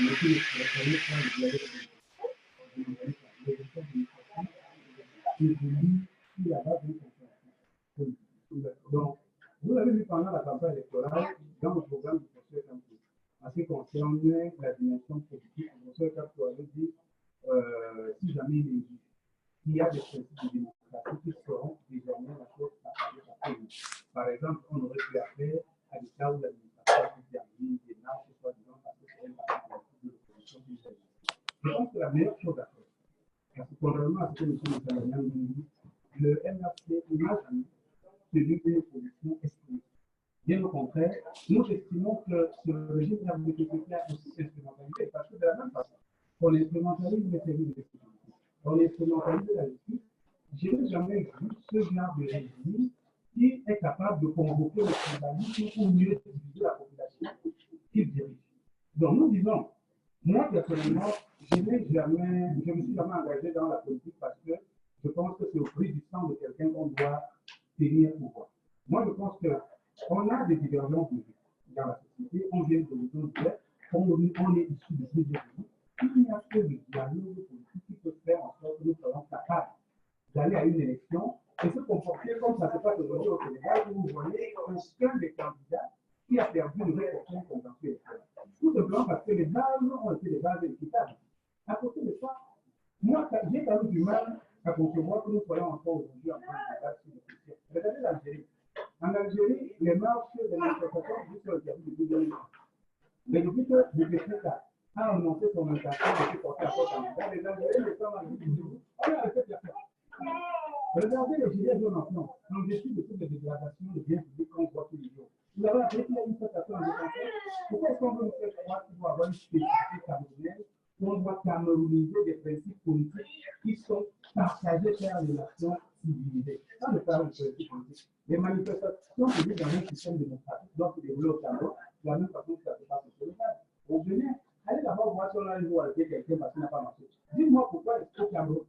mais qui le premier point de dialogue qui évolue sur la base d'une compréhension. Donc, vous l'avez vu pendant la campagne électorale, dans le programme du Conseil campus, en ce qui concerne la dimension politique, le Conseil campus avait dit si jamais il y a des principes de démocratie qui seront désormais la chose à faire. Par exemple, on aurait pu appeler à des cas où l'administration termine des marches, soit disant parce que c'est une partie de l'opposition du gouvernement. Je pense que la meilleure chose à faire, parce que contrairement à ce que nous sommes en train de dire, le MRC n'a jamais tenu une position estimée. Bien au contraire, nous estimons que ce régime RBTP a aussi instrumentalisé, parce que de la même façon, on instrumentalise les services de sécurité, on instrumentalise la justice. Je n'ai jamais vu ce genre de régime qui est capable de convoquer le tribalisme pour mieux diviser la population qu'il dirige. Donc nous disons, moi personnellement, je ne me suis jamais engagé dans la politique parce que je pense que c'est au prix du sang de quelqu'un qu'on doit tenir au pouvoir. Moi je pense qu'on a des divergences dans la société, on vient de l'horizon direct, on est issu de plusieurs pays. Il n'y a que le dialogue politique qui peut faire en sorte que nous soyons capables d'aller à une élection et se comporter comme ça se passe aujourd'hui au Sénégal, où vous voyez aucun des candidats qui a perdu le vote pour une convention électorale. Tout simplement parce que les bases ont été des bases équitables. À côté de ça, moi, j'ai quand même du mal à concevoir que nous soyons encore aujourd'hui en train de débattre sur les questions. Regardez l'Algérie. En Algérie, les marches de manifestation jusqu'à l'interdit de 2020. Mais depuis que le PCK a annoncé son intention de se porter à son candidat, les Algériens ne sont pas dit du tout. On a arrêté de faire ça. Regardez les gilets jaunes maintenant, en dessous de toutes les dégradations de biens publics qu'on voit tous les jours. Vous avez appris qu'il y a une situation en défense. Pourquoi est-ce qu'on veut nous faire croire qu'il faut avoir une spécificité camerounaise, qu'on doit camerouniser des principes politiques qui sont partagés par les nations civilisées? Ça ne parle de principe politique. Les manifestations publiques dans un système démocratique doivent se dérouler au Cameroun de la même façon que ça se passe au Sénégal. Au Bénin, allez d'abord voir si on a une voie avec quelqu'un parce qu'il n'a pas marché. Dis-moi pourquoi est-ce qu'au Cameroun,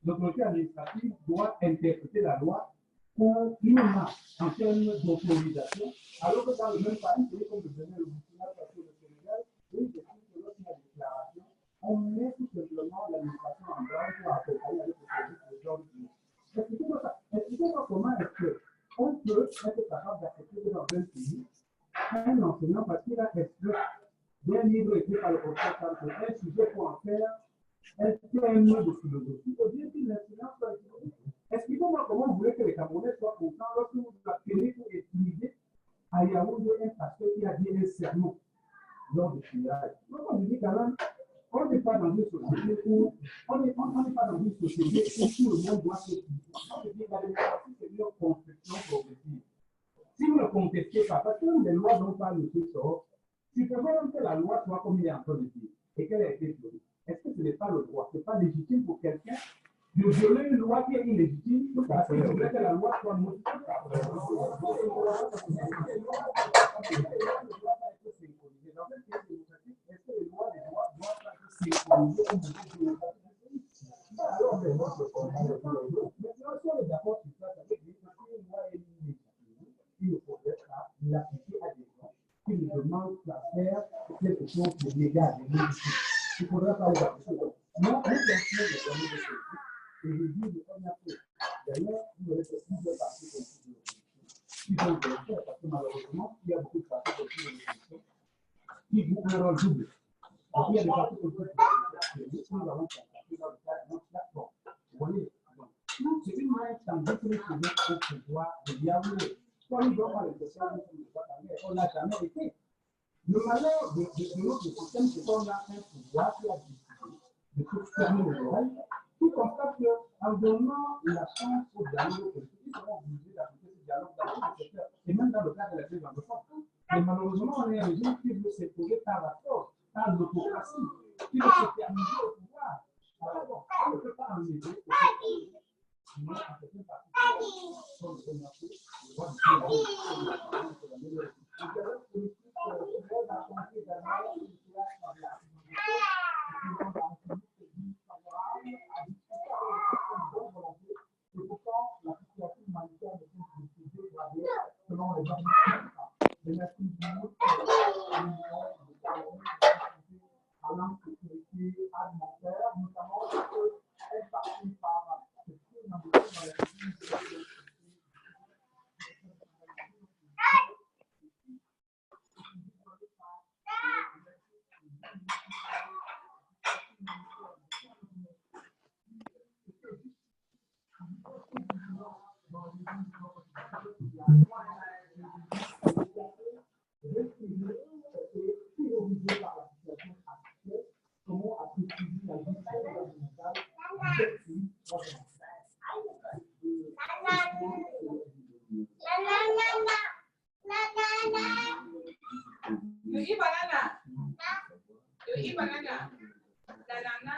l'autorité administrative doit interpréter la loi pour une marche en termes d'autorisation, alors que dans le même pays, comme le Bénin, le Burkina Faso, le Sénégal, oui, je trouve que lorsqu'il y a des déclarations, on met tout simplement l'administration en branle pour accompagner avec le service de genre de expliquez-moi comment est-ce qu'on peut être capable d'accepter que dans un pays, un enseignant, parce qu'il a extrait d'un livre écrit par le professeur Campbell, un sujet pour en faire un thème de philosophie, au lieu qu'il l'incidence soit étudiée. Expliquez-moi comment vous voulez que les Camerounais soient contents lorsque vous appelez pour étudier à Yaoundé un pasteur qui a dit un sermon lors du funérailles. Donc on dit quand même, on n'est pas dans une société où on n'est pas dans une société où tout le monde doit s'étudier. On dit la démocratie, c'est une construction progressive. Si vous ne contestez pas, parce que les lois dont parle M. Soro, si vous voulez que la loi soit comme il est en train de dire et qu'elle a été violée, est-ce que ce n'est pas le droit? Ce n'est pas légitime pour quelqu'un de violer une loi qui est illégitime parce qu'il voudrait que la loi soit modifiée. Dans un pays démocratique, est-ce que les lois doivent être synchronisées comme alors, maintenant, si on est d'accord sur ça, ça veut dire que si une loi est illégitime, il ne faudrait pas l'appliquer à des gens qui ne demandent qu'à faire quelque chose de légal, de légitime. Il ne faudrait pas les appliquer. Moi, un conseil de donner des choses, et je dis de première chose. D'ailleurs, vous avez fait plusieurs parties politiques de l'opposition qui vont le faire parce que malheureusement, il y a beaucoup de parties politiques de l'opposition qui jouent un rôle double. Donc, il y a des partis politiques qui nous avons contactés dans le cadre de notre plateforme. Vous voyez, donc, c'est une manière d'embêter au pouvoir de Yaoundé. Quand ils vont dans les questions, on n'a jamais été. Le malheur de notre système, c'est qu'on a un pouvoir qui a décidé de tout fermer les oreilles, tout comme ça qu'en donnant la chance au dialogue politique, ils seront obligés d'appliquer ce dialogue dans tous les secteurs, et même dans le cadre de la crise anglophone. Mais malheureusement, on est un régime qui veut s'imposer par la force, par l'autocratie, qui veut se terminer au pouvoir. Alors bon, on ne peut pas enlever sinon, en certaines parties, comme le remarqué, le droit de la meilleure. Le dialogue politique pourrait raconter également une histoire par la et pourtant, la situation humanitaire de tous les dégradée selon les organisations. Les nations unies, sécurité alimentaire, notamment parce qu'elle passait par cette crise industrielle dans la cuisine. Comment apprécier la vie environnementale You eat banana. You eat banana. Banana.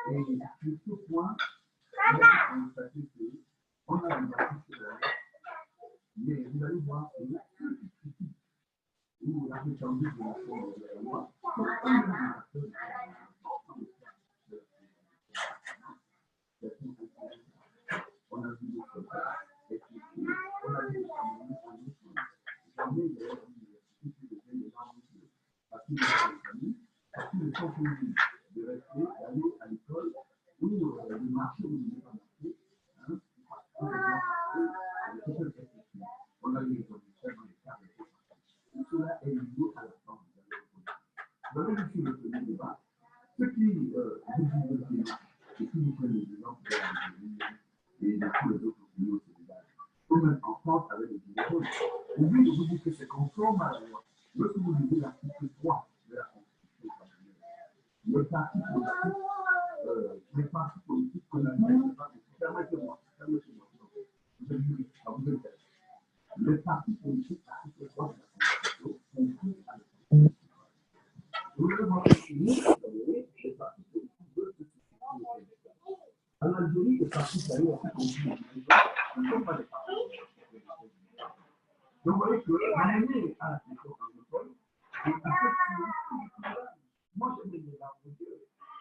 Et sur ce point, on a une mais vous allez voir que où la prétendue de la loi, on a vu on a vu parce qu'ils sont obligés de rester, d'aller à l'école ou de marcher au milieu de la marché. On a eu les conditions dans les cas de tout cela est lié à la forme de la politique. Vous avez vu sur le premier débat, ce qui vous dit le climat, et qui vous prennent les exemples de l'Algérie et de tous les autres pays au Sénégal, ou même en France avec les gilets jaunes. Et lui, il vous dit que c'est conforme à la loi. Lorsque vous lisez l'article 3 de la Constitution française, le parti politique que la loi, permettez-moi, vous êtes juriste, vous êtes le parti politique article 3 de la Constitution concourt à la vous allez voir que les partis politiques veulent se situer. En Algérie, les partis d'ailleurs aussi ne sont pas des partis. Donc vous voyez que l'amener à la question anglophone, et moi j'aime les larmes de Dieu.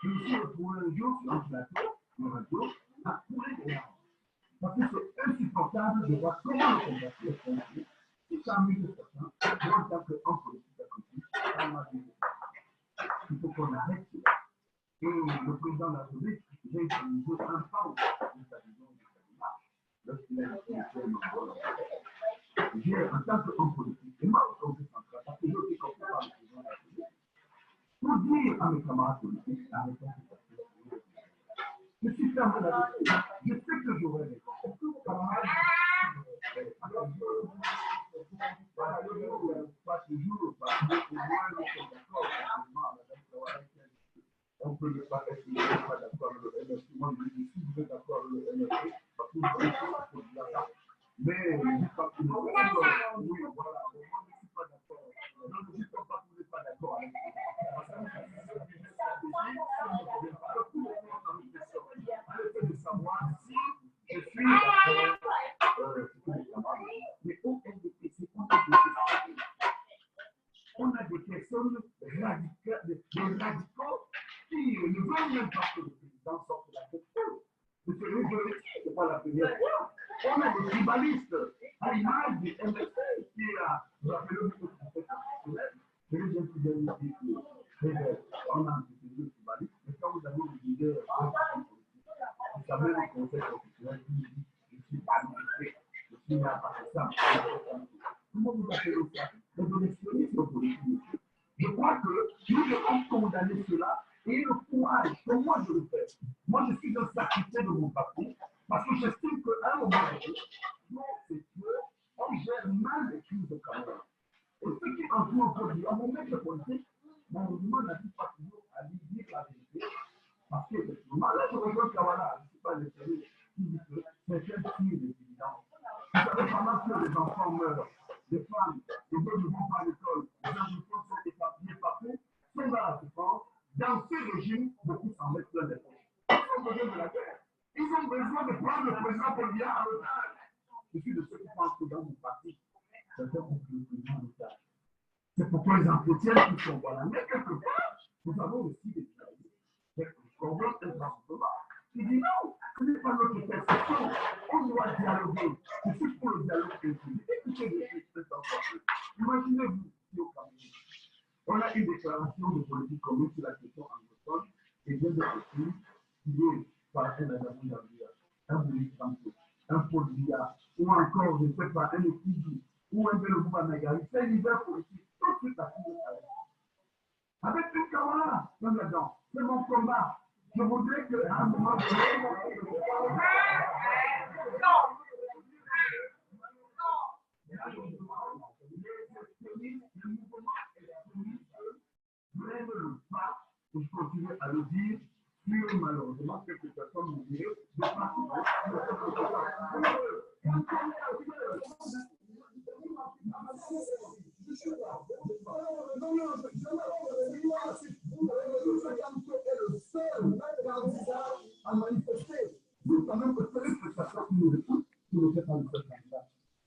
Je me suis retrouvé un jour sur un plateau, sur un radio, à courir des larmes. Parce que c'est insupportable de voir comment le combattre est conduit. Si ça amuse certains, moi en tant qu'homme politique accompli, ça m'a dit il faut qu'on arrête cela. Et le président de la République, j'ai utilisé un pan de sa vision du cabinet lorsqu'il a été membre. J'ai, en tant qu'homme politique, et moi au Congrès central, parce que j'ai été compris par le président de la République, pour dire à mes camarades politiques, arrêtons de passer. Je suis fermé là-dessus. Je sais que j'aurai des camarades. Pas toujours, parce que pour moi, nous sommes d'accord. On peut ne pas être d'accord avec le MSC. Moi, je dis si vous êtes d'accord avec le MSC, parce que vous êtes dire ça. Mais je ne dis pas que vous êtes d'accord. Oui, voilà. Moi, je ne suis pas d'accord. Non, je ne dis pas que vous n'êtes pas d'accord avec moi. De savoir si je suis d'accord. Mais au NDPC, on a des personnes radicales, des radicaux qui ne veulent même pas que le président sorte de la question. Monsieur le ministre, ce n'est pas la première fois. On a des tribalistes à l'image du MSC qui a rappelé le ministre de la Constitutionnelle. Je l'ai bien plus bien dit on a un petit tribaliste, mais quand vous avez le leader vous savez le conseil constitutionnel qui dit je suis pas ministre, je suis là par exemple. Comment vous appelez ça? De l'extrémisme politique. Je crois que nous devons condamner cela et le courage, comme moi je le fais. Moi je suis un sacrifié de mon parti parce que j'estime qu'à un moment donné, c'est qu'on gère mal les crises de carrière. Et ceux qui entourent aujourd'hui, en moment de politique, malheureusement n'arrive pas toujours à dire la vérité. Parce que, là je rejoins Kawala, je ne suis pas l'extrémiste, qui dit que c'est un signe de dividende. Vous savez, pendant que les enfants meurent, les femmes, les hommes ne vont pas à l'école, les enfants sont éparpillés partout, sont dans la souffrance. Dans ce régime, beaucoup s'en mettent plein les poches. Ils ont besoin de la guerre. Ils ont besoin de prendre le président Paul Biya à l'otage. Je suis de ceux qui pensent que dans mon parti, certains ont pris le président à l'otage. C'est pourquoi les entretiens qui sont voilà. Mais quelque part, nous avons aussi des travailleurs qui conviennent exactement. Il dit non, ce n'est pas notre perception. On doit dialoguer. Je suis pour le dialogue inclusif. Écoutez, imaginez-vous si au Cameroun, on a une déclaration de politique commune sur la question anglophone et vient de écrire qui est par exemple la Gabon un Boulis Santo, un Paul Biya, ou encore, je ne sais pas, un Fiji, ou un Béloubouba Nagari, c'est un leader politique, tout de suite la fille avec une camarade, non, là-dedans, c'est mon combat. Je voudrais qu'à un moment donné, prennent le pas, et je continue à le dire, sur malheureusement quelques personnes me diraient de partout. Le seul candidat à manifester. Nous quand même que tous les spectateurs qui nous écoutent, qui ne sont pas le seul candidat.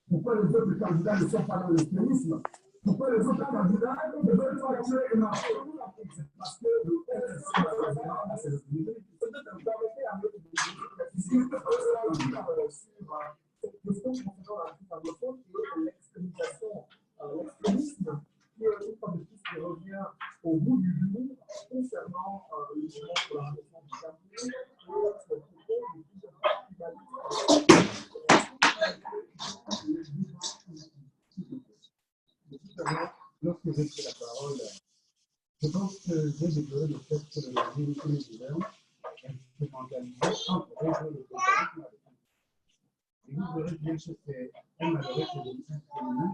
Pourquoi les autres candidats ne sont pas dans l'extrémisme? Pourquoi les autres candidats ne veulent pas tuer et marcher? Parce que le RSC, c'est le privé. Peut-être que vous permettez à notre cette question concernant la lutte anglophone et l'extrémisation, l'extrémisme, qui est une fois de plus qui revient au bout du jour concernant le mouvement pour la révolution du Cameroun et ce propos de Lorsque j'ai pris la parole, je pense que j'ai déploré le fait que le régime que nous gouverne est instrumentalisé entre réseau de globalisme avec nous. Et vous verrez bien que c'est un malheureux féminisme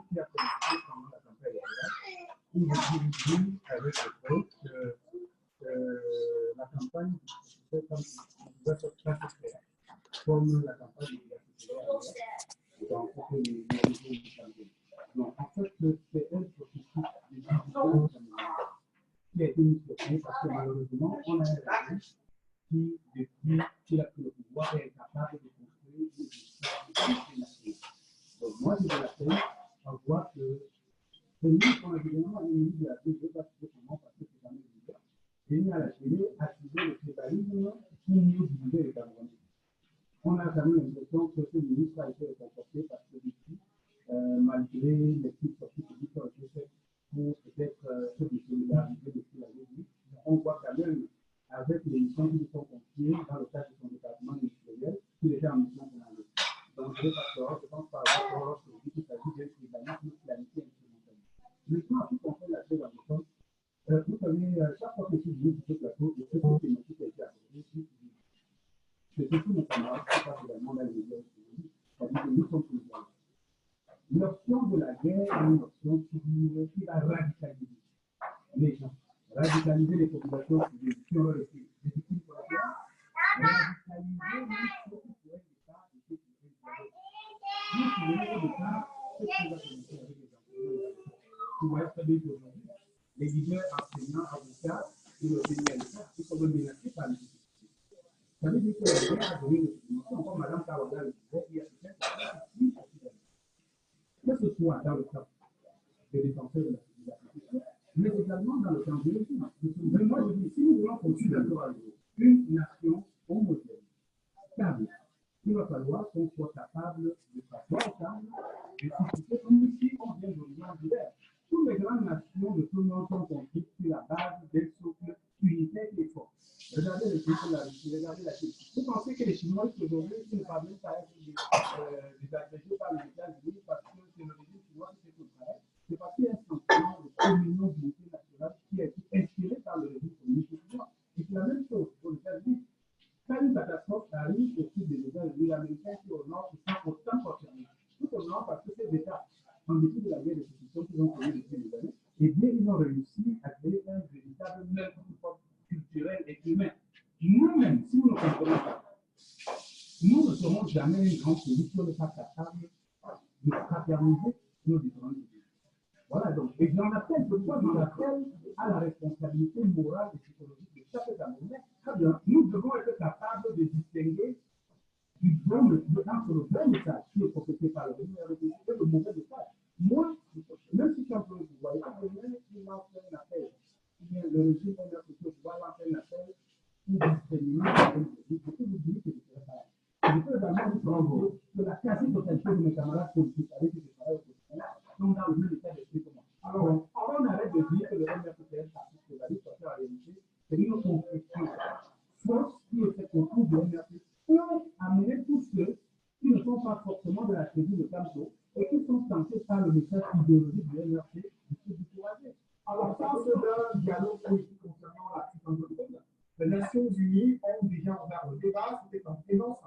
qui a commencé pendant la campagne électorale, où je dis avec le fait que la campagne pouvait être très claire, comme la campagne universitaire dans les réseaux du Cameroun. Donc, en fait, c'est un processus de division qui a été mis sur pied parce que malheureusement, on a un régime qui, depuis qu'il a pris le pouvoir, est incapable de construire une nation. Donc, moi, j'ai de la peine à voir que c'est nous qu'on a évidemment un ennemi de la paix, je ne sais pas comment, parce que c'est jamais évident. J'ai mis à la télé activer le tribalisme pour mieux diviser les Camerounais. On a jamais l'impression que ce ministre a été réconforté parce que depuis, malgré les petites sorties publiques qui ont été faites pour peut-être se désolidariser de ce qu'il avait dit, on voit quand même, avec les missions qui lui sont confiées dans le cadre de son département ministériel, qu'il était en mission pour l'année. Donc, je ne pense pas avoir lorsque je dis qu'il s'agit d'un tribalisme planifié instrumentalisé. Maintenant, tout compte la paix dans le temps, vous savez, chaque fois que je suis venu sur ce plateau, je sais que c'est thématique qui a été abordée. C'est surtout nos camarades qui passent également dans les médias aujourd'hui, c'est-à-dire que nous sommes tous les l'option de la guerre est une option qui va radicaliser les gens, radicaliser les populations qui ont leur esprit légitime pour la guerre, radicaliser les ceux qui pourraient l'État et ceux qui pourraient le nous, si vous voulez l'État, c'est ce qui va commencer avec les enseignants. Vous voyez très bien qu'aujourd'hui, les leaders enseignants, avocats et le pays à l'État, ils sont menacés par les difficultés. Ça veut dire que la guerre a donné des dimensions, comme Mme Kawaga le disait, il y a peut-être plus que ce soit dans le camp des défenseurs de la Constitution, mais également dans le camp de l'État. Mais moi, je dis, si nous voulons construire une nation homogène, stable, il va falloir qu'on soit capable de s'asseoir ensemble et discuter comme si on vient de l'hiver. Toutes les grandes nations de tout le monde sont construites sur la base d'un socle unitaire et fort. Regardez les pays de la Russie, regardez la Chine. Vous pensez que les Chinois aujourd'hui ne parlent même pas agrégés par les États-Unis parce que c'est le régime chinois qui fait tout le travail. C'est parce qu'il y a un sentiment de communion d'unité nationale qui a été inspiré par le régime communiste chinois. Et c'est la même chose pour les États-Unis. Quand une catastrophe arrive au sud des États-Unis, les Américains qui au nord se sentent autant concernés. Tout simplement parce que ces États, en dépit de la guerre de sécession qu'ils ont connue depuis des années, eh bien, ils ont réussi à créer un véritable melting-pot culturel et humain. Nous-mêmes, si nous ne comprenons pas, nous ne serons jamais une grande pays si on n'est pas capable de fraterniser nos différentes idées. Voilà donc. Et j'en appelle, pourquoi j'en appelle à la responsabilité morale et psychologique de chaque Camerounais. Très bien, nous devons être capables de distinguer entre le bon message qui est professé par le régime et le mauvais message. Moi, même si je suis en train de pouvoir, étant donné qu'il lance un appel, le régime est notre chose, va lancer un appel pour discriminer je peux vous dire que je serai pareil. Je peux également vous dire que la quasi-totalité de mes camarades politiques avec qui je travaille au quotidien sont dans le même état d'esprit que moi. Alors, on arrête de dire que le MRPTN participe de la lutte parce qu'en réalité, c'est une construction force qui est faite autour de MRP pour amener tous ceux qui ne sont pas forcément de la tribu de Campo et qui sont tentés par le message idéologique de MRP du décourager. Alors, ça, c'est un dialogue politique concernant l'article 1. Les Nations Unies ont déjà ouvert le débat. C'était en présence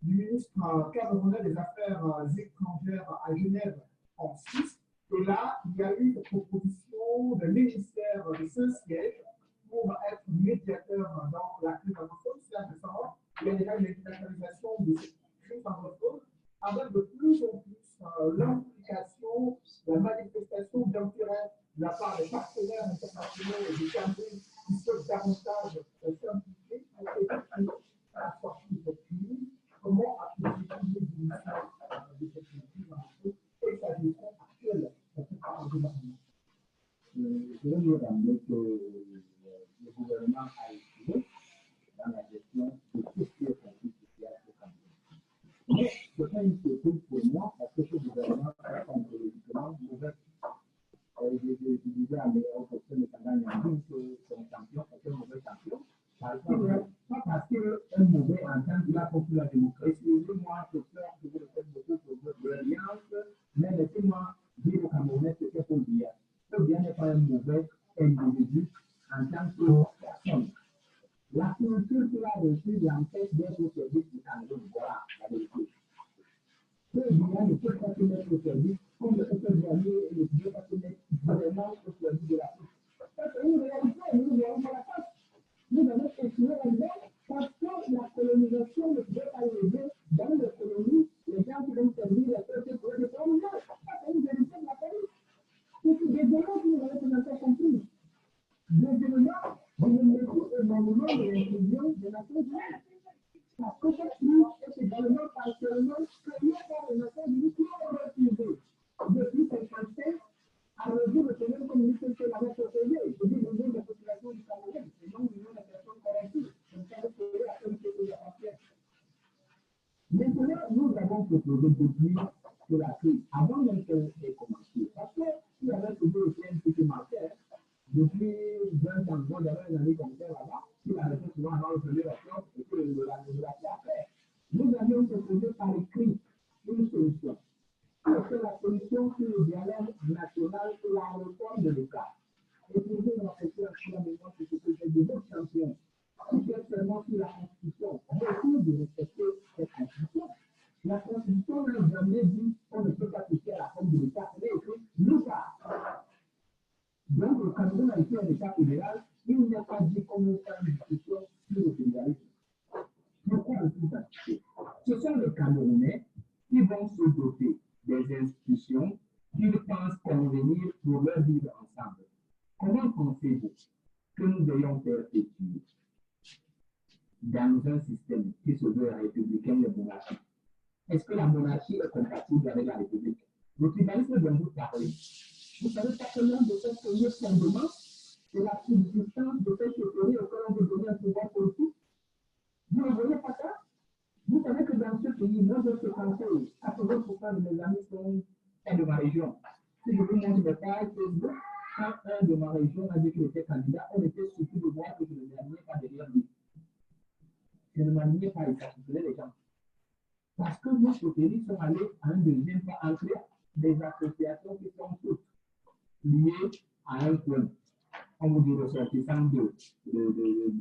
du ministre camerounais des Affaires étrangères à Genève, en Suisse. Et là, il y a eu cette proposition de ministère de Saint-Siège pour être médiateur dans la crise anglophone. C'est intéressant. Il y a déjà une internalisation de cette crise anglophone avec de plus en plus l'implication, la manifestation d'intérêt de la part des partenaires internationaux et des Cameroun qui souhaitent davantage s'impliquer pour aider à sortir de cette crise. Comment appliquer l'évolution de cette crise anglophone et sa gestion actuelle par le gouvernement. Je vais vous rappeler que le gouvernement a échoué dans la gestion de tout ce qui est conflit social au Cameroun. Mais ce n'est pas une surprise pour moi parce que ce gouvernement est ontologiquement mauvais. Je disais à mes opposants de Tanzanie que son champion est un mauvais champion. Pas parce qu'un mauvais entend qu'il a compris la démocratie. Moi, je vous le fais beaucoup pour votre alliance, mais laissez-moi dire aux Camerounais ce qu'il faut dire. Ce bien n'est pas un mauvais individu en tant que personne. La culture qu'il a reçue l'empêche d'être au service du Cameroun. Voilà la vérité. Ce bien ne peut pas se mettre au service, comme le peuple gagné et ne peut pas se mettre vraiment au service de l'Afrique. C'est une réalité, nous ne verrons pas la face. Nous avons échoué là-dedans parce que la colonisation ne pouvait pas aider dans l'économie les gens qui vont servir les peuples pour les coloniser. Ça, c'est une vérité de la famille. C'est désolé que vous n'avez pas encore compris. Deuxièmement, vous ne mettez énormément de l'inclusion des Nations Unies. Parce que cette crise est également partiellement créée par les Nations Unies qui ont refusé depuis 1957 à résoudre le problème comme nous sommes la même protégée. Je dis le nom de la population du Cameroun, et non le nom des personnes correctes. Comme ça, vous pouvez appeler ce que vous appartient. Maintenant, nous avons proposé depuis que la crise, avant même qu'elle ait commencé, parce qu'il y avait toujours été un petit marqueur, depuis 20 ans, il y avait un ami comme ça là-bas, qui arrêtait souvent avant le premier octobre et que la après. Nous avions proposé par écrit une solution. C'est la solution sur le dialogue national et la réforme de l'État. Et pour nous, on a fait la mémoire de ce que j'ai dit, votre champion, qui fait seulement sur la Constitution. On essaie de respecter cette Constitution. La Constitution n'a jamais dit qu'on ne peut pas toucher à la forme de l'État. Elle est écrite nulle part. Donc, le Cameroun a été un État fédéral, il n'a pas dit qu'on ne fait une discussion sur le fédéralisme. Pourquoi le tout ça? Ce sont les Camerounais qui vont se doter des institutions qu'ils pensent convenir pour leur vivre ensemble. Comment pensez-vous que nous ayons perpétuer dans un système qui se veut républicain et monarchique? Est-ce que la monarchie est compatible avec la République? Le tribalisme vient vous parler. Vous savez pas seulement de ce premier fondement, c'est la subsistance de cette théorie auquel on veut donner un pouvoir politique. Vous ne voyez pas ça? Vous savez que dans ce pays, moi je suis français, 80% de mes amis sont de ma région. Si je vous montre mes pages Facebook, quand un de ma région a dit qu'il était candidat, on était surtout de voir que je ne m'alignais pas derrière lui. Je ne m'alignais pas, il satisfaisait les gens. Parce que nos pays sont allés à un deuxième pas en créant des associations qui sont toutes liées à un point. On vous dit ressortissant de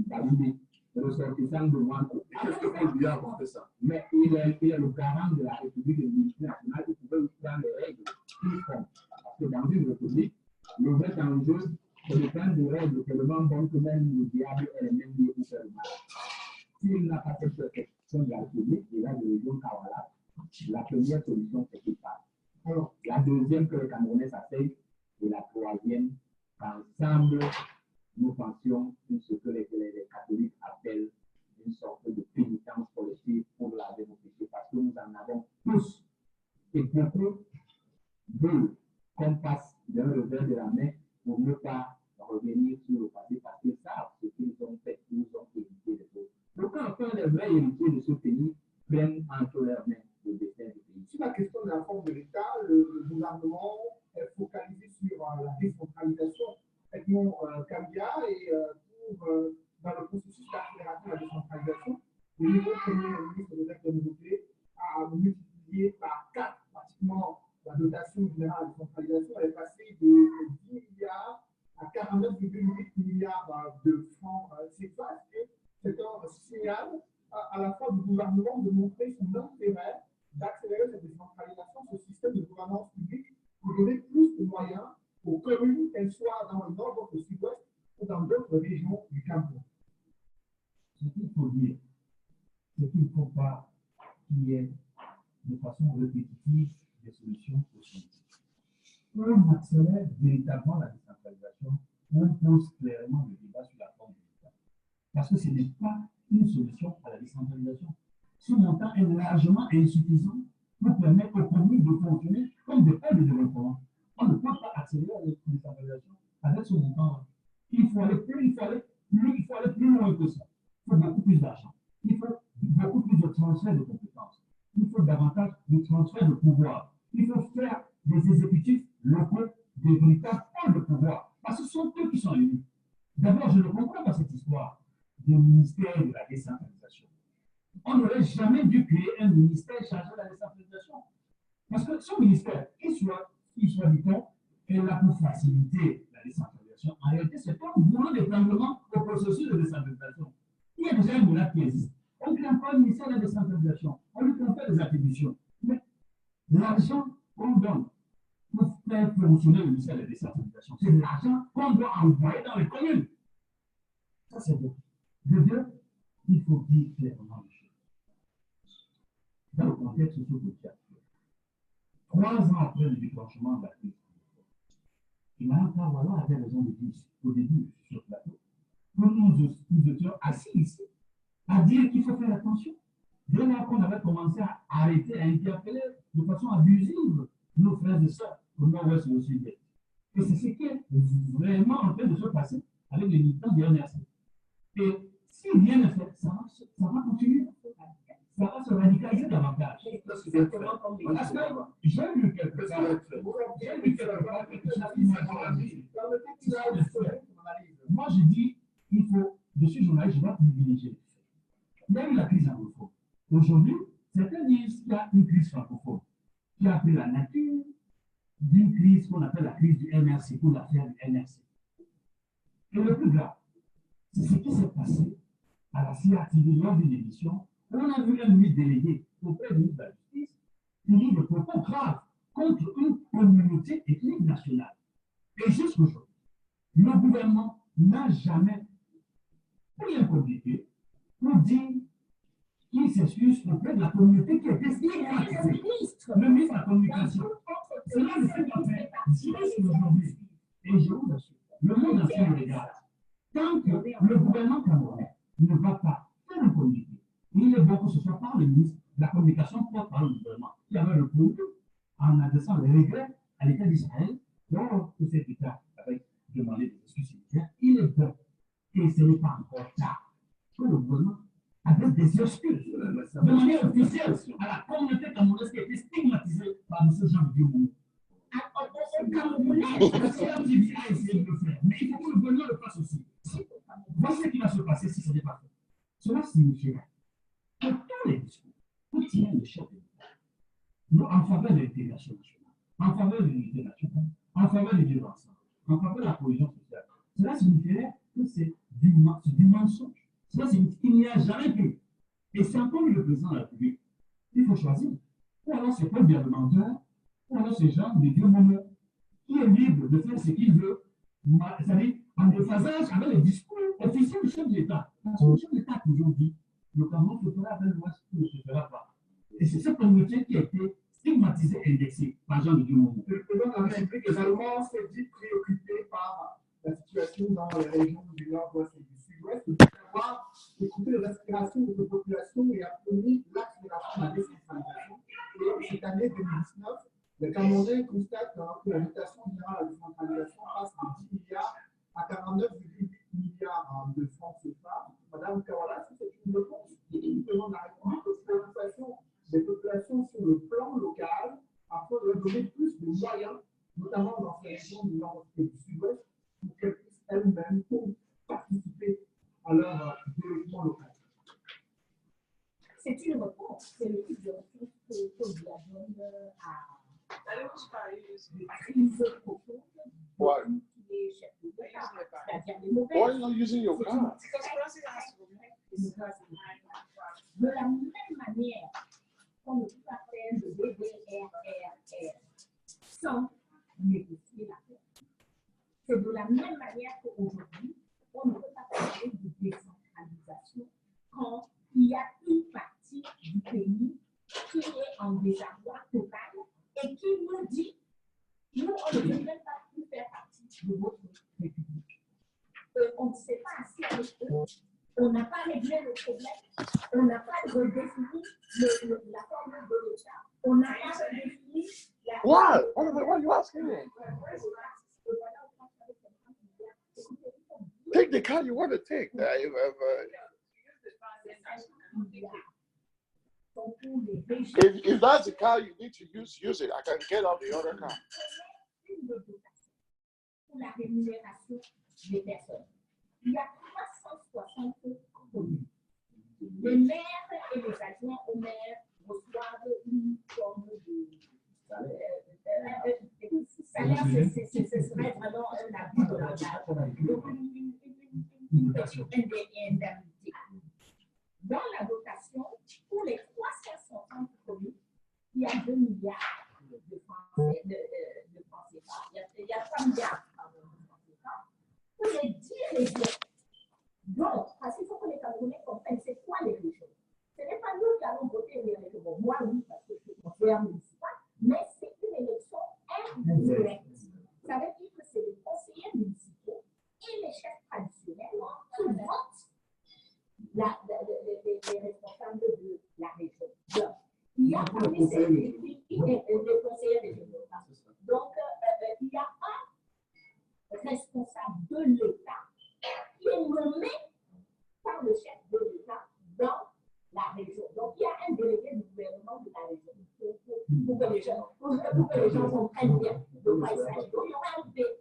David, ressortissant de Wanko. Qu'est-ce que vous voulez apporter ça? Mais il est le garant de la République et de l'unité nationale, il pouvait aussi prendre les règles qui font. Parce que dans une République, le vrai enjeu, c'est de prendre des règles tellement bonnes que même le diable est le même lieu pour faire le mal. S'il n'a pas cette protection de la République, il a de région Kawala, la première solution, c'est qu'il part. Alors, la deuxième, que les Camerounais s'asseyent, et la troisième, qu'ensemble, nous pensions ce que les catholiques appellent une sorte de pénitence collective pour la démocratie, parce que nous en avons tous. Et beaucoup veulent qu'on passe d'un revers de la main pour ne pas revenir sur le passé parce qu'ils savent ce qu'ils ont fait, ils ont évité des autres. Donc, quand les vrais héritiers de ce pays prennent entre leurs mains le destin du pays. Sur la question de la forme de l'État, le gouvernement est focalisé sur la décentralisation. Edmond Cambia et dans le processus d'accélération de la décentralisation, le nouveau Premier ministre de la Nouveauté a multiplié par 4 pratiquement la dotation générale de décentralisation. Elle est passée de 10 milliards à 49,8 milliards de francs CFA. C'est un signal à la fois du gouvernement de montrer son intérêt d'accélérer cette décentralisation, ce système de gouvernance publique, pour donner plus de moyens aux communes, qu'elles soient dans le nord ou au sud-ouest ou dans d'autres régions du Cameroun. Ce qu'il faut dire, c'est qu'il ne faut pas qu'il y ait de façon répétitive des solutions possibles. On accélère véritablement la décentralisation, on pose clairement le débat sur la forme de l'État. Parce que ce n'est pas une solution à la décentralisation. Ce montant est largement insuffisant pour permettre aux communes de fonctionner comme des pôles de développement. On ne peut pas accélérer la décentralisation avec ce montant-là. Il faut aller plus loin que ça. Il faut beaucoup plus d'argent. Il faut beaucoup plus de transfert de compétences. Il faut davantage de transfert de pouvoir. Il faut faire des exécutifs locaux des véritables pôles de pouvoir. Parce que ce sont eux qui sont élus. D'abord, je ne comprends pas cette histoire du ministère de la décentralisation. On n'aurait jamais dû créer un ministère chargé de la décentralisation. Parce que ce ministère, qu'il soit dit-on, est là pour faciliter la décentralisation. En réalité, c'est un boulot d'étranglement au processus de décentralisation. Il y a déjà un boulot qui existe. On ne crée pas un ministère de la décentralisation. On lui confère des attributions. Mais l'argent qu'on donne pour faire fonctionner le ministère de la décentralisation, c'est l'argent qu'on doit envoyer dans les communes. Ça, c'est bon. De deux, il faut dire clairement les choses. Dans le contexte socio-politique actuel, 3 ans après le déclenchement de la crise, Emmanuel Kawala avait raison de dire au début sur le plateau que nous étions assis ici à dire qu'il faut faire attention. Dès lors qu'on avait commencé à arrêter, à interpeller de façon abusive nos frères et sœurs au nord-ouest et au sud-est. Et c'est ce qui est vraiment en train de se passer avec les militants du NRC. Et si rien n'est fait, ça va continuer. Ça va se radicaliser davantage. Parce que j'ai lu quelque part quelque chose qui m'a dit. Moi, je dis, je suis journaliste, je dois privilégier. Il y a eu la crise anglophone. Aujourd'hui, certains disent qu'il y a une crise francophone qui a pris la nature d'une crise qu'on appelle la crise du NRC, pour l'affaire du NRC. Et le plus grave, c'est ce qui s'est passé à la CRTV lors d'une émission où on a vu un ministre délégué auprès du ministre de la Justice tenir des propos graves contre une communauté ethnique nationale. Et jusqu'aujourd'hui, le gouvernement n'a jamais rien communiqué pour dire qu'il s'excuse auprès de la communauté qui est stigmatisée. Le ministre de la Communication. Cela ne fait pas faire aujourd'hui. Et je vous assure, le monde entier me regarde. Tant que le gouvernement camerounais ne va pas faire un communiqué, il est bon que ce soit par le ministre de la Communication, pas par le gouvernement, qui avait répondu en adressant les regrets à l'État d'Israël, lors que cet État avait demandé des excuses militaires. Il est bon, et ce n'est pas encore tard, que le gouvernement adresse des excuses de manière officielle à la communauté camerounaise qui a été stigmatisée par M. Jean-Dieu Moumou. Camerounais, parce que l'AFRICA a essayé de le faire, mais il faut que le gouvernement le fasse aussi. Voici ce qui va se passer si ce n'est pas fait. Cela signifierait que tous les discours que tient le chef de l'État en faveur de l'intégration nationale, en faveur de l'unité nationale, en faveur du vivre ensemble, en faveur de la cohésion sociale, cela signifierait que c'est du mensonge. Cela signifie qu'il n'y a jamais eu. Et c'est encore le président de la République. Il faut choisir. Ou alors c'est pas bien le menteur, ou alors c'est Jean de Dieu moment qui est libre de faire ce qu'il veut, c'est-à-dire en déphasage avec les discours officiels du chef de l'État. Parce que le chef de l'État a toujours dit le Cameroun se fera avec l'Ouest ou ne se fera pas. Et c'est cette communauté qui a été stigmatisée et indexée par Jean de Dieu moment. Le président de la République également s'est dit préoccupé par la situation dans les régions du nord-ouest et du sud-ouest, de pouvoir écouter les aspirations de la population et appuyer l'accélération de la décentralisation. Et cette année 2019, le Camerounais constate que l'invitation générale à la décentralisation passe 10 milliards à 49,8 milliards de francs CFA. Madame Carola, c'est une réponse du président de la République aux préoccupations des populations sur le plan local afin de leur donner plus de moyens, notamment dans ces régions du Nord et du Sud-Ouest, pour qu'elles puissent elles-mêmes participer à leur développement local. C'est une réponse, c'est le type de réponse que vous la donne à la crise profonde qui est chef de l'État, c'est-à-dire les mauvaises. Why are you not using your car? De la même manière qu'on ne peut pas faire le DDRRR sans négocier la paix. C'est de la même manière qu'aujourd'hui, on ne peut pas parler de décentralisation quand il y a une partie du pays qui est en désarroi total et qui nous dit, nous, on ne veut même pas plus faire partie de votre République. On ne s'est pas assis avec eux, on n'a pas réglé le problème, on n'a pas redéfini la formule de l'État, on n'a pas redéfini la... What? What are you asking me? Take the car you want to take. If that's the car you need to use it. I can get off the other car. Pour la rémunération des personnes. Il y a 360 communes. Les maires et les adjoints au maire reçoivent une forme de salaire, ce serait vraiment un abus de langage. Donc, une petite indemnité. Dans la dotation, pour les 360 communes, il y a 2 milliards de francs CFA. Il y a 3 milliards de francs CFA. Pour les 10 régions. Donc, parce qu'il faut que les Camerounais comprennent c'est quoi les régions. Ce n'est pas nous qui allons voter les régions. Bon, moi, oui, parce que je suis conseillère municipale, mais c'est une élection indirecte. Ça veut dire que c'est les conseillers municipaux et les chefs traditionnels qui votent les responsables de la région. Donc, il y a parmi ces les conseillers régionaux. Donc, il y a un responsable de l'État qui est nommé par le chef de l'État dans la région. Donc, il y a un délégué du gouvernement de la région pour que les gens comprennent bien de quoi il s'agit. Donc, il y aura un PE,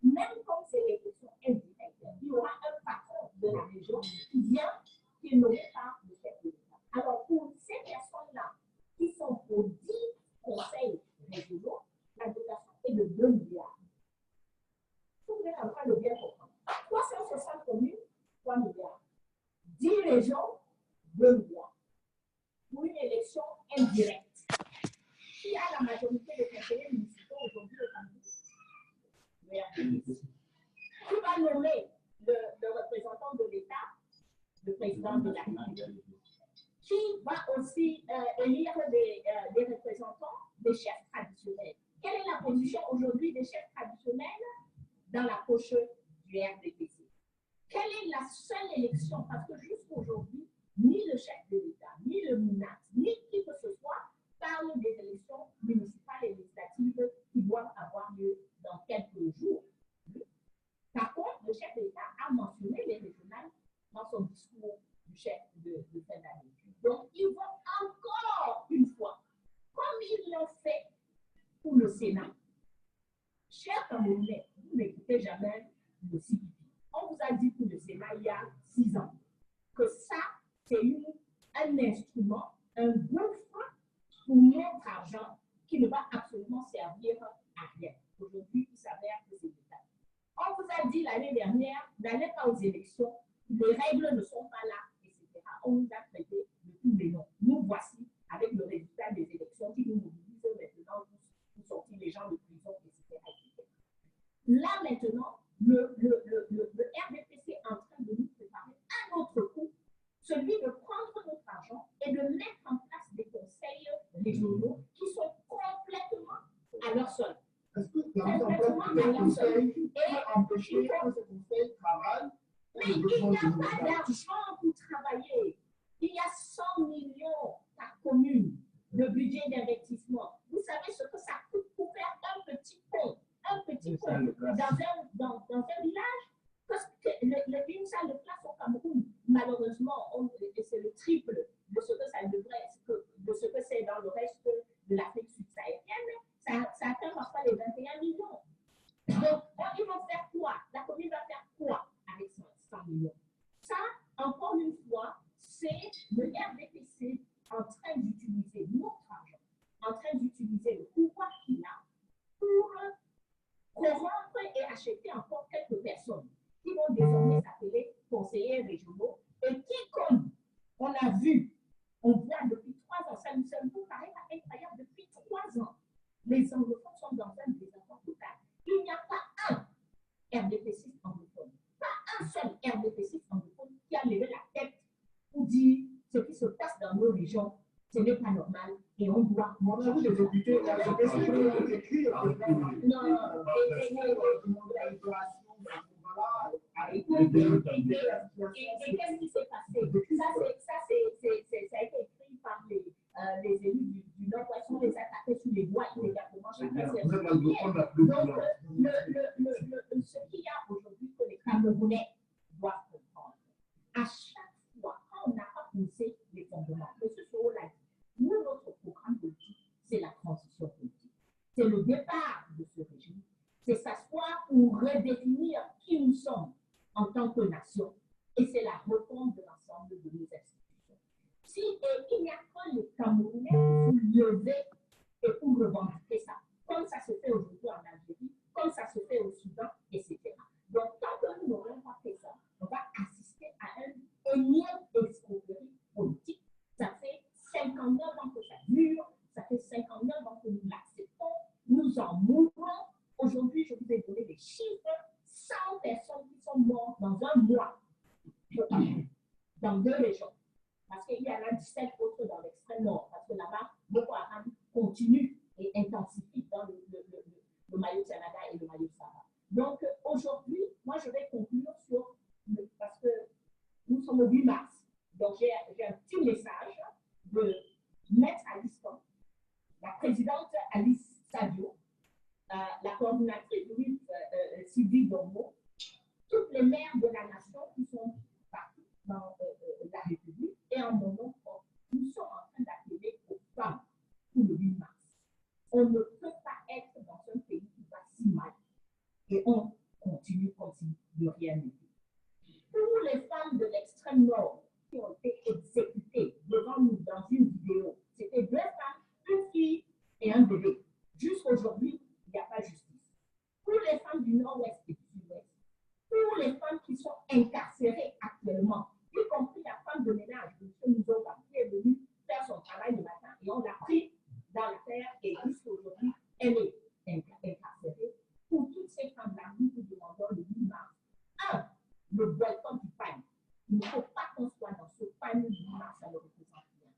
même comme c'est les questions indirectes, il y aura un patron de la région qui vient, qui est nommé par le chef de l'État. Alors, pour ces personnes-là qui sont aux 10 conseils régionaux, la dotation est de 2 milliards. Vous êtes en train de bien comprendre. 360 communes, 3 milliards. 10 régions, 2 milliards. Pour une élection indirecte. Qui a la majorité des conseillers municipaux aujourd'hui au Cameroun? Qui va nommer le représentant de l'État, le président de la République? Qui va aussi élire des représentants des chefs traditionnels? Quelle est la position aujourd'hui des chefs traditionnels dans la poche du RDPC? Quelle est la seule élection? Parce que jusqu'aujourd'hui, ni le chef de l'État, ni le MINAT, ni qui que ce soit parle des élections municipales et législatives qui doivent avoir lieu dans quelques jours. Par contre, le chef de l'État a mentionné les régionales dans son discours du chef de fin d'année. Donc, ils vont encore une fois, comme ils l'ont fait pour le Sénat. Chers Camerounais, vous n'écoutez jamais le CPP. On vous a dit pour le Sénat il y a 6 ans que ça, c'est un instrument, un gouffre pour notre argent qui ne va absolument servir à rien. Aujourd'hui, il s'avère que c'est l'État. On vous a dit l'année dernière, n'allez pas aux élections, les règles ne sont pas là, etc. On nous a traité de tous les noms. Nous voici avec le résultat des élections qui nous mobilisent maintenant pour sortir les gens de prison, etc. Là maintenant, le RDPC est en train de nous préparer un autre coup, celui de prendre notre argent et de mettre en place des conseils régionaux qui sont complètement à leur sol. Est-ce que la mise en place de ces conseils peut empêcher que ces conseils travaillent? Mais il n'y a pas d'argent pour travailler. Il y a 100 millions par commune de budget d'investissement. Vous savez ce que ça coûte pour faire un petit pont dans conseillers régionaux et qui, comme on a vu, on voit depuis 3 ans, ça nous paraît incroyable, depuis 3 ans, les anglophones sont dans un désaccord total. Il n'y a pas un RDPC anglophone, pas un seul RDPC anglophone qui a levé la tête pour dire ce qui se passe dans nos régions, ce n'est pas normal et on doit. Mon ami, les députés, la jeunesse ont écrit au président. Et qu'est-ce qui s'est passé? Ça a été écrit par les élus du Nord-Ouest. On les attaquait sur les voies immédiatement. Donc, ce qu'il y a aujourd'hui que les Camerounais doivent comprendre, à chaque fois, quand on n'a pas posé les fondements, M. Soro l'a dit, nous, notre programme politique, c'est la transition politique. C'est le départ de ce régime. C'est s'asseoir pour redéfinir qui nous sommes en tant que nation. Et c'est la réforme de l'ensemble de nos institutions. Si il n'y a que les Camerounais pour se lever et pour revendiquer ça, comme ça se fait aujourd'hui en Algérie, comme ça se fait au Soudan, etc. Donc, tant que nous n'aurons pas fait ça, on va assister à un énième escroquerie politique. Ça fait 59 ans que ça dure, ça fait 59 ans que nous l'acceptons, nous en mourons. Aujourd'hui, je vous ai donné des chiffres, 100 personnes qui sont mortes dans un mois, dans 2 régions. Parce qu'il y en a 17 autres dans l'extrême nord, parce que là-bas, Boko Haram continue et intensifie dans le maillot Canada et le maillot Sahara. Donc, aujourd'hui, moi, je vais conclure sur, parce que nous sommes au 8 mars, donc j'ai un petit message de Maître Alice Tom, la présidente Alice Sadio, la coordinatrice Louise Sylvie Dombo, toutes les maires de la nation qui sont partout dans la République et en mon nom, nous sommes en train d'appeler aux femmes pour le 8 mars. On ne peut pas être dans un pays qui va si mal et on continue comme si de rien n'était. Pour les femmes de l'extrême nord qui ont été exécutées devant nous dans une vidéo, c'était 2 femmes, une fille et un bébé. Jusqu'aujourd'hui, il n'y a pas justice. Pour les femmes du nord-ouest et du sud-ouest, pour les femmes qui sont incarcérées actuellement, y compris la femme de ménage de M. Mouzoba, qui est venue faire son travail le matin et on l'a pris dans la terre et jusqu'aujourd'hui, elle est incarcérée. Pour toutes ces femmes-là, nous vous demandons le 8 mars. 1. Le boycott du pain. Il ne faut pas qu'on soit dans ce pain du 8 mars, ça ne représente rien.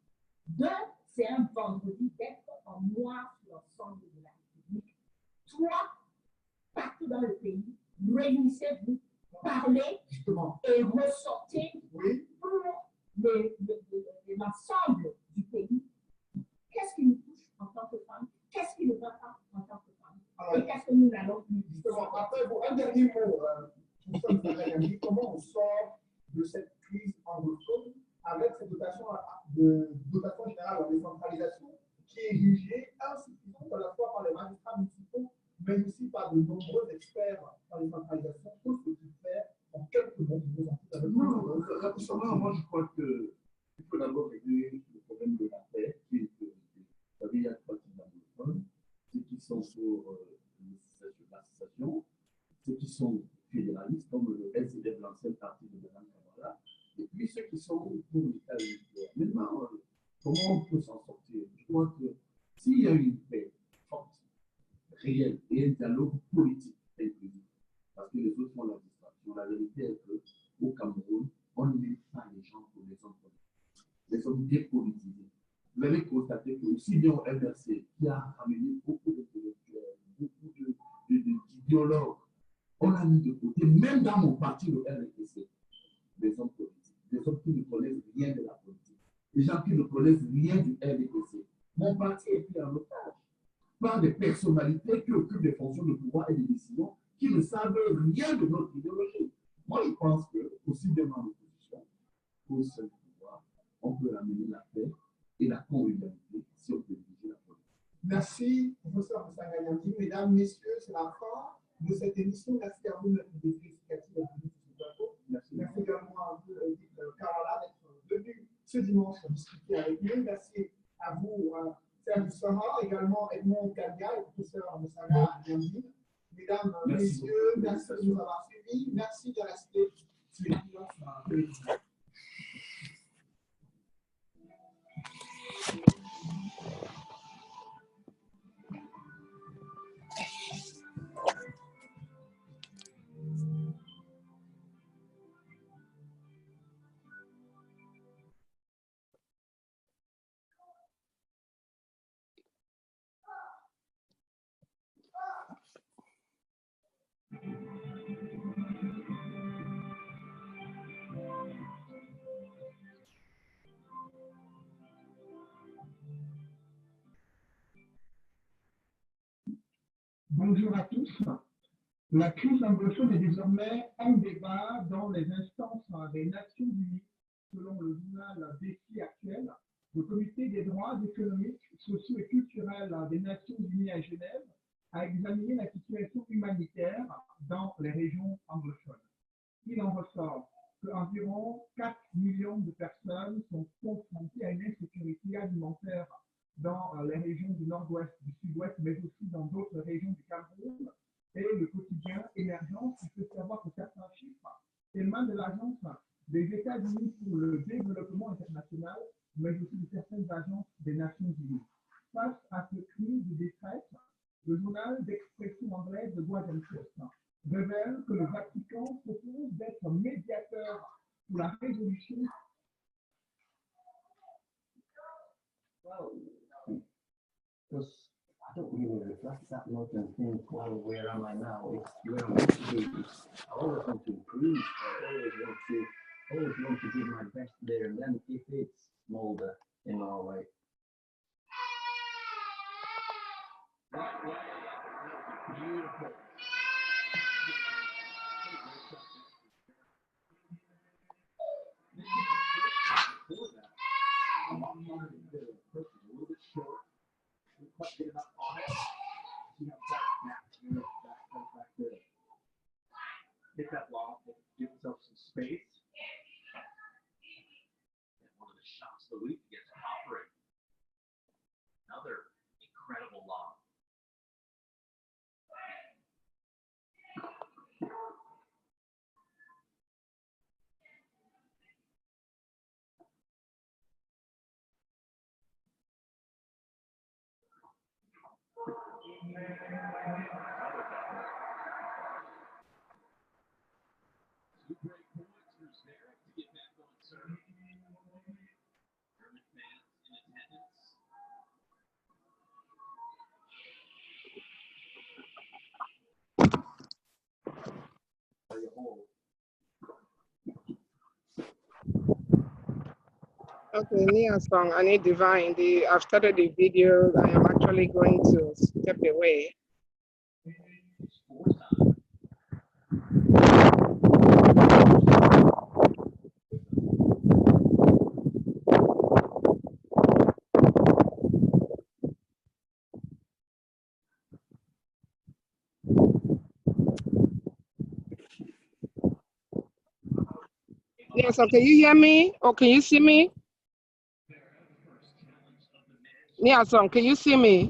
2. C'est un vendredi d'être en noir sur l'ensemble de la République. 3. Partout dans le pays, réunissez-vous, parlez justement et ressortez pour l'ensemble du pays. Qu'est-ce qui nous touche en tant que femme? Qu'est-ce qui ne va pas en tant que femme? Et qu'est-ce que nous n'allons plus justement? Après, un dernier mot, comment on sort de cette crise anglophone avec cette dotation générale à la décentralisation qui est jugée insuffisante à la fois par les magistrats municipaux, mais aussi par de nombreux experts en décentralisation. Tout ce qu'il fait en quelques mots. Non, moi je crois qu'il faut d'abord régler le problème de la paix, qui est que, vous savez, il y a 3 types d'anglophones, ceux qui sont pour l'association, ceux qui sont fédéralistes, comme le SDF, l'ancienne partie de Mme Kamala, et puis ceux qui sont pour l'État unitaire. Maintenant, comment on peut s'en sortir? Je crois que s'il y a une paix forte, réelle et un dialogue politique inclusif, parce que les autres font la distraction, la vérité est qu'au Cameroun, on n'aime pas les gens pour les hommes politiques. Les hommes dépolitisés. Vous allez constater que aussi bien au MRC, qui a ramené beaucoup d'intellectuels, beaucoup d'idéologues, on a mis de côté, même dans mon parti, le RDPC, des hommes politiques, des hommes qui ne connaissent rien de la politique, des gens qui ne connaissent rien du RDPC. Mon parti est pris en otage par des personnalités qui occupent des fonctions de pouvoir et de décision, qui ne savent rien de notre idéologie. Moi, je pense que, aussi bien dans l'opposition qu'au sein du pouvoir, on peut ramener la paix et la convivialité si on peut diriger la politique. Merci, professeur Moussanganyamdi. Mesdames, messieurs, c'est la fin de cette émission. Merci à vous, notre vérificatif de ce plateau. Merci également à vous, Edith Karala, d'être venu ce dimanche discuter avec nous. Merci à vous, Serge Sama, également Edmond Kadia et professeur Moussanganyamdi. Mesdames, messieurs, merci de nous avoir suivis. Merci de rester sur les Bonjour à tous. La crise anglophone est désormais un débat dans les instances des Nations Unies. Selon le journal Défi actuel, le Comité des droits économiques, sociaux et culturels des Nations Unies à Genève a examiné la situation humanitaire dans les régions anglophones. Il en ressort qu'environ 4 millions de personnes sont confrontées à une insécurité alimentaire dans les régions du nord-ouest, du sud-ouest, mais aussi dans d'autres régions du Cameroun. Et le quotidien émergent, il peut savoir que certains chiffres émanent de l'Agence des États-Unis pour le développement international, mais aussi de certaines agences des Nations Unies. Face à ce cri de détresse, le journal d'expression anglaise de GMT20190303 révèle que le Vatican propose d'être médiateur pour la résolution. Because I don't really reflect that much and think, well, where am I now? It's where I'm going to be. I always want to improve. I always want to give my best there. And then if it's Molde in Norway. Beautiful. Hit that loft, give yourself some space. And one of the shots of the week against Operating. Another incredible loft. Two great points for Zverev to get back on serve. German fans in attendance. Okay, Nia song, I need divine. I've started the video. I am actually going to step away. Nia song, can you hear me or can you see me? Nia song, can you see me?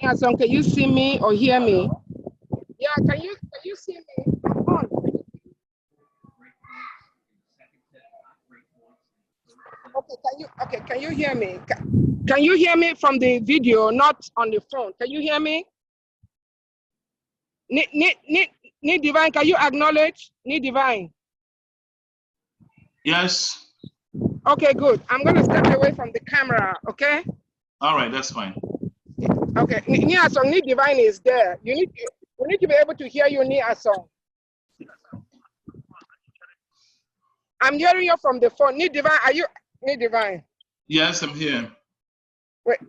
Yeah, so can you see me or hear me? Yeah, can you see me? I'm on. Okay, can you hear me? Can you hear me from the video, not on the phone? Can you hear me? Need Divine, can you acknowledge? Need Divine. Yes. Okay, good. I'm gonna step away from the camera, okay? All right, that's fine. Okay, Nia song, Need Divine is there. We need to be able to hear you, Nia song. I'm hearing you from the phone. Need Divine, are you Need Divine? Yes, I'm here. Wait.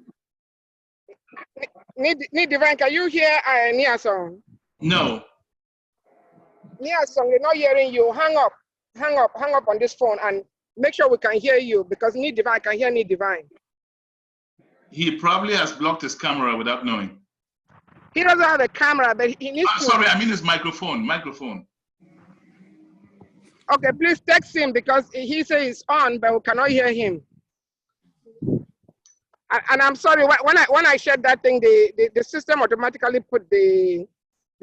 Need Divine, can you hear Nia song? No. Nia song, we're not hearing you. Hang up on this phone and make sure we can hear you because Need Divine can hear Need Divine. He probably has blocked his camera without knowing. He doesn't have a camera, but he needs to. Sorry, I mean his microphone. Okay, please text him because he says it's on, but we cannot hear him. And I'm sorry, when I shared that thing, the system automatically put the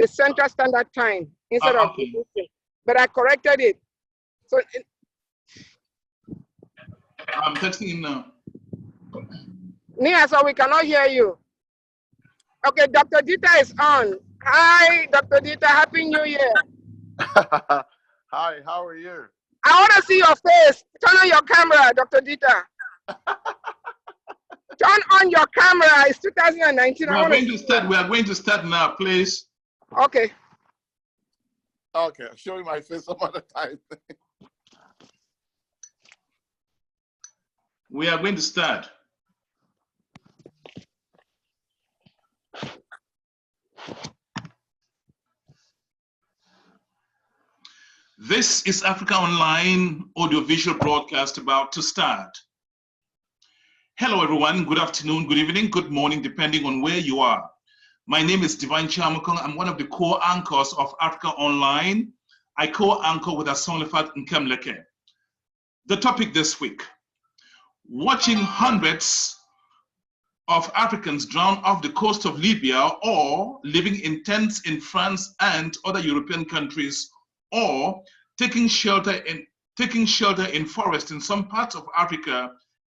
Central Standard Time instead of the, but I corrected it. So I'm texting him now. Nia, so we cannot hear you. Okay, Dr. Dita is on. Hi, Dr. Dita. Happy New Year. Hi, how are you? I want to see your face. Turn on your camera, Dr. Dita. Turn on your camera. It's 2019. We are going to start now, please. Okay. Okay, I'll show you my face some other time. We are going to start. This is Africa Online audiovisual broadcast about to start. Hello everyone, good afternoon, good evening, good morning, depending on where you are. My name is Divine Chamukong. I'm one of the co-anchors of Africa Online. I co-anchor with Asonlefat Nkemleke. The topic this week, watching hundreds of Africans drown off the coast of Libya or living in tents in France and other European countries, or taking shelter in forests in some parts of Africa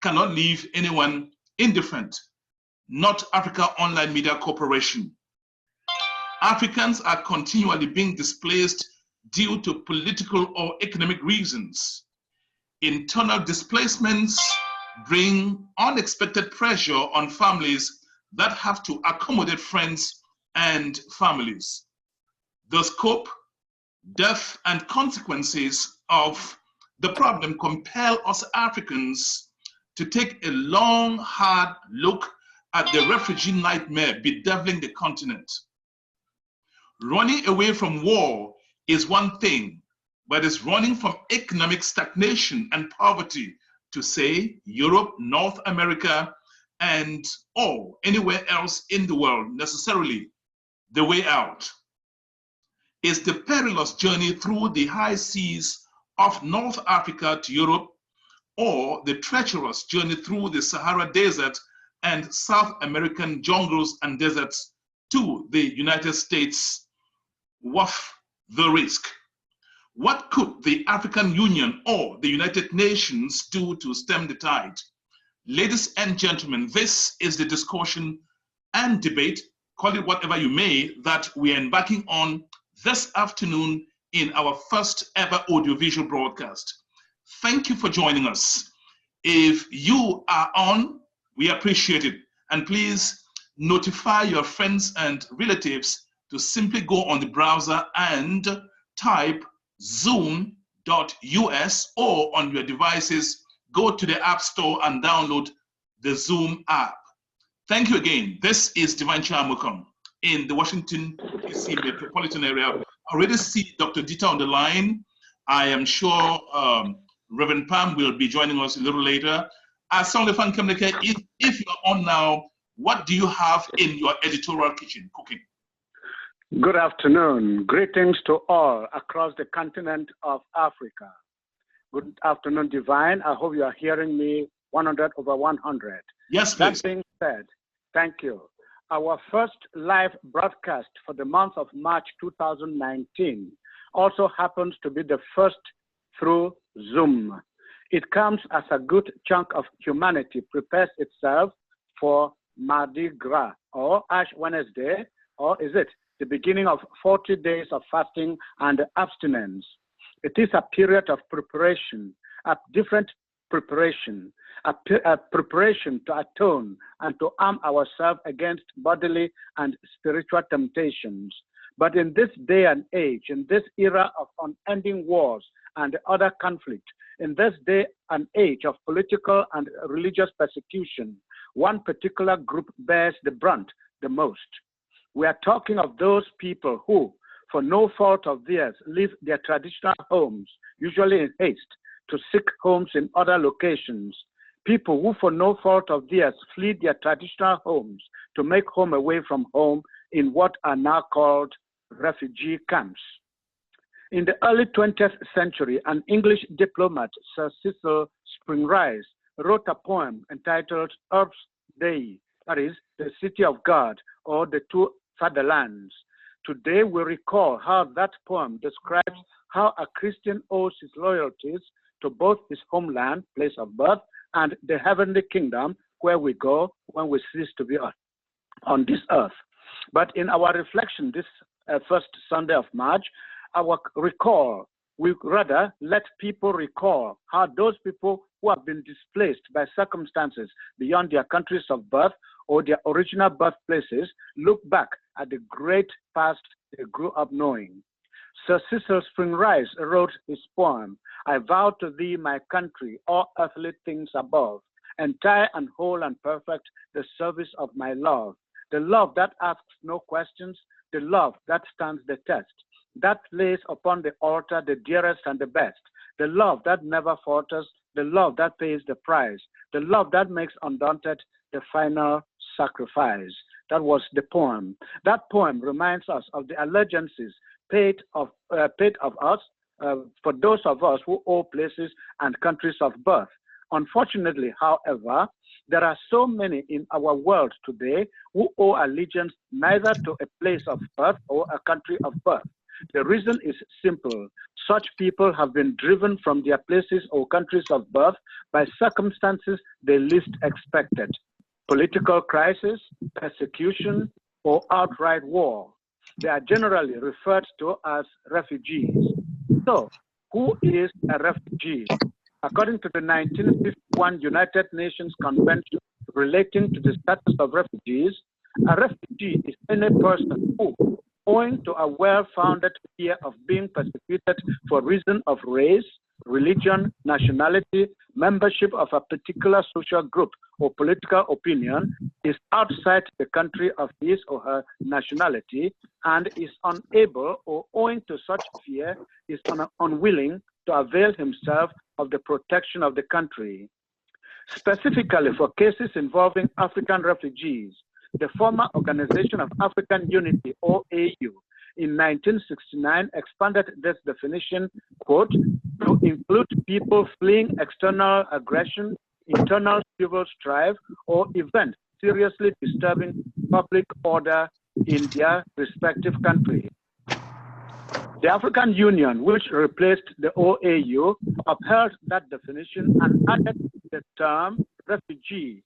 cannot leave anyone indifferent. Not Africa Online Media Corporation. Africans are continually being displaced due to political or economic reasons. Internal displacements bring unexpected pressure on families that have to accommodate friends and families. The scope, depth, and consequences of the problem compel us Africans to take a long, hard look at the refugee nightmare bedeviling the continent. Running away from war is one thing, but it's running from economic stagnation and poverty to, say, Europe, North America, and or anywhere else in the world necessarily the way out. Is the perilous journey through the high seas of North Africa to Europe, or the treacherous journey through the Sahara Desert and South American jungles and deserts to the United States worth the risk? What could the African Union or the United Nations do to stem the tide? Ladies and gentlemen, this is the discussion and debate, call it whatever you may, that we are embarking on this afternoon in our first ever audiovisual broadcast. Thank you for joining us. If you are on, we appreciate it. And please notify your friends and relatives to simply go on the browser and type zoom.us, or on your devices, go to the App Store and download the Zoom app. Thank you again. This is Divine Chamukong in the Washington, D.C. metropolitan area. I already see Dr. Dita on the line. I am sure Reverend Pam will be joining us a little later. As Asonlefat Nkemleke, if you're on now, what do you have in your editorial kitchen cooking? Good afternoon. Greetings to all across the continent of Africa. Good afternoon, Divine. I hope you are hearing me 100 over 100. Yes, please. That being said, thank you. Our first live broadcast for the month of March 2019 also happens to be the first through Zoom. It comes as a good chunk of humanity prepares itself for Mardi Gras or Ash Wednesday, or is it the beginning of 40 days of fasting and abstinence? It is a period of preparation, a different preparation, a preparation to atone and to arm ourselves against bodily and spiritual temptations. But in this day and age, in this era of unending wars and other conflict, in this day and age of political and religious persecution, one particular group bears the brunt the most. We are talking of those people who, for no fault of theirs, leave their traditional homes, usually in haste, to seek homes in other locations. People who, for no fault of theirs, flee their traditional homes to make home away from home in what are now called refugee camps. In the early 20th century, an English diplomat, Sir Cecil Springrice, wrote a poem entitled Urbs Dei, that is, the city of God, or the two fatherlands. Today, we recall how that poem describes how a Christian owes his loyalties to both his homeland, place of birth, and the heavenly kingdom where we go when we cease to be on this earth. But in our reflection this first Sunday of March, we rather let people recall how those people who have been displaced by circumstances beyond their countries of birth or their original birthplaces look back at the great past they grew up knowing. Sir Cecil Springrice wrote his poem, "I vow to thee, my country, all earthly things above, entire and whole and perfect, the service of my love, the love that asks no questions, the love that stands the test, that lays upon the altar the dearest and the best, the love that never falters, the love that pays the price, the love that makes undaunted the final sacrifice." That was the poem. That poem reminds us of the allegiances paid of us for those of us who owe places and countries of birth. Unfortunately, however, there are so many in our world today who owe allegiance neither to a place of birth or a country of birth. The reason is simple. Such people have been driven from their places or countries of birth by circumstances they least expected: political crisis, persecution, or outright war. They are generally referred to as refugees. So, who is a refugee? According to the 1951 United Nations Convention relating to the status of refugees, a refugee is any person who, owing to a well-founded fear of being persecuted for reason of race, religion, nationality, membership of a particular social group, or political opinion, is outside the country of his or her nationality and is unable, or owing to such fear, is unwilling to avail himself of the protection of the country. Specifically for cases involving African refugees, the former Organization of African Unity, OAU, in 1969 expanded this definition, quote, to include people fleeing external aggression, internal civil strife, or events seriously disturbing public order in their respective country. The African Union, which replaced the OAU, upheld that definition and added the term refugee.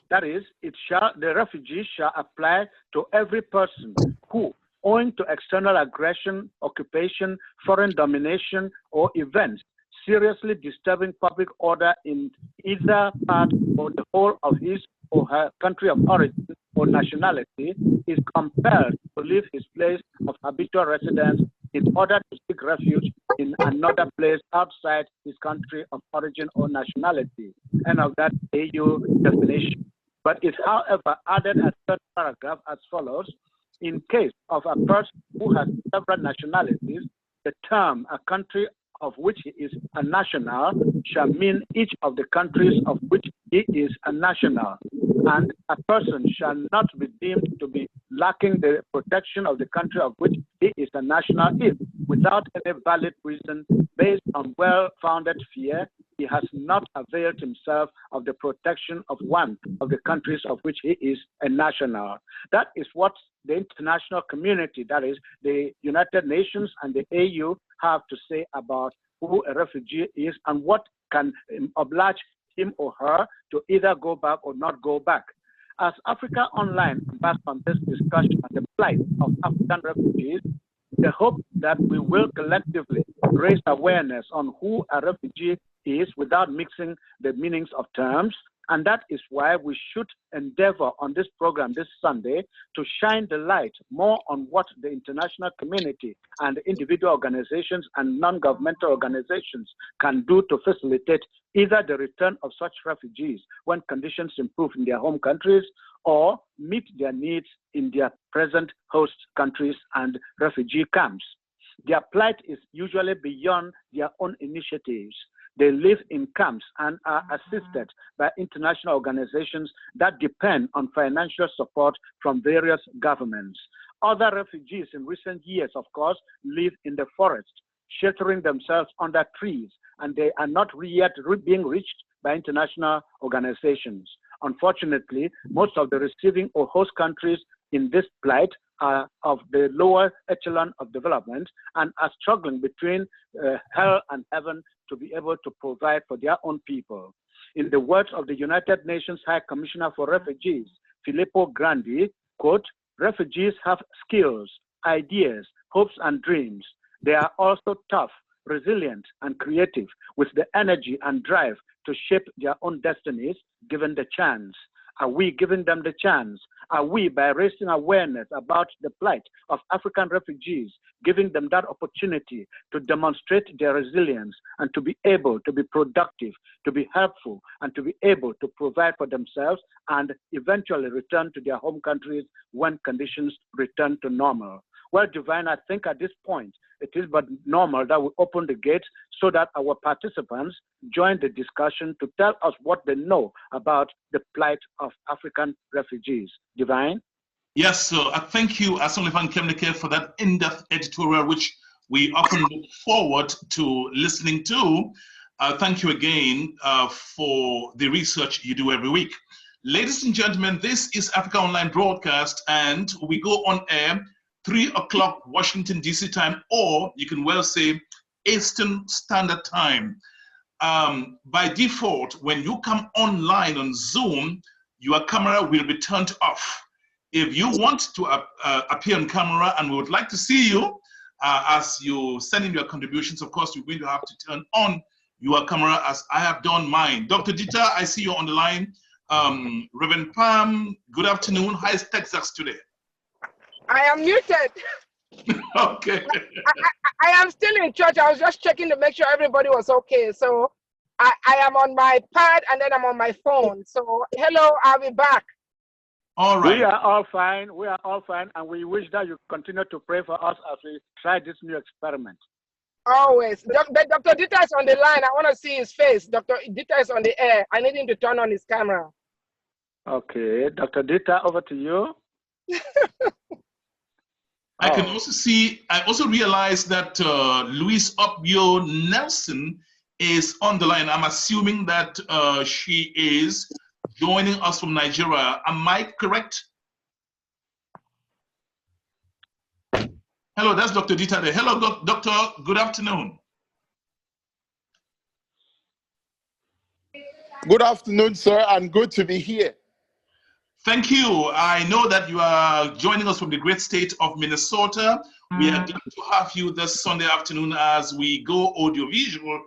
That is, the refugee shall apply to every person who, owing to external aggression, occupation, foreign domination, or events seriously disturbing public order in either part or the whole of his or her country of origin or nationality, is compelled to leave his place of habitual residence in order to seek refuge in another place outside his country of origin or nationality. End of that AU definition. But it, however, added a third paragraph as follows: in case of a person who has several nationalities, the term "a country of which he is a national" shall mean each of the countries of which he is a national, and a person shall not be deemed to be lacking the protection of the country of which he is a national if, without any valid reason based on well-founded fear, he has not availed himself of the protection of one of the countries of which he is a national. That is what the international community, that is the United Nations and the AU, have to say about who a refugee is and what can oblige him or her to either go back or not go back. As Africa Online embarks on this discussion on the plight of African refugees, the hope that we will collectively raise awareness on who a refugee is without mixing the meanings of terms. And that is why we should endeavor on this program this Sunday to shine the light more on what the international community and individual organizations and non-governmental organizations can do to facilitate either the return of such refugees when conditions improve in their home countries, or meet their needs in their present host countries and refugee camps. Their plight is usually beyond their own initiatives. They live in camps and are assisted by international organizations that depend on financial support from various governments. Other refugees in recent years, of course, live in the forest, sheltering themselves under trees, and they are not yet being reached by international organizations. Unfortunately, most of the receiving or host countries in this plight are of the lower echelon of development and are struggling between hell and heaven to be able to provide for their own people. In the words of the United Nations High Commissioner for Refugees, Filippo Grandi, quote, refugees have skills, ideas, hopes, and dreams. They are also tough, resilient, and creative, with the energy and drive to shape their own destinies given the chance. Are we giving them the chance? Are we, by raising awareness about the plight of African refugees, giving them that opportunity to demonstrate their resilience and to be able to be productive, to be helpful, and to be able to provide for themselves and eventually return to their home countries when conditions return to normal? Well, Divine, I think at this point, it is but normal that we open the gates so that our participants join the discussion to tell us what they know about the plight of African refugees. Divine? Yes, so thank you, Asolifan Kemneke, for that in-depth editorial, which we often look forward to listening to. Thank you again for the research you do every week. Ladies and gentlemen, this is Africa Online Broadcast, and we go on air 3 o'clock Washington, D.C. time, or you can well say Eastern Standard Time. By default, when you come online on Zoom, your camera will be turned off. If you want to appear on camera and we would like to see you as you send in your contributions, of course, you're going to have to turn on your camera as I have done mine. Dr. Dita, I see you on the line. Reverend Pam, good afternoon. How is Texas today? I am muted. Okay. I am still in church. I was just checking to make sure everybody was okay. So I am on my pad and then I'm on my phone. So hello, I'll be back. All right. We are all fine. We are all fine. And we wish that you continue to pray for us as we try this new experiment. Always. Dr. Dita is on the line. I want to see his face. Dr. Dita is on the air. I need him to turn on his camera. Okay. Dr. Dita, over to you. I can also see, I also realized that Luis Obio Nelson is on the line. I'm assuming that she is joining us from Nigeria. Am I correct? Hello, that's Dr. Dita there. Hello, Doctor. Good afternoon. Good afternoon, sir, and good to be here. Thank you. I know that you are joining us from the great state of Minnesota. We are glad to have you this Sunday afternoon as we go audiovisual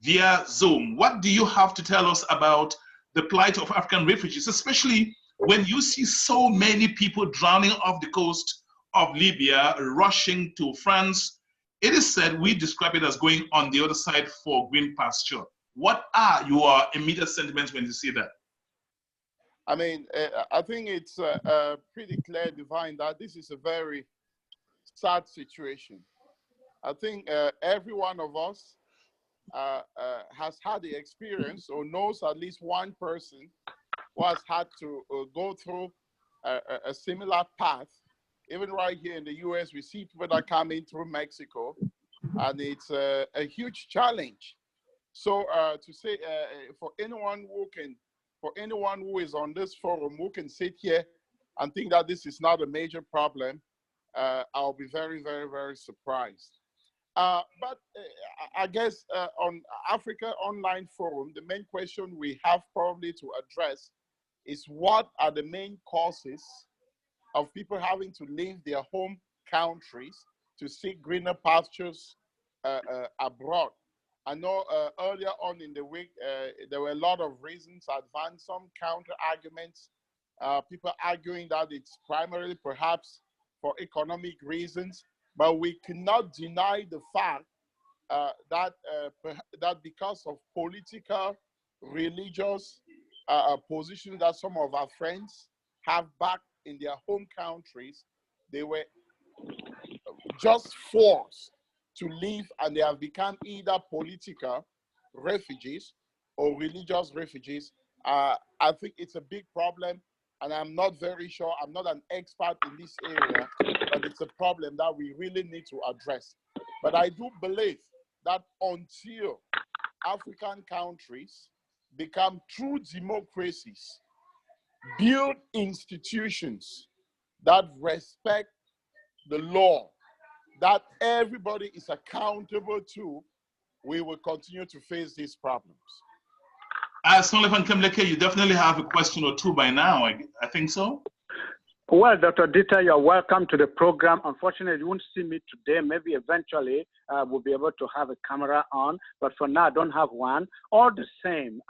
via Zoom. What do you have to tell us about the plight of African refugees, especially when you see so many people drowning off the coast of Libya, rushing to France? It is said, we describe it as going on the other side for green pasture. What are your immediate sentiments when you see that? I mean, I think it's pretty clear, Divine, that this is a very sad situation. I think every one of us has had the experience or knows at least one person who has had to go through a similar path. Even right here in the US, we see people that come in through Mexico, and it's a huge challenge. So to say for anyone who is on this forum who can sit here and think that this is not a major problem, I'll be very, very, very surprised. But I guess on Africa Online Forum, the main question we have probably to address is what are the main causes of people having to leave their home countries to seek greener pastures abroad. I know earlier on in the week, there were a lot of reasons advanced, some counter arguments, people arguing that it's primarily perhaps for economic reasons, but we cannot deny the fact that because of political, religious positions that some of our friends have back in their home countries, they were just forced to leave, and they have become either political refugees or religious refugees. I think it's a big problem, and I'm not very sure, I'm not an expert in this area, but it's a problem that we really need to address. But I do believe that until African countries become true democracies, build institutions that respect the law, that everybody is accountable to, we will continue to face these problems. Sonlefan Kemleke, you definitely have a question or two by now. I think so. Well, Dr. Dieter, you're welcome to the program. Unfortunately, you won't see me today. Maybe eventually we'll be able to have a camera on, but for now, I don't have one. All the same,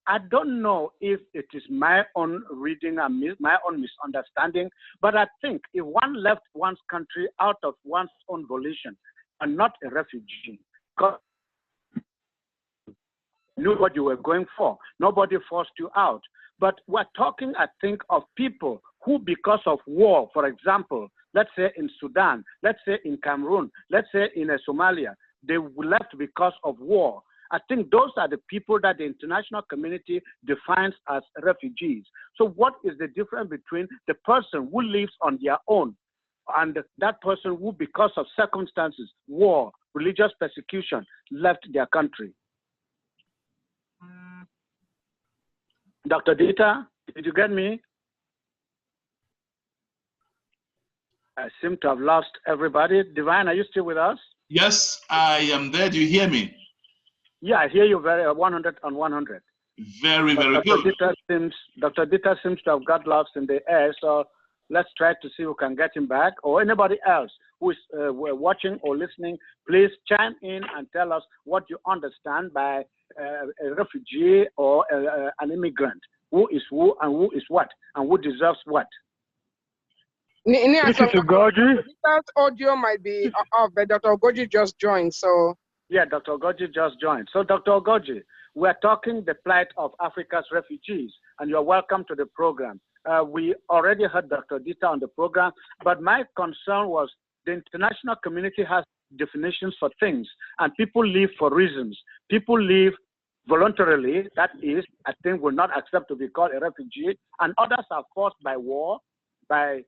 I don't know if it is my own reading and my own misunderstanding, but I think if one left one's country out of one's own volition and not a refugee, because you knew what you were going for, nobody forced you out. But we're talking, I think, of people who, because of war, for example, let's say in Sudan, let's say in Cameroon, let's say in Somalia, they left because of war. I think those are the people that the international community defines as refugees. So what is the difference between the person who lives on their own and that person who, because of circumstances, war, religious persecution, left their country? Dr. Dieter, did you get me? I seem to have lost everybody. Divine, are you still with us? Yes, I am there. Do you hear me? Yeah, I hear you very 100 on 100. Very, very Dr. good. Dr. Dieter seems to have got lost in the air, so let's try to see who can get him back, or anybody else who is watching or listening. Please chime in and tell us what you understand by a refugee or an immigrant. Who is who and who is what and who deserves what? This is Ugoji. Dr. audio might be off, but Dr. Ugoji just joined, so. Yeah, Dr. Ugoji just joined. So, Dr. Ugoji, we're talking the plight of Africa's refugees, and you're welcome to the program. We already heard Dr. Dieter on the program, but my concern was the international community has definitions for things, and people leave for reasons. People leave voluntarily, that is, I think, will not accept to be called a refugee, and others are forced by war, by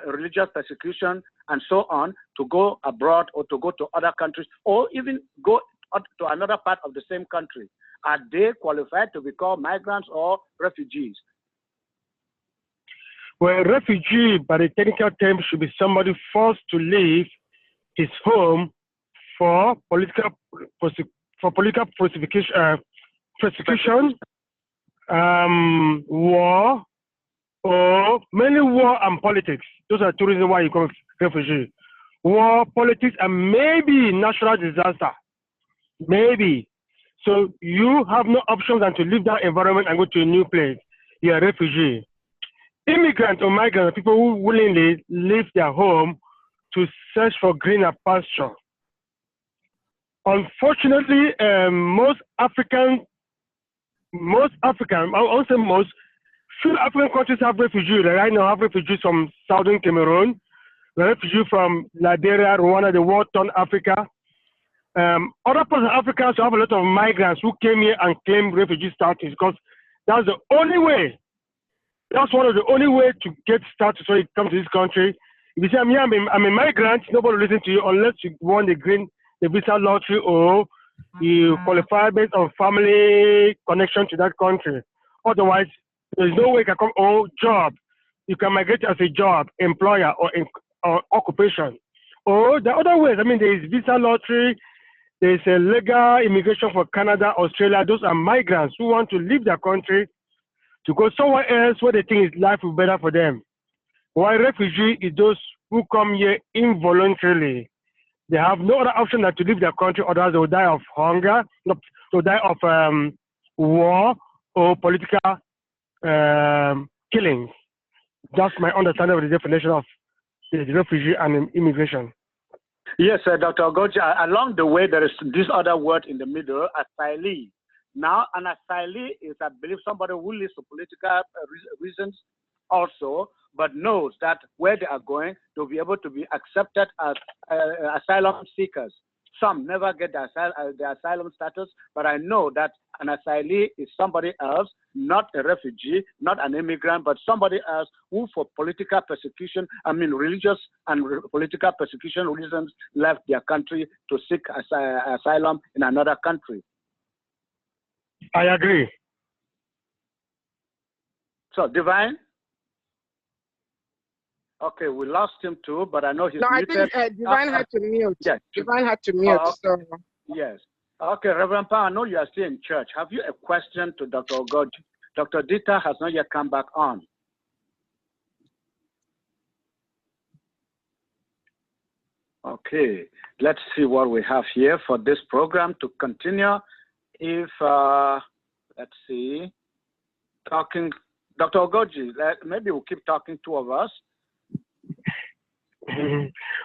religious persecution, and so on, to go abroad or to go to other countries, or even go to another part of the same country. Are they qualified to be called migrants or refugees? Well, refugee, by the technical term, should be somebody forced to leave his home for political persecution, war, or mainly war and politics. Those are two reasons why you call refugee. War, politics, and maybe natural disaster. Maybe. So you have no option than to leave that environment and go to a new place. You're a refugee. Immigrant or migrant are people who willingly leave their home to search for greener pasture. Unfortunately, most African, I won't say most, few African countries have refugees. Right now, have refugees from southern Cameroon, refugees from Liberia, Rwanda, the war-torn Africa. Other parts of Africa also have a lot of migrants who came here and claimed refugee status because that's the only way. That's one of the only way to get status when you come to this country. If you say, I'm a migrant, nobody will listen to you unless you won the visa lottery or you qualify based on family connection to that country. Otherwise, there's no way you can come, job. You can migrate as a job, employer, or occupation. Or the other ways, there is visa lottery, there is a legal immigration for Canada, Australia. Those are migrants who want to leave their country to go somewhere else where they think life will be better for them. While refugee is those who come here involuntarily. They have no other option than to leave their country, otherwise they will die of hunger, they'll die of war or political killings. That's my understanding of the definition of the refugee and immigration. Yes, Dr. Ugoji, along the way, there is this other word in the middle, asylee. Now, an asylee is, I believe, somebody who lives for political reasons also, but knows that where they are going, they'll be able to be accepted as asylum seekers. Some never get the asylum status, but I know that an asylee is somebody else, not a refugee, not an immigrant, but somebody else who for political persecution, religious and political persecution reasons left their country to seek asylum in another country. I agree. So, Divine? Okay, we lost him too, but I know he's muted. I think Divine had to mute. Yes. Divine had to mute. So. Yes. Okay, Reverend Pa, I know you are still in church. Have you a question to Dr. Ogoji? Dr. Dita has not yet come back on. Okay, let's see what we have here for this program to continue. If, let's see, talking, Dr. Ogoji, maybe we'll keep talking, two of us.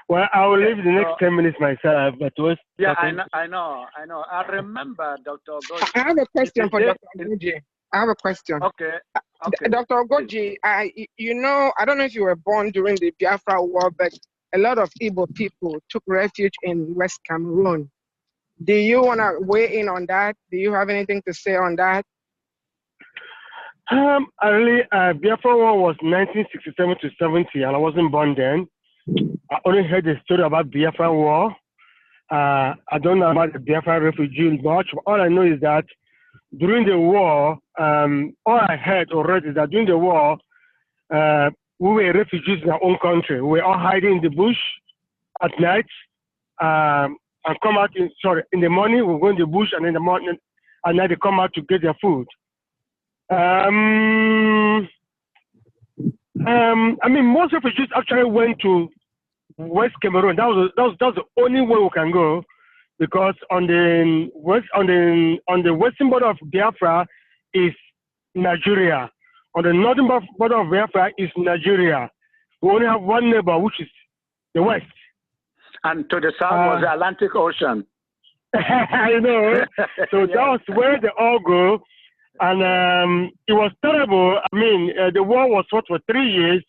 Well, I will leave the next 10 minutes myself, but yeah, I know. I remember, Dr. Ogoji. I have a question for Dr. Ogoji. I have a question. Okay. Dr. Ogoji, you know, I don't know if you were born during the Biafra War, but a lot of Igbo people took refuge in West Cameroon. Do you want to weigh in on that? Do you have anything to say on that? Biafra War was 1967 to 70, and I wasn't born then. I only heard the story about Biafra War. I don't know about the Biafra refugees much. All I know is that during the war, all I heard or read is that during the war, we were refugees in our own country. We were all hiding in the bush at night and come out in the morning, we go in the bush, and in the morning, at night they come out to get their food. I mean, most refugees actually went to West Cameroon. That was the only way we can go, because on the western border of Biafra is Nigeria. On the northern border of Biafra is Nigeria. We only have one neighbor, which is the west. And to the south was the Atlantic Ocean. I know. So that was where they all go. And it was terrible. I mean, the war was fought for 3 years,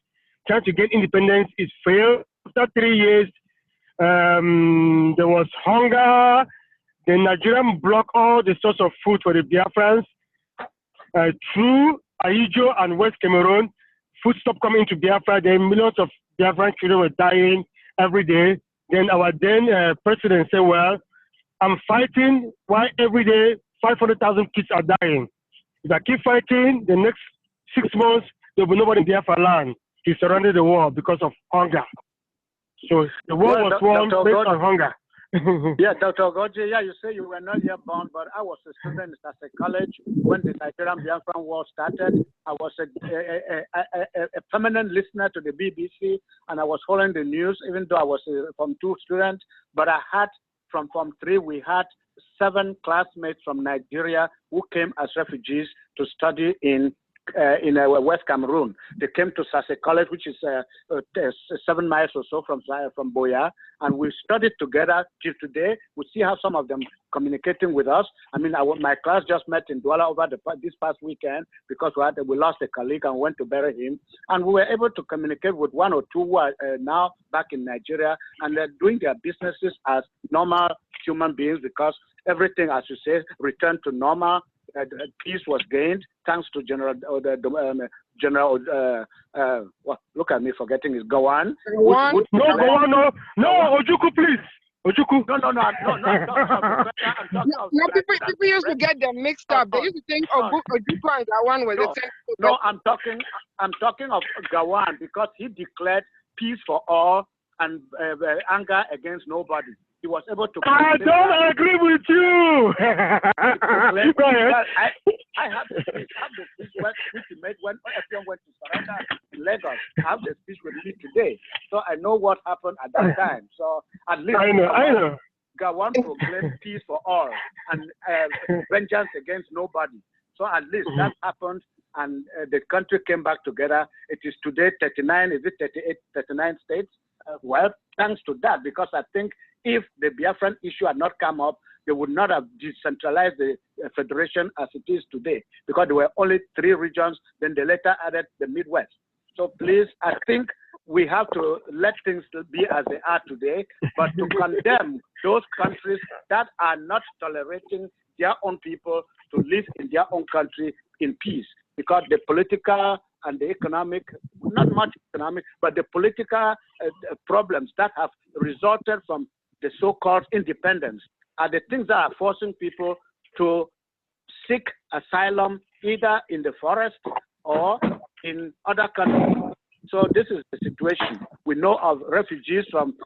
trying to get independence. It failed. After 3 years, there was hunger. The Nigerian blocked all the source of food for the Biafrans. Through Ahijo and West Cameroon, food stopped coming to Biafra. Then millions of Biafran children were dying every day. Then our then president said, well, I'm fighting why every day 500,000 kids are dying. If I keep fighting, the next 6 months, there will be nobody in Biafra land. He surrounded the war because of hunger. So the war was won based on hunger. Yeah, Dr. Ogoji, yeah, you say you were not yet born, but I was a student at a college when the Nigerian Biafran War started. I was a permanent listener to the BBC, and I was following the news, even though I was Form 2 student. But I had, from Form 3, we had 7 classmates from Nigeria who came as refugees to study in West Cameroon. They came to Sase College, which is 7 miles or so from Boya, and we studied together till today. We see how some of them communicating with us. I mean, my class just met in Douala over this past weekend because we lost a colleague and went to bury him, and we were able to communicate with 1 or 2 who are now back in Nigeria, and they're doing their businesses as normal human beings because everything, as you say, returned to normal. Peace was gained thanks to look at me forgetting his Gawan. No, Ojuku, please. Ojuku. No, people used to get them mixed up. They used to think Ojuku and Gawan was the same. No, I'm talking of Gawan because he declared peace for all and anger against nobody. He was able to. I don't agree with you. I have the speech which he made when everyone went to Saranda in Lagos. I have the speech with me today, so I know what happened at that time. So at least I know. Gawan proclaimed peace for all and vengeance against nobody. So at least that happened, and the country came back together. It is today 39, is it 38, 39 states? Well, thanks to that, because I think if the Biafran issue had not come up, they would not have decentralized the federation as it is today, because there were only 3 regions, then they later added the Midwest. So please, I think we have to let things be as they are today, but to condemn those countries that are not tolerating their own people to live in their own country in peace, because the political and the economic, not much economic, but the political problems that have resulted from the so-called independence are the things that are forcing people to seek asylum either in the forest or in other countries. So this is the situation. We know of refugees from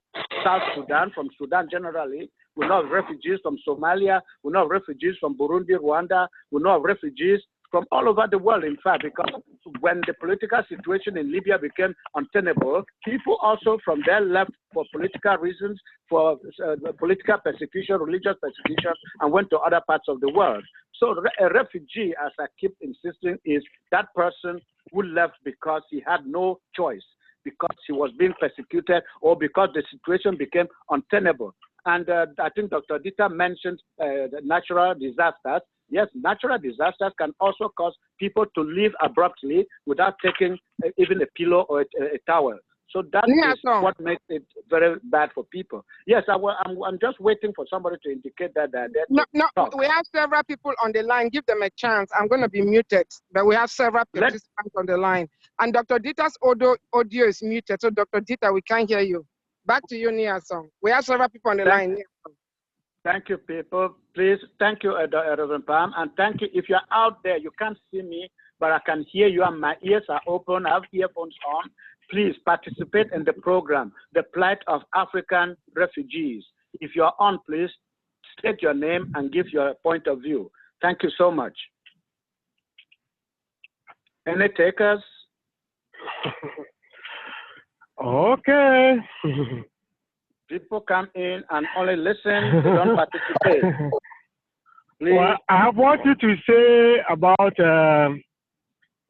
South Sudan, from Sudan generally, we know of refugees from Somalia, we know of refugees from Burundi, Rwanda, we know of refugees from all over the world, in fact, because when the political situation in Libya became untenable, people also from there left for political reasons, for political persecution, religious persecution, and went to other parts of the world. So a refugee, as I keep insisting, is that person who left because he had no choice, because he was being persecuted, or because the situation became untenable. And I think Dr. Dieter mentioned the natural disasters. Yes, natural disasters can also cause people to leave abruptly without taking even a pillow or a towel. So that is what makes it very bad for people. Yes, I'm just waiting for somebody to indicate that. We have several people on the line. Give them a chance. I'm going to be muted, but we have several participants on the line. And Dr. Dieter's audio is muted. So Dr. Dieter, we can't hear you. Back to you, Nia-Song. We have several people on the line. Thank you, people. Please, thank you, Reverend Pam, and thank you. If you're out there, you can't see me, but I can hear you, and my ears are open. I have earphones on. Please participate in the program, The Plight of African Refugees. If you're on, please state your name and give your point of view. Thank you so much. Any takers? Okay. People come in and only listen, they don't participate. Please. Well, I want you to say about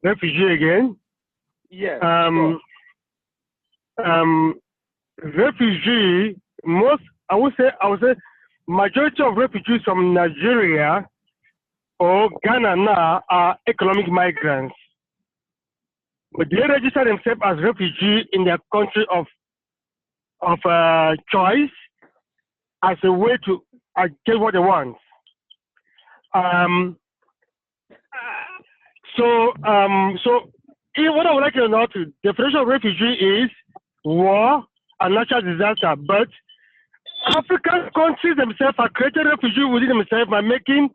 refugee again. Yes. Refugee, I would say majority of refugees from Nigeria or Ghana now are economic migrants. But they register themselves as refugees in their country of choice as a way to get what they want. So what I would like to know, the definition of refugee is war and natural disaster. But African countries themselves are creating refugees within themselves by making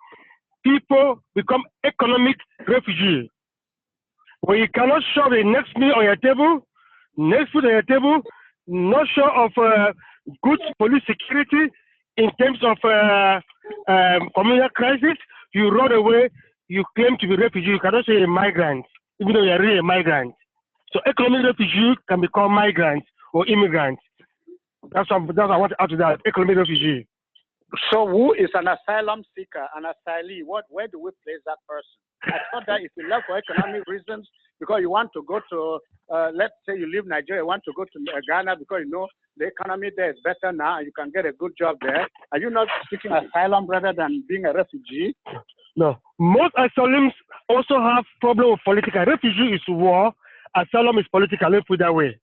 people become economic refugees. When you cannot show the next meal on your table, next food on your table, not sure of good police security in terms of communal crisis, you run away, you claim to be refugee, you cannot say a migrant, even though you're really a migrant. So economic refugee can become migrants or immigrants. That's what I want to add to that, economic refugee. So who is an asylum seeker, an asylee? Where do we place that person? I thought that if you left for economic reasons, because you want to go to, let's say you leave Nigeria, you want to go to Ghana because you know the economy there is better now and you can get a good job there. Are you not seeking asylum rather than being a refugee? No. Most asylums also have problem with political. Refugee is war, asylum is political. Let's put it that way.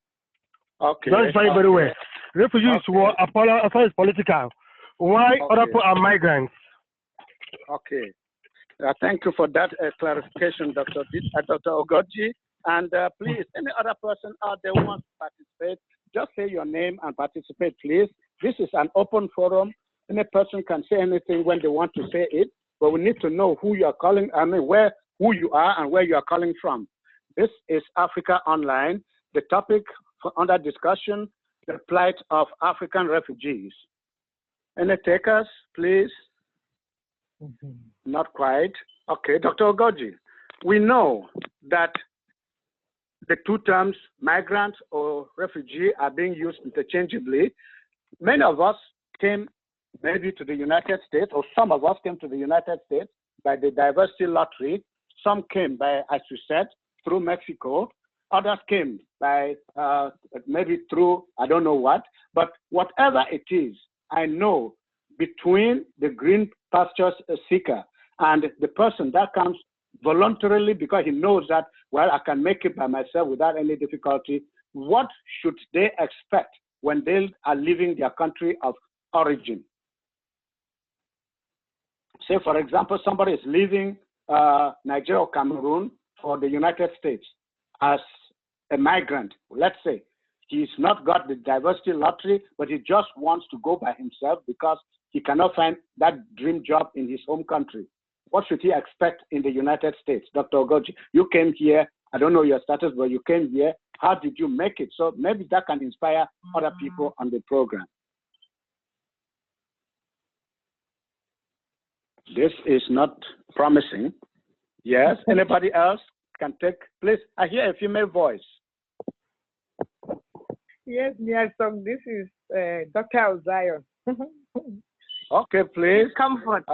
Okay. That's very well. Refugee is war, asylum is political. Why other people are migrants? Okay. Thank you for that clarification, Dr. Ogoji. And please, any other person out there who wants to participate, just say your name and participate, please. This is an open forum. Any person can say anything when they want to say it, but we need to know who you are calling, who you are and where you are calling from. This is Africa Online. The topic under discussion, the plight of African refugees. Any takers, please? Not quite. Okay, Dr. Ogoji, we know that the two terms, migrant or refugee, are being used interchangeably. Many of us came maybe to the United States, or some of us came to the United States by the diversity lottery. Some came by, as you said, through Mexico. Others came by maybe through, I don't know what. But whatever it is, I know between the green pastures seeker and the person that comes voluntarily because he knows that, well, I can make it by myself without any difficulty, what should they expect when they are leaving their country of origin? Say, for example, somebody is leaving Nigeria or Cameroon for the United States as a migrant, let's say. He's not got the diversity lottery, but he just wants to go by himself because he cannot find that dream job in his home country. What should he expect in the United States? Dr. Ogoji, you came here. I don't know your status, but you came here. How did you make it? So maybe that can inspire other people on the program. This is not promising. Yes, anybody else can take, please. I hear a female voice. Yes, this is Dr. Zion. Okay, please. Comfort.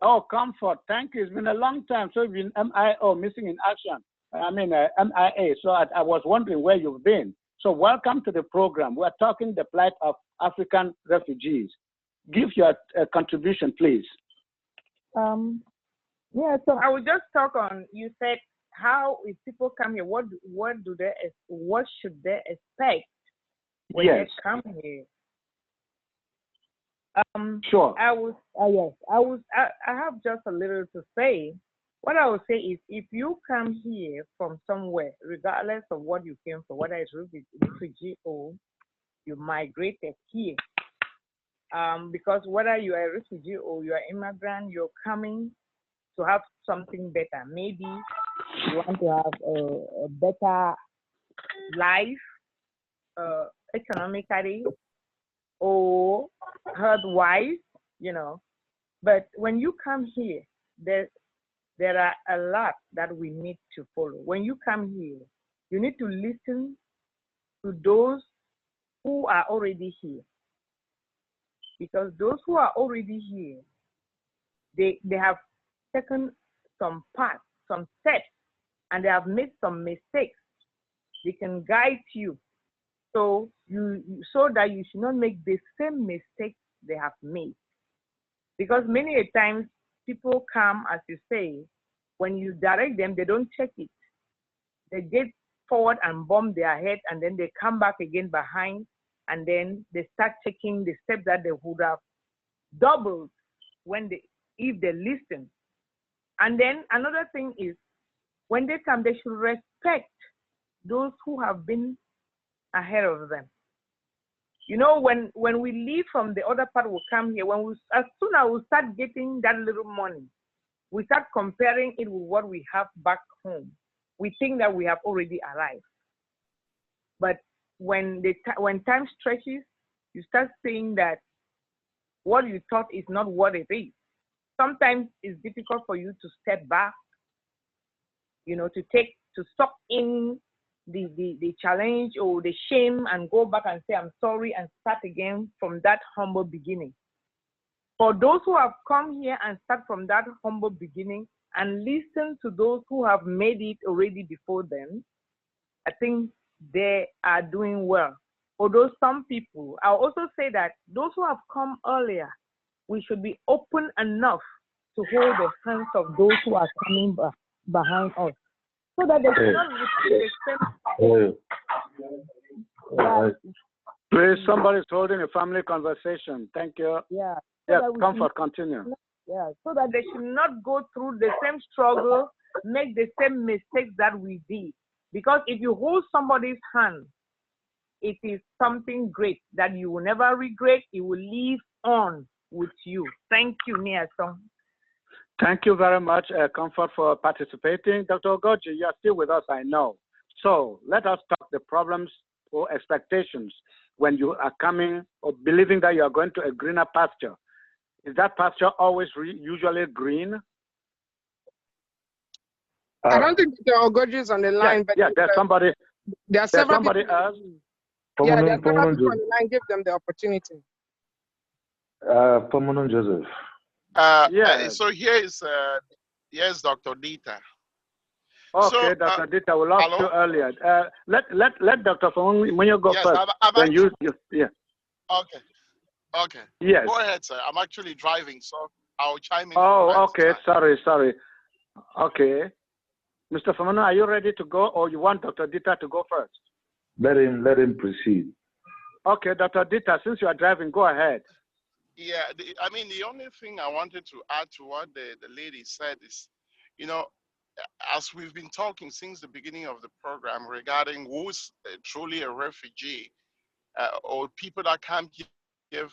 Oh, comfort. Thank you. It's been a long time. So you've been MIO, missing in action. MIA. So I was wondering where you've been. So welcome to the program. We're talking the plight of African refugees. Give your contribution, please. Yeah, so I will just talk on, you said, how if people come here, what should they expect when they come here? Sure. I have just a little to say. What I would say is, if you come here from somewhere, regardless of what you came from, whether it's refugee or you migrated here, because whether you are a refugee or you are immigrant, you're coming to have something better. Maybe you want to have a better life, economically or health-wise, you know. But when you come here, there are a lot that we need to follow. When you come here, you need to listen to those who are already here. Because those who are already here, they have taken some paths, some steps, and they have made some mistakes. They can guide you so that you should not make the same mistakes they have made. Because many a times people come, as you say, when you direct them, they don't check it. They get forward and bump their head, and then they come back again behind, and then they start checking the steps that they would have doubled if they listen. And then another thing is, when they come, they should respect those who have been ahead of them. You know, when we leave from the other part, we come here, as soon as we start getting that little money, we start comparing it with what we have back home. We think that we have already arrived. But when time stretches, you start saying that what you thought is not what it is. Sometimes it's difficult for you to step back, you know, to stop in the challenge or the shame and go back and say, I'm sorry, and start again from that humble beginning. For those who have come here and start from that humble beginning and listen to those who have made it already before them, I think they are doing well. Although some people, I'll also say that those who have come earlier, we should be open enough to hold the hands of those who are coming behind us, so that they should not repeat the same. Please, somebody's holding a family conversation. Thank you. Yeah. Yes, comfort, continue. Yeah, so that they should not go through the same struggle, make the same mistakes that we did. Because if you hold somebody's hand, it is something great that you will never regret. It will live on with you. Thank you, Niason. Thank you very much, Comfort, for participating. Dr. Ogoji, you are still with us, I know. So let us talk the problems or expectations when you are coming or believing that you are going to a greener pasture. Is that pasture always usually green? I don't think the Ogoji is on the line. Yeah, but there's somebody. There are several people else. Yeah, there are several people on the line. Give them the opportunity. Permanent Joseph. So here's Dr. Dita. Okay, So, Dr. Dita, we lost you earlier. Let Dr. Munyo go first. Okay. Yes. Go ahead, sir. I'm actually driving, so I'll chime in. Oh, okay. Sorry. Okay. Mr. Famano, are you ready to go, or you want Dr. Dita to go first? Let him proceed. Okay, Dr. Dita, since you are driving, go ahead. Yeah, the only thing I wanted to add to what the lady said is, you know, as we've been talking since the beginning of the program regarding who's truly a refugee or people that come here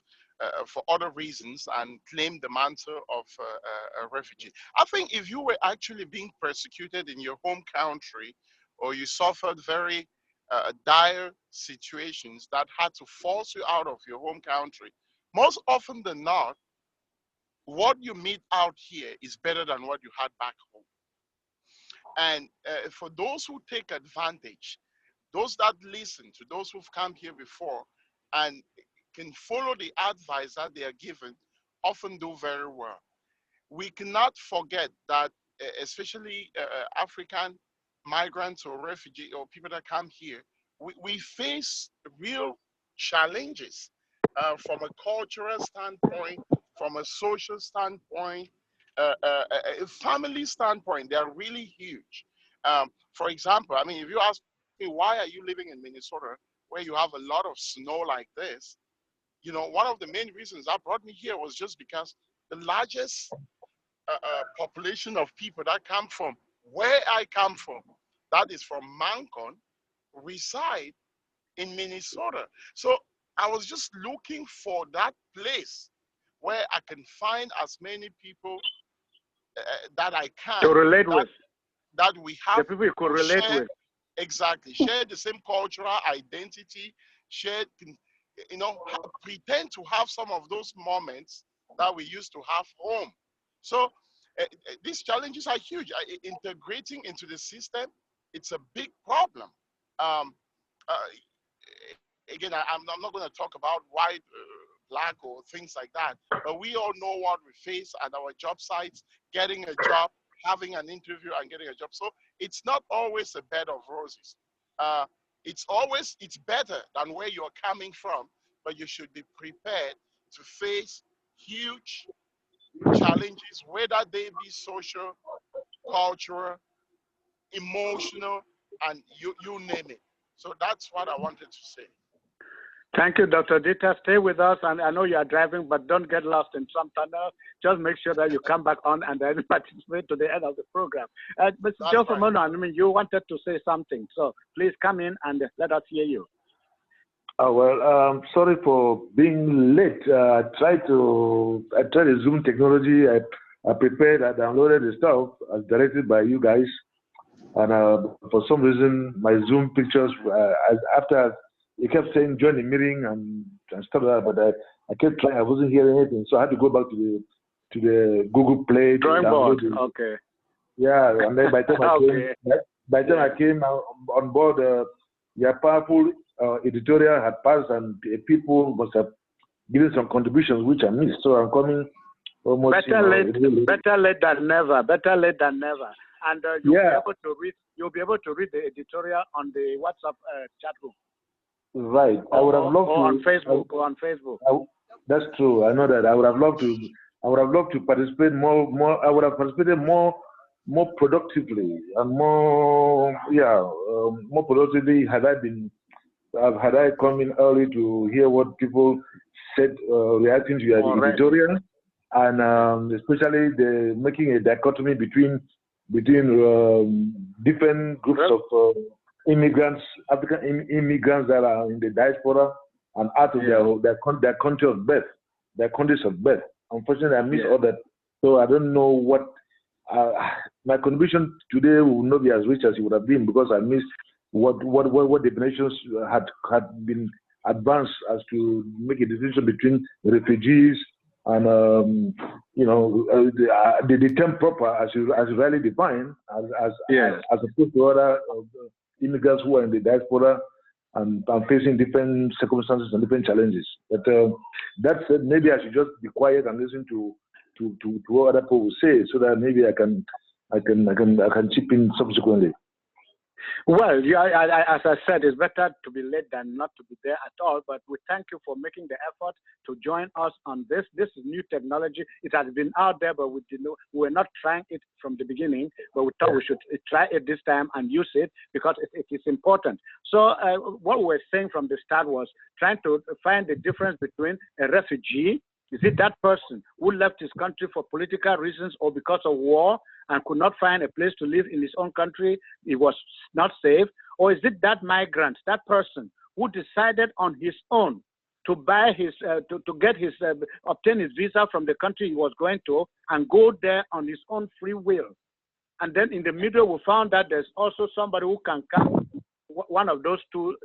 for other reasons and claim the mantle of a refugee. I think if you were actually being persecuted in your home country, or you suffered very dire situations that had to force you out of your home country, most often than not, what you meet out here is better than what you had back home. And for those who take advantage, those that listen to those who've come here before and can follow the advice that they are given, often do very well. We cannot forget that, especially African migrants or refugees or people that come here, we face real challenges from a cultural standpoint, from a social standpoint, a family standpoint. They are really huge. For example, I mean, if you ask me, why are you living in Minnesota where you have a lot of snow like this? You know, one of the main reasons that brought me here was just because the largest population of people that come from where I come from, that is from Mancon, reside in Minnesota. So I was just looking for that place where I can find as many people that I can. To relate with. That we have. The people you could relate with. Exactly. Share the same cultural identity, share, you know, pretend to have some of those moments that we used to have home. So these challenges are huge. Integrating into the system, it's a big problem. Again, I'm not going to talk about white, black, or things like that, but we all know what we face at our job sites, getting a job, having an interview and getting a job. So it's not always a bed of roses. It's better than where you're coming from, but you should be prepared to face huge challenges, whether they be social, cultural, emotional, and you name it. So that's what I wanted to say. Thank you, Dr. Dieter. Stay with us, and I know you are driving, but don't get lost in some tunnel. Just make sure that you come back on and then participate to the end of the program. Mr. Joseph Mono, I mean, you wanted to say something, so please come in and let us hear you. Well, sorry for being late. I tried the Zoom technology. I prepared, I downloaded the stuff as directed by you guys. And for some reason, my Zoom pictures, after it kept saying join the meeting and stuff like that, but I kept trying. I wasn't hearing anything, so I had to go back to the Google Play. Drawing board. Okay. Yeah, and then by the time I came on board, your powerful editorial had passed, and people must have given some contributions which I missed. So I'm coming almost. Better late than never. Better late than never. And you'll be able to read the editorial on the WhatsApp chat room. Right. I would have loved to on Facebook. That's true. I know that. I would have loved to participate more. I would have participated more productively and more productively had I come in early to hear what people said reacting to your editorial, and especially making a dichotomy between different groups of immigrants, African immigrants that are in the diaspora and out of their country of birth, their countries of birth. Unfortunately, I missed all that, so I don't know what my contribution today will not be as rich as it would have been, because I missed what definitions had been advanced as to make a distinction between refugees and the term proper as really defined as opposed to other immigrants who are in the diaspora and facing different circumstances and different challenges. But that said, maybe I should just be quiet and listen to what other people will say, so that maybe I can chip in subsequently. Well, as I said, it's better to be late than not to be there at all. But we thank you for making the effort to join us on this. This is new technology. It has been out there, but we were not trying it from the beginning. But we thought we should try it this time and use it because it is important. So what we were saying from the start was trying to find the difference between a refugee. Is it that person who left his country for political reasons or because of war and could not find a place to live in his own country? He was not safe. Or is it that migrant, that person who decided on his own to buy his, obtain his visa from the country he was going to and go there on his own free will? And then in the middle, we found that there's also somebody who can come. One of those two,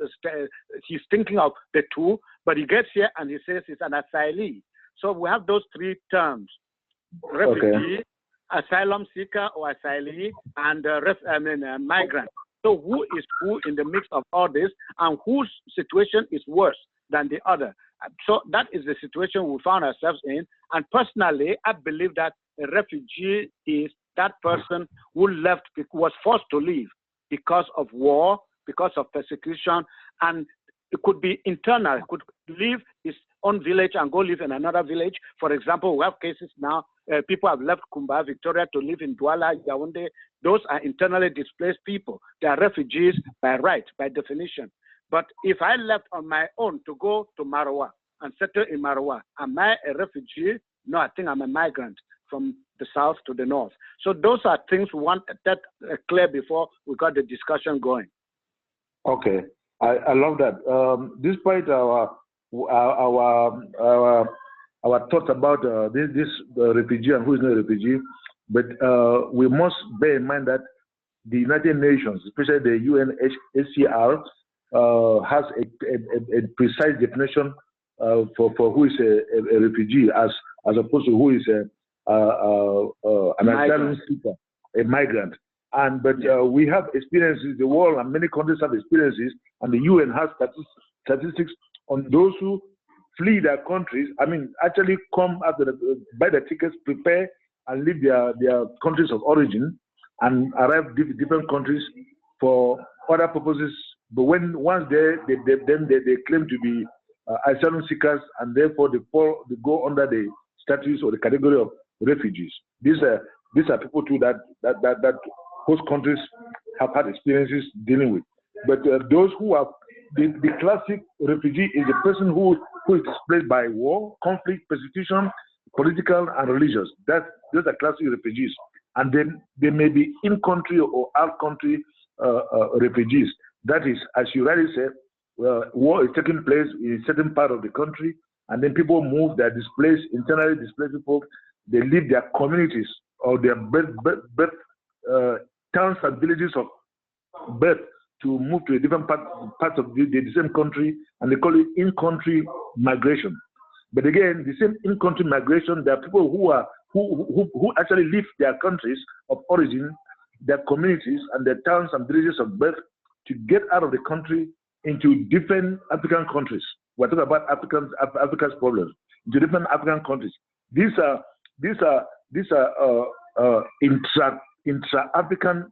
he's thinking of the two, but he gets here and he says he's an asylee. So we have those three terms. refugee, asylum seeker or asylee, and migrant. So who is who in the mix of all this, and whose situation is worse than the other? So that is the situation we found ourselves in. And personally, I believe that a refugee is that person who left, was forced to leave because of war, because of persecution, and it could be internal. It could leave his own village and go live in another village. For example, we have cases now, people have left Kumba, Victoria to live in Douala, Yaoundé. Those are internally displaced people. They are refugees by right, by definition. But if I left on my own to go to Marawa and settle in Marawa, am I a refugee? No, I think I'm a migrant from the south to the north. So those are things we want that clear before we got the discussion going. Okay, I love that. Despite our thoughts about this refugee and who is not a refugee, but we must bear in mind that the United Nations, especially the UNHCR, has a precise definition for who is a refugee as opposed to who is an asylum seeker, a migrant. But we have experiences, the world and many countries have experiences, and the UN has statistics on those who flee their countries. I mean, actually come after buy the tickets, prepare, and leave their countries of origin, and arrive different countries for other purposes. But once they claim to be asylum seekers, and therefore they go under the status or the category of refugees. These are people too that host countries have had experiences dealing with. But those who are the classic refugee is a person who is displaced by war, conflict, persecution, political and religious. Those are classic refugees. And then they may be in-country or out-country refugees. That is, as you rightly said, war is taking place in a certain part of the country, and then people move, they're displaced, internally displaced people, they leave their communities or their towns and villages of birth to move to a different part of the same country, and they call it in-country migration. But again, the same in-country migration, there are people who actually leave their countries of origin, their communities, and their towns and villages of birth to get out of the country into different African countries. We're talking about Africa's problems, into different African countries. These are intra-African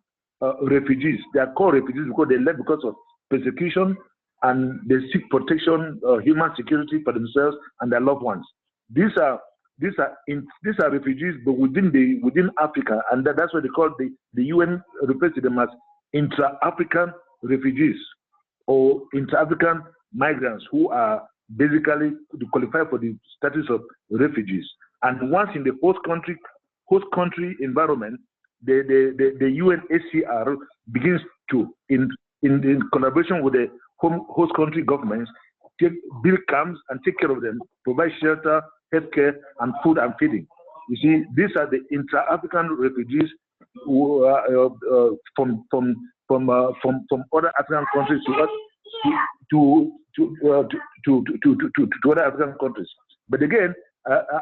refugees. They are called refugees because they left because of persecution, and they seek protection, human security for themselves and their loved ones. These are refugees, but within Africa, and that's what they call the UN refers to them as intra-African refugees or intra-African migrants who are basically to qualify for the status of refugees. And once in the host country environment, the UNHCR begins to, in collaboration with the host country governments, build camps and take care of them, provide shelter, healthcare, and food and feeding. You see, these are the intra-African refugees who from other African countries to other African countries. But again,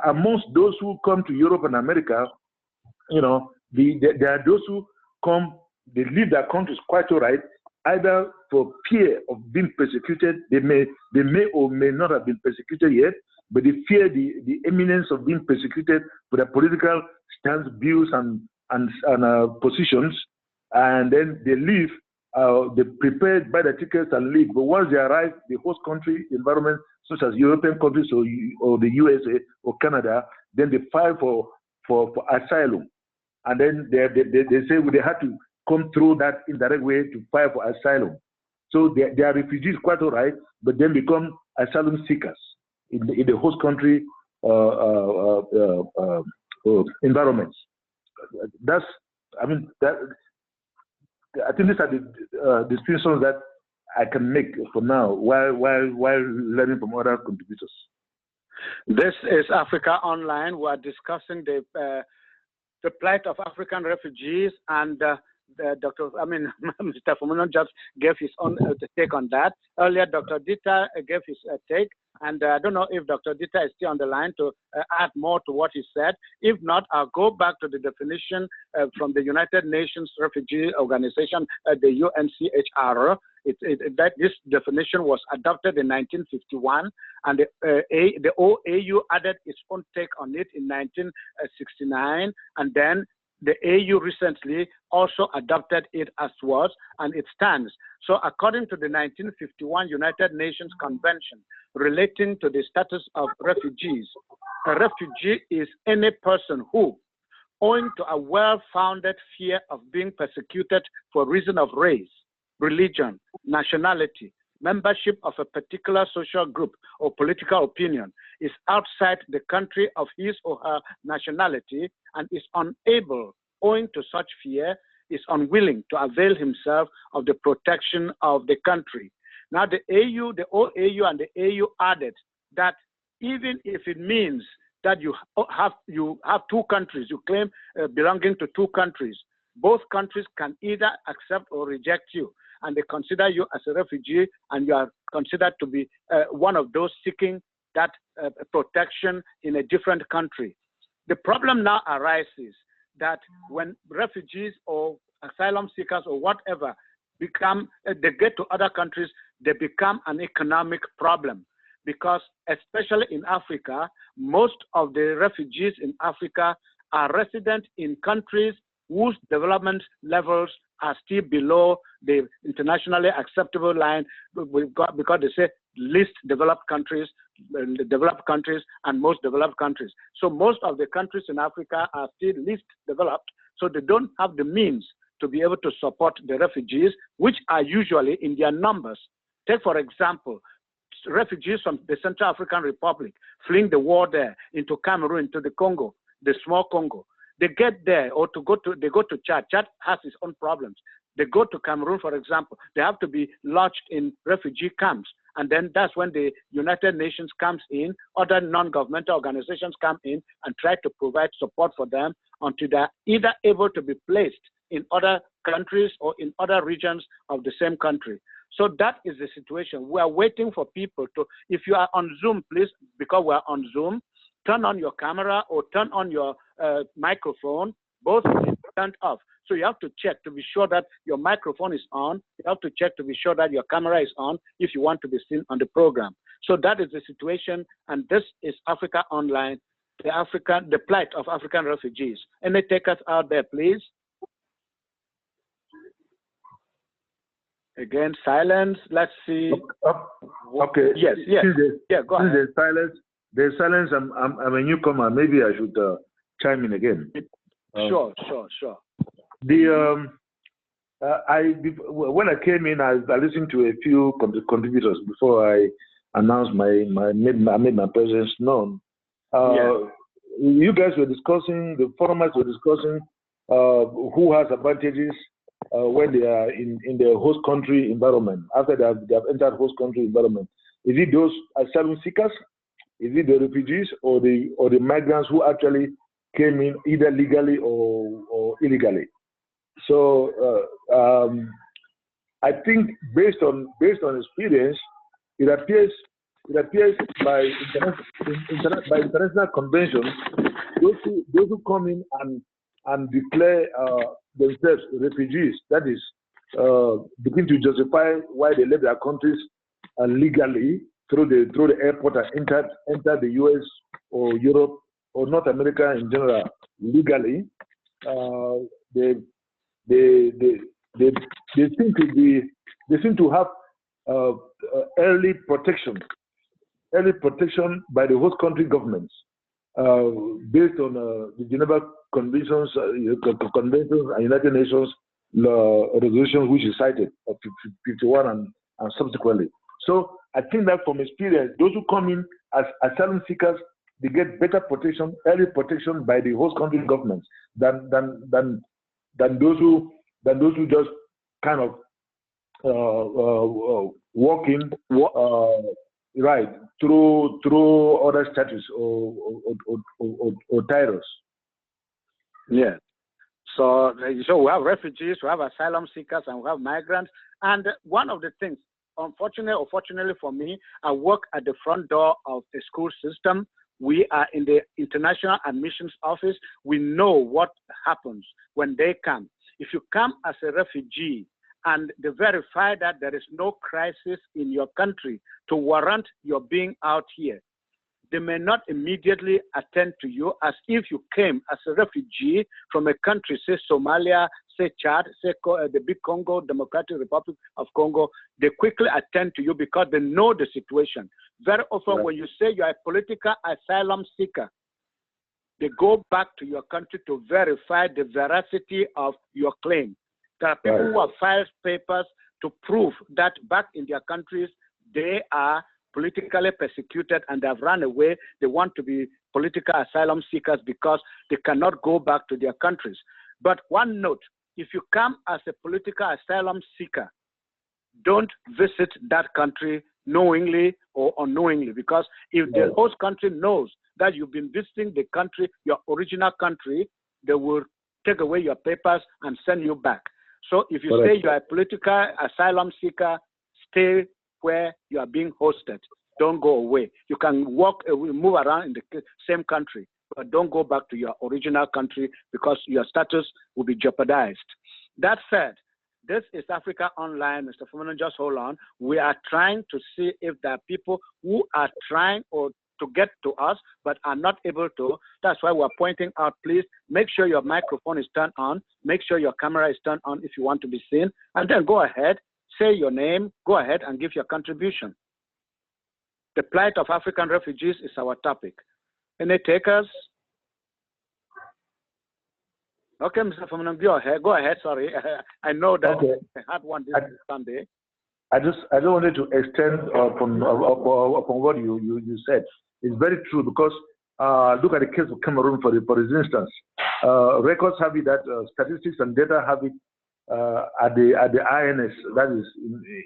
amongst those who come to Europe and America, you know, there are those who come, they leave their countries quite all right, either for fear of being persecuted. They may or may not have been persecuted yet, but they fear the imminence of being persecuted for their political stance, views, and positions, and then they leave. They prepare, buy the tickets and leave. But once they arrive, the host country environment, such as European countries or the USA or Canada, then they file for asylum. And then they say they had to come through that indirect way to file for asylum. So they are refugees, quite all right, but then become asylum seekers in the host country environments. I think these are the distinctions that I can make for now while learning from other contributors. This is Africa Online. We are discussing the plight of African refugees, and Mr. Fumuno just gave his own take on that. Earlier, Dr. Dita gave his take, And I don't know if Dr. Dita is still on the line to add more to what he said. If not, I'll go back to the definition from the United Nations Refugee Organization, the UNCHR. That this definition was adopted in 1951, and the OAU added its own take on it in 1969, and then the AU recently also adopted it as was, and it stands. So according to the 1951 United Nations Convention relating to the status of refugees, a refugee is any person who, owing to a well-founded fear of being persecuted for reason of race, religion, nationality, membership of a particular social group or political opinion, is outside the country of his or her nationality and is unable, owing to such fear, is unwilling to avail himself of the protection of the country. Now the AU, the OAU and the AU added that even if it means that you have two countries, you claim belonging to two countries, both countries can either accept or reject you, and they consider you as a refugee, and you are considered to be one of those seeking that protection in a different country. The problem now arises that when refugees or asylum seekers or whatever become, they get to other countries, they become an economic problem, because especially in Africa, most of the refugees in Africa are resident in countries whose development levels are still below the internationally acceptable line, because they say least developed countries, developed countries, and most developed countries. So most of the countries in Africa are still least developed, so they don't have the means to be able to support the refugees, which are usually in their numbers. Take, for example, refugees from the Central African Republic fleeing the war there into Cameroon, into the Congo, the small Congo. They get there, or they go to Chad. Chad has its own problems. They go to Cameroon, for example. They have to be lodged in refugee camps. And then that's when the United Nations comes in, other non-governmental organizations come in and try to provide support for them until they're either able to be placed in other countries or in other regions of the same country. So that is the situation. We are waiting for people to, if you are on Zoom, please, because we're on Zoom, turn on your camera or turn on your microphone. Both is turned off. So you have to check to be sure that your microphone is on. You have to check to be sure that your camera is on if you want to be seen on the program. So that is the situation, and this is Africa Online, the plight of African refugees. Any takers out there, please? Again, silence. Let's see. Okay. Yes. Yeah, go ahead. There's silence. I'm a newcomer. Maybe I should chime in again. Sure. When I came in, I listened to a few contributors before I announced made my presence known. You guys were discussing, the forumers were discussing who has advantages when they are in their host country environment, after they have entered host country environment. Is it those asylum seekers? Is it the refugees or the migrants who actually came in either legally or illegally? So I think based on experience, it appears by international convention, those who come in and declare themselves refugees, that is, begin to justify why they left their countries legally through the airport and enter the US or Europe or North America in general legally. They seem to have early protection by the host country governments based on the Geneva Conventions, Conventions and United Nations resolutions which is cited of 51 and subsequently. So I think that from experience, those who come in as asylum seekers, they get better protection, early protection by the host country governments than those who just kind of walk in right through other status or titles. Yeah. So we have refugees, we have asylum seekers, and we have migrants. And one of the things, unfortunately or fortunately for me, I work at the front door of the school system. We are in the international admissions office. We know what happens when they come. If you come as a refugee and they verify that there is no crisis in your country to warrant your being out here, they may not immediately attend to you as if you came as a refugee from a country, say Somalia, say Chad, say the big Congo, Democratic Republic of Congo. They quickly attend to you because they know the situation. Very often when you say you are a political asylum seeker, they go back to your country to verify the veracity of your claim. There are people who have filed papers to prove that back in their countries, they are politically persecuted and they have run away. They want to be political asylum seekers because they cannot go back to their countries. But one note, if you come as a political asylum seeker, don't visit that country knowingly or unknowingly, because if the host country knows that you've been visiting the country, your original country, they will take away your papers and send you back. So if you say you are a political asylum seeker, stay where you are being hosted. Don't go away. You can move around in the same country, but don't go back to your original country because your status will be jeopardized. That said, this is Africa Online. Mr. Fumano, just hold on. We are trying to see if there are people who are trying to get to us but are not able to. That's why we're pointing out, please make sure your microphone is turned on, make sure your camera is turned on if you want to be seen, and then go ahead, say your name, go ahead and give your contribution. The plight of African refugees is our topic. Any takers? Okay, Mr. Fumano, go ahead, sorry. I know that I had one this Sunday. I just wanted to extend upon what you said. It's very true because look at the case of Cameroon for this instance. Records have it that statistics and data have it at the INS, that is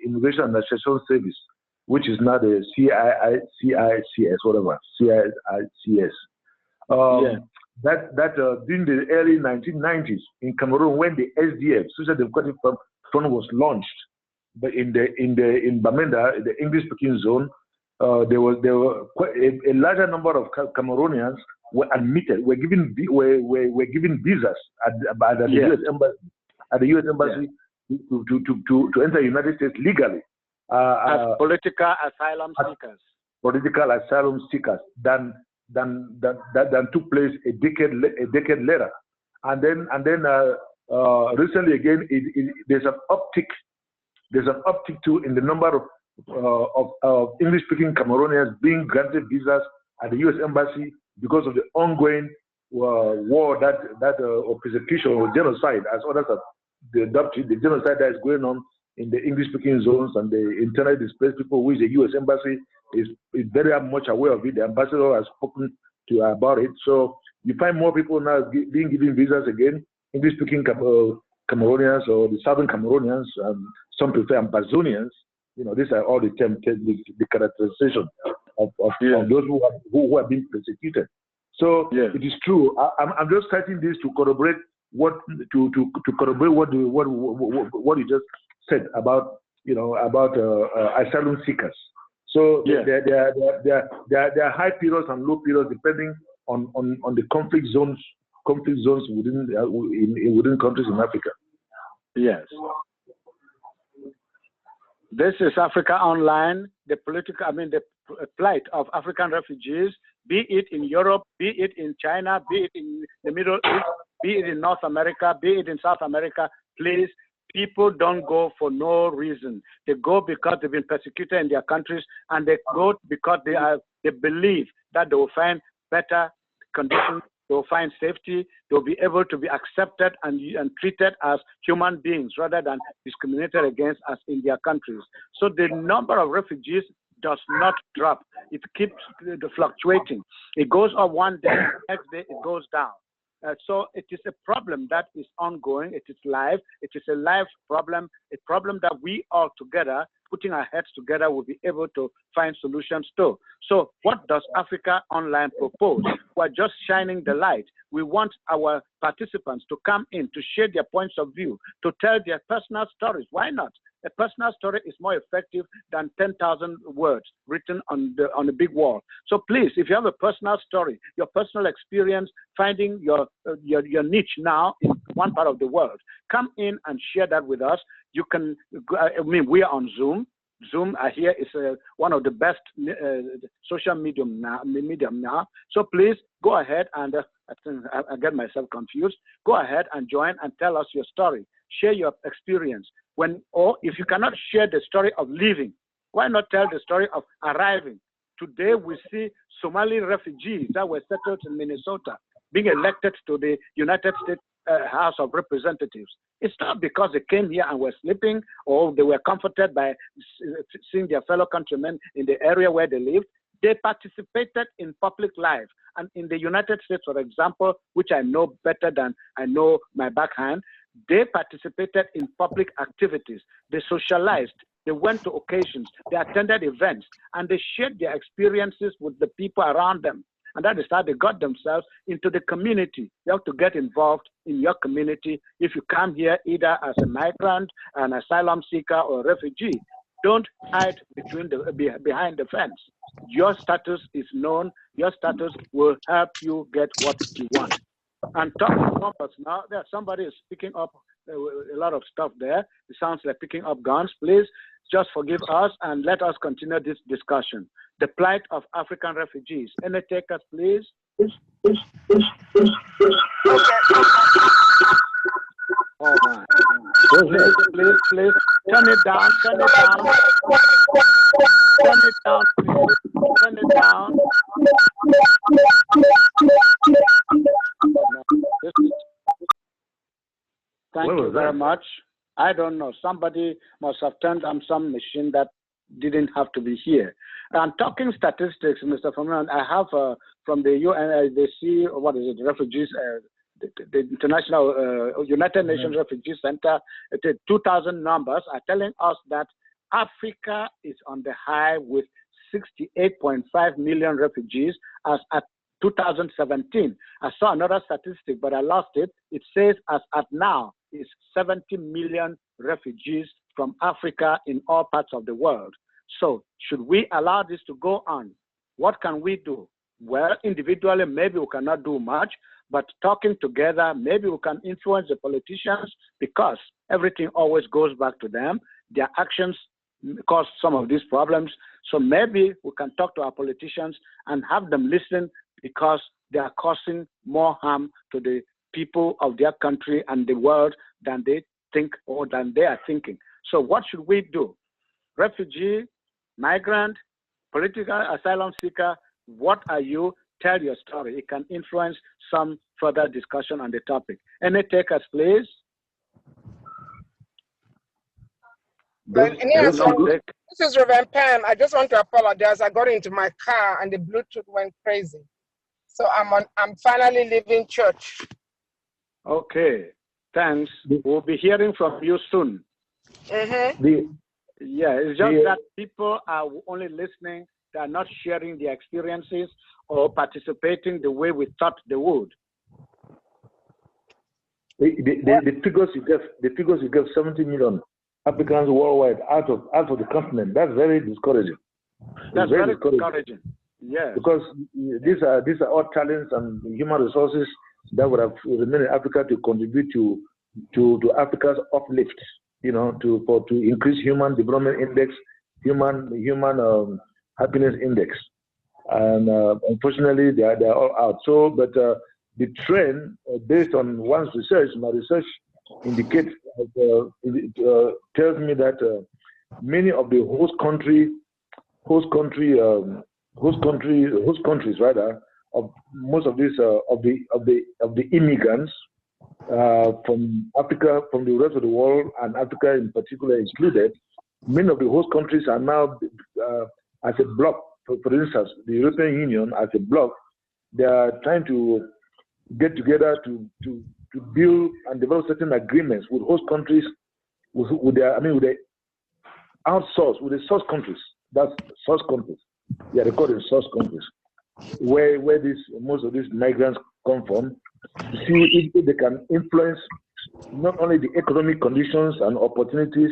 Immigration and National Service, which is now the CICS, whatever, CICS. That during the early 1990s in Cameroon, when the SDF, Social Democratic Front, was launched, but in Bamenda, the English-speaking zone, there were quite a larger number of Cameroonians were admitted, were given visas at the U.S. embassy. At the U.S. embassy to enter the United States legally. As political asylum seekers. Political asylum seekers than took place a decade later, and then recently again there's an uptick. There's an uptick too in the number of English-speaking Cameroonians being granted visas at the U.S. embassy because of the ongoing war or persecution or genocide, as others have adopted, the genocide that is going on in the English-speaking zones and the internally displaced people, which the U.S. embassy is very much aware of it. The ambassador has spoken to about it. So you find more people now being given visas again, English-speaking Cameroonians or the Southern Cameroonians, some prefer Amazonians. You know, these are all the characterization of those who have been persecuted. So it is true. I'm just citing this to corroborate what you just said about asylum seekers. So there are high periods and low periods depending on the conflict zones within countries in Africa. Yes. This is Africa Online, the plight of African refugees, be it in Europe, be it in China, be it in the Middle East, be it in North America, be it in South America. Please, people don't go for no reason. They go because they've been persecuted in their countries, and they go because they believe that they will find better conditions, they will find safety, they will be able to be accepted and treated as human beings rather than discriminated against as in their countries. So the number of refugees does not drop. It keeps fluctuating. It goes up one day, next day it goes down. So it is a problem that is ongoing. It is live. It is a live problem, a problem that we all together, putting our heads together, will be able to find solutions to. So what does Africa Online propose? We're just shining the light. We want our participants to come in, to share their points of view, to tell their personal stories. Why not? A personal story is more effective than 10,000 words written on a big wall. So please, if you have a personal story, your personal experience finding your niche now in one part of the world, come in and share that with us. You can, we are on Zoom. Zoom here is one of the best social medium now. So please go ahead and I get myself confused. Go ahead and join and tell us your story. Share your experience. Or if you cannot share the story of leaving, why not tell the story of arriving? Today we see Somali refugees that were settled in Minnesota being elected to the United States House of Representatives. It's not because they came here and were sleeping or they were comforted by seeing their fellow countrymen in the area where they lived. They participated in public life. And in the United States, for example, which I know better than I know my backhand, they participated in public activities. They socialized. They went to occasions. They attended events. And they shared their experiences with the people around them. And that is how they got themselves into the community. You have to get involved in your community. If you come here either as a migrant, an asylum seeker, or a refugee, don't hide behind the fence. Your status is known. Your status will help you get what you want. And talking about us now, somebody is picking up a lot of stuff there. It sounds like picking up guns. Please just forgive us and let us continue this discussion. The plight of African refugees. Any takers, please? Oh my. Please. Turn it down. Turn it down, please. Turn it down. Thank you very much. I don't know. Somebody must have turned on some machine that didn't have to be here. I'm talking statistics, Mr. Fernand. I have from the UNHCR, what is it, refugees, the International United Nations Refugee Center, 2,000 numbers are telling us that Africa is on the high with 68.5 million refugees as at 2017. I saw another statistic, but I lost it. It says as at now is 70 million refugees from Africa in all parts of the world. So should we allow this to go on? What can we do? Well, individually, maybe we cannot do much, but talking together, maybe we can influence the politicians because everything always goes back to them. Their actions cause some of these problems. So maybe we can talk to our politicians and have them listen because they are causing more harm to the people of their country and the world than they think or than they are thinking. So what should we do? Refugee, migrant, political asylum seeker, what are you? Tell your story. It can influence some further discussion on the topic. Any takers, please? Well, this is Reverend Pam. I just want to apologize. I got into my car and the Bluetooth went crazy. So I'm finally leaving church. Okay, thanks. We'll be hearing from you soon. Mm-hmm. Yeah, it's just that people are only listening. They are not sharing their experiences or participating the way we thought they would. The figures you gave 70 million Africans worldwide out of the continent. That's very discouraging. That's very discouraging. Yes. Because these are all talents and human resources that would have remained in Africa to contribute to Africa's uplift. You know, to increase human development index, human happiness index, and unfortunately they are all out. So, but the trend, based on one's research, my research indicates, tells me that many of the host countries rather of most of these of the immigrants from Africa, from the rest of the world, and Africa in particular included, many of the host countries are now as a bloc. For instance, the European Union as a bloc, they are trying to get together to build and develop certain agreements with host countries, with the outsource, with the source countries. That's source countries. Yeah, they call it source countries, where most of these migrants come from, to see if they can influence not only the economic conditions and opportunities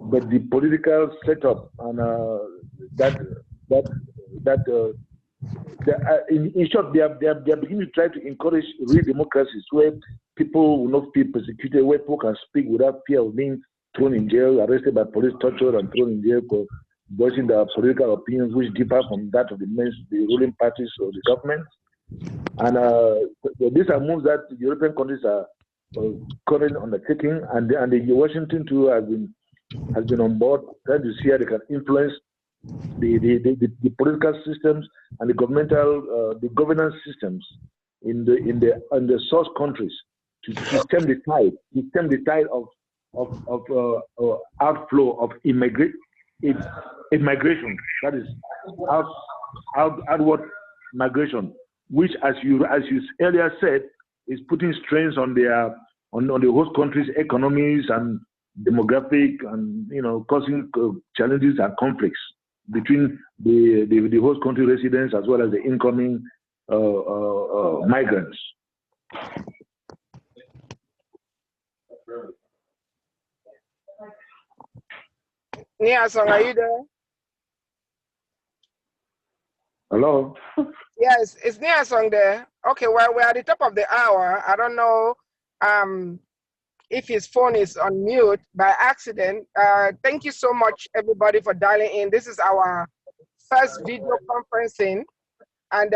but the political setup and in short, they are beginning to try to encourage real democracies where people will not feel persecuted, where people can speak without fear of being thrown in jail, arrested by police, tortured, and thrown in jail for voicing their political opinions, which differ from that of the ruling parties or the government. And these are moves that the European countries are currently undertaking, and the Washington too has been on board, trying to see how they can influence the political systems and the governance systems in the source countries to stem the tide of outflow of immigration. That is outward migration, which, as you earlier said, is putting strains on the host countries' economies and demographic, and causing challenges and conflicts between the host country residents as well as the incoming migrants. Niasong, are you there? Hello? Yes, it's Niasong there. Okay, well, we're at the top of the hour. I don't know if his phone is on mute by accident. Thank you so much, everybody, for dialing in. This is our first video conferencing, and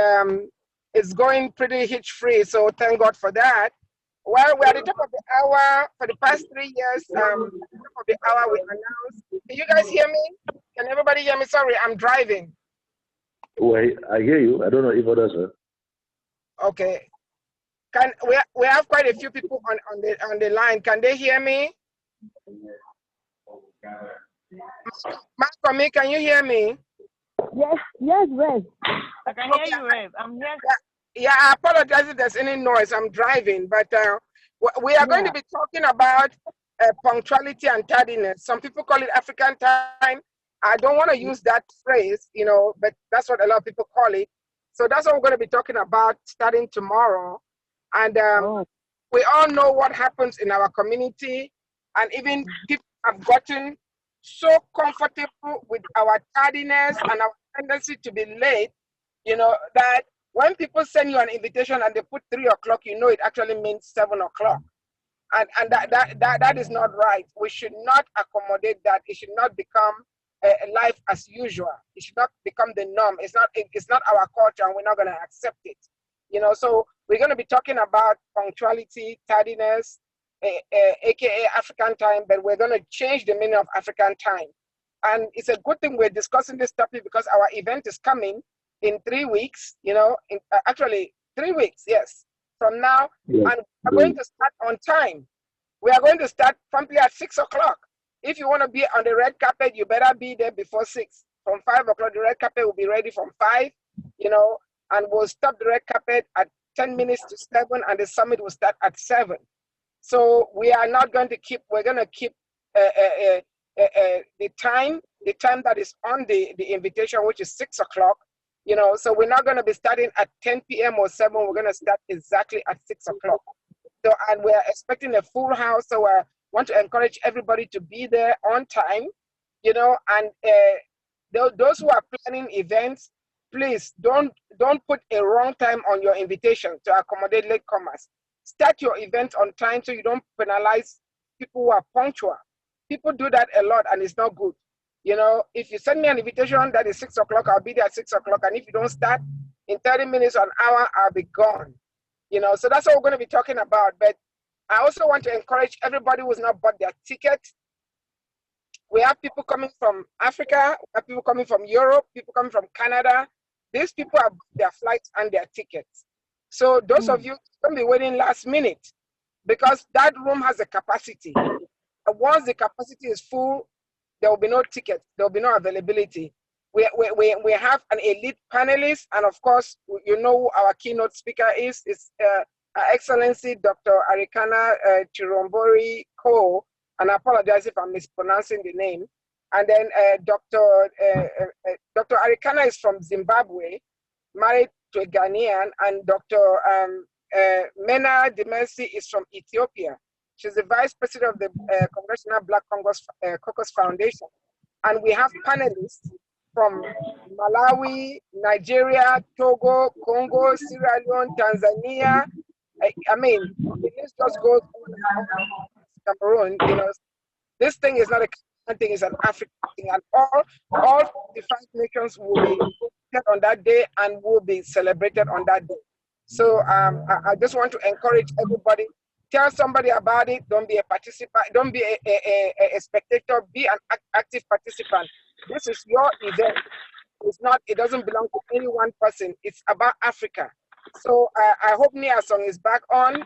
it's going pretty hitch-free, so thank God for that. Well, we're at the top of the hour. For the past 3 years, at the top of the hour, we announced. Can you guys hear me? Can everybody hear me? Sorry, I'm driving. Well, I hear you. I don't know if others are. Okay. We have quite a few people on the line. Can they hear me? Marco, can you hear me? Yes, Rev. I can hear you, Rev. I'm here. Yeah, I apologize if there's any noise. I'm driving, but we are going to be talking about punctuality and tardiness. Some people call it African time. I don't want to use that phrase, but that's what a lot of people call it. So that's what we're going to be talking about starting tomorrow. And we all know what happens in our community, and even people have gotten so comfortable with our tardiness and our tendency to be late, that when people send you an invitation and they put 3 o'clock, it actually means 7 o'clock. And that is not right. We should not accommodate that. It should not become life as usual. It should not become the norm. It's not our culture, and we're not going to accept it. So we're going to be talking about punctuality, tardiness, aka African time, but we're going to change the meaning of African time. And it's a good thing we're discussing this topic, because our event is coming in 3 weeks, actually 3 weeks, yes, from now. Yes. And we're going to start on time. We are going to start promptly at 6 o'clock. If you want to be on the red carpet, you better be there before 6. From 5 o'clock, the red carpet will be ready from 5, and we'll stop the red carpet at 10 minutes to 7, and the summit will start at 7. So we are not going to keep, we're going to keep the time that is on the invitation, which is 6 o'clock, so we're not going to be starting at 10 p.m. or 7, we're going to start exactly at 6 o'clock. So, and we're expecting a full house, so I want to encourage everybody to be there on time, and those who are planning events, please don't put a wrong time on your invitation to accommodate latecomers. Start your event on time so you don't penalize people who are punctual. People do that a lot, and it's not good. If you send me an invitation that is 6 o'clock, I'll be there at 6 o'clock, and if you don't start in 30 minutes or an hour, I'll be gone. So that's what we're going to be talking about. But I also want to encourage everybody who's not bought their ticket. We have people coming from Africa, we have people coming from Europe, people coming from Canada. These people have bought their flights and their tickets. So those of you don't be waiting last minute, because that room has a capacity. And once the capacity is full, there will be no ticket, there will be no availability. We have an elite panelist, and of course, who our keynote speaker is Her Excellency Dr. Arikana Chirombori Ko, and I apologize if I'm mispronouncing the name. And then Dr. Arikana is from Zimbabwe, married to a Ghanaian, and Dr. Mena Demersi is from Ethiopia. She's the vice president of the Congressional Black Caucus Foundation. And we have panelists from Malawi, Nigeria, Togo, Congo, Sierra Leone, Tanzania. I mean, the list just goes on and on. Cameroon, you know, this thing is not a African thing, it's an African thing. And all 55 nations will be on that day and will be celebrated on that day. So I just want to encourage everybody, tell somebody about it, don't be a participant, don't be a spectator, be an active participant. This is your event. It's not, it doesn't belong to any one person. It's about Africa. So I hope Nia Song is back on.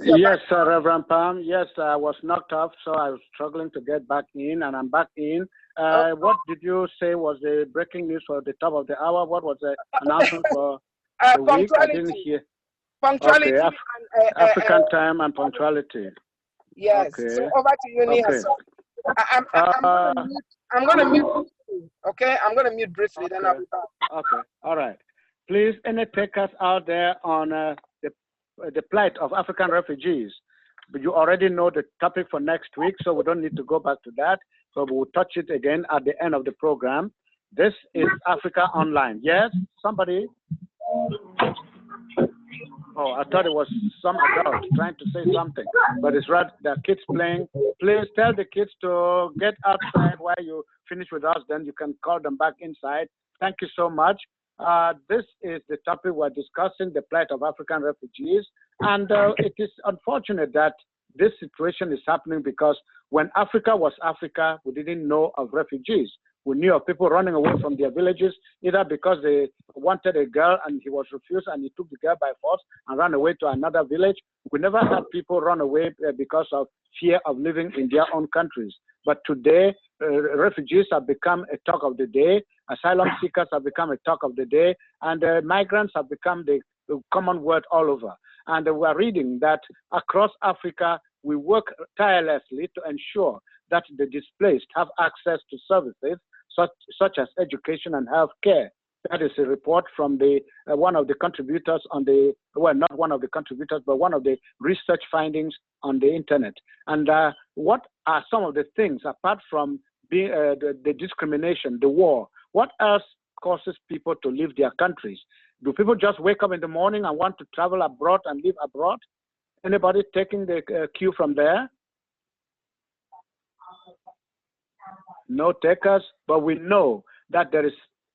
Yes, Reverend Palm. Yes, I was knocked off, so I was struggling to get back in, and I'm back in. What did you say was the breaking news for the top of the hour? What was the announcement for the week? I didn't hear. Punctuality. Okay, African time and punctuality. Yes. Okay. So over to you, Nia. Okay. So I'm gonna mute. Okay, I'm gonna mute briefly. Then I'll be back. Okay. All right. Please, any takers out there on the plight of African refugees? But you already know the topic for next week, so we don't need to go back to that. So we'll touch it again at the end of the program. This is Africa Online. Yes, somebody? Oh, I thought it was some adult trying to say something, but it's right. There are kids playing. Please tell the kids to get outside while you finish with us. Then you can call them back inside. Thank you so much. This is the topic we're discussing, the plight of African refugees. And it is unfortunate that this situation is happening because when Africa was Africa, we didn't know of refugees. We knew of people running away from their villages, either because they wanted a girl and he was refused and he took the girl by force and ran away to another village. We never had people run away because of fear of living in their own countries. But today, refugees have become a talk of the day, asylum seekers have become a talk of the day, and migrants have become the common word all over. And we're reading that across Africa, we work tirelessly to ensure that the displaced have access to services such as education and health care. That is a report from the one of the contributors on the, well, not one of the contributors, but one of the research findings on the internet. And what are some of the things, apart from being, the discrimination, the war, what else causes people to leave their countries? Do people just wake up in the morning and want to travel abroad and live abroad? Anybody taking the cue from there? No takers, but we know that there is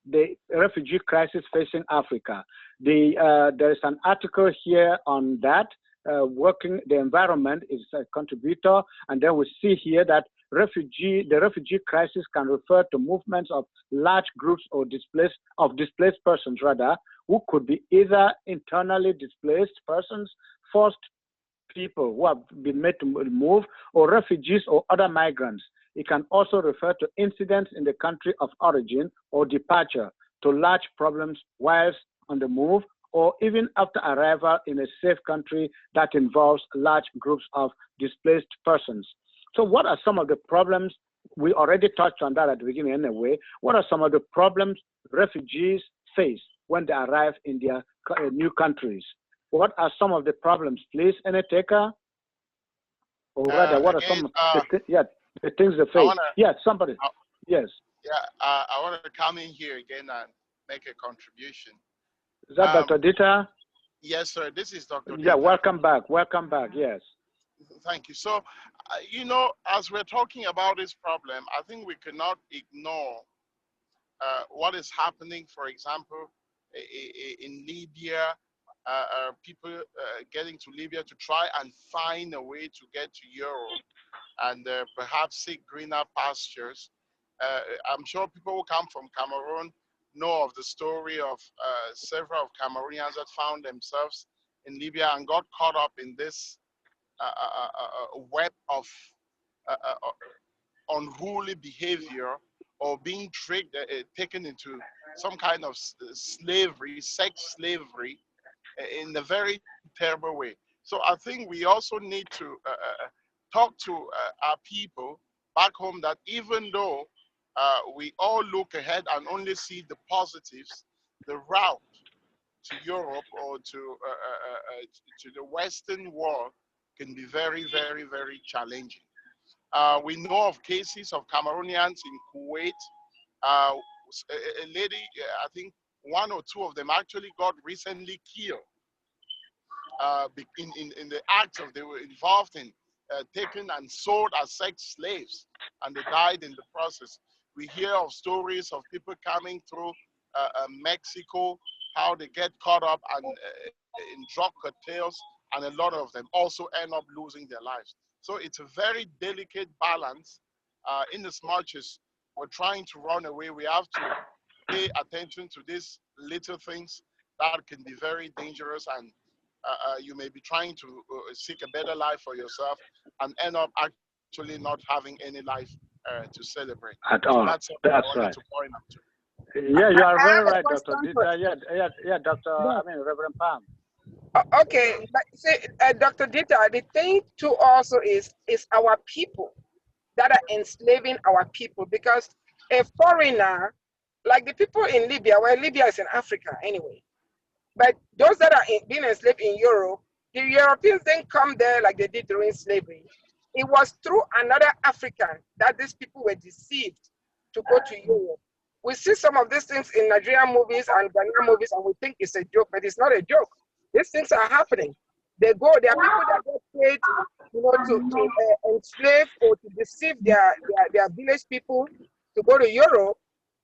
the refugee crisis facing Africa. There is an article here on that. Working the environment is a contributor, and then we see here that the refugee crisis can refer to movements of large groups or displaced persons rather, who could be either internally displaced persons, forced people who have been made to move, or refugees or other migrants. It can also refer to incidents in the country of origin or departure, to large problems whilst on the move, or even after arrival in a safe country that involves large groups of displaced persons. So what are some of the problems? We already touched on that at the beginning anyway. What are some of the problems refugees face when they arrive in their new countries? What are some of the problems, please? Any taker? Or rather, what are some of the things they face? Yes, somebody. Yes. Yeah, I want to come in here again and make a contribution. Is that Dr. Dieter? Yes, sir. This is Dr. Yeah, Dieter. welcome back. Welcome back. Yes. Thank you. So, you know, as we're talking about this problem, I think we cannot ignore what is happening, for example, in Libya, people getting to Libya to try and find a way to get to Europe and perhaps seek greener pastures. I'm sure people who come from Cameroon know of the story of several of Cameroonians that found themselves in Libya and got caught up in this web of unruly behavior, or being tricked, taken into some kind of slavery, sex slavery, in a very terrible way. So I think we also need to talk to our people back home that even though we all look ahead and only see the positives, the route to Europe or to the Western world can be very, very, very challenging. We know of cases of Cameroonians in Kuwait. A lady, I think one or two of them actually got recently killed in the act of they were involved in taken and sold as sex slaves, and they died in the process. We hear of stories of people coming through Mexico, how they get caught up and, in drug cartels, and a lot of them also end up losing their lives. So it's a very delicate balance. In as much as we're trying to run away, we have to pay attention to these little things that can be very dangerous, and you may be trying to seek a better life for yourself and end up actually not having any life to celebrate. At so all. That's right. to point out to. Yeah, you are very right, Dr. question Dita. Yeah, Dr. Reverend Palm. Okay, but see, Dr. Dita, the thing too also is our people that are enslaving our people, because a foreigner, like the people in Libya, well, Libya is in Africa anyway, but those that are being enslaved in Europe, the Europeans didn't come there like they did during slavery. It was through another African that these people were deceived to go to Europe. We see some of these things in Nigerian movies and Ghanaian movies, and we think it's a joke, but it's not a joke. These things are happening. There are people that get paid, to enslave or to deceive their village people to go to Europe.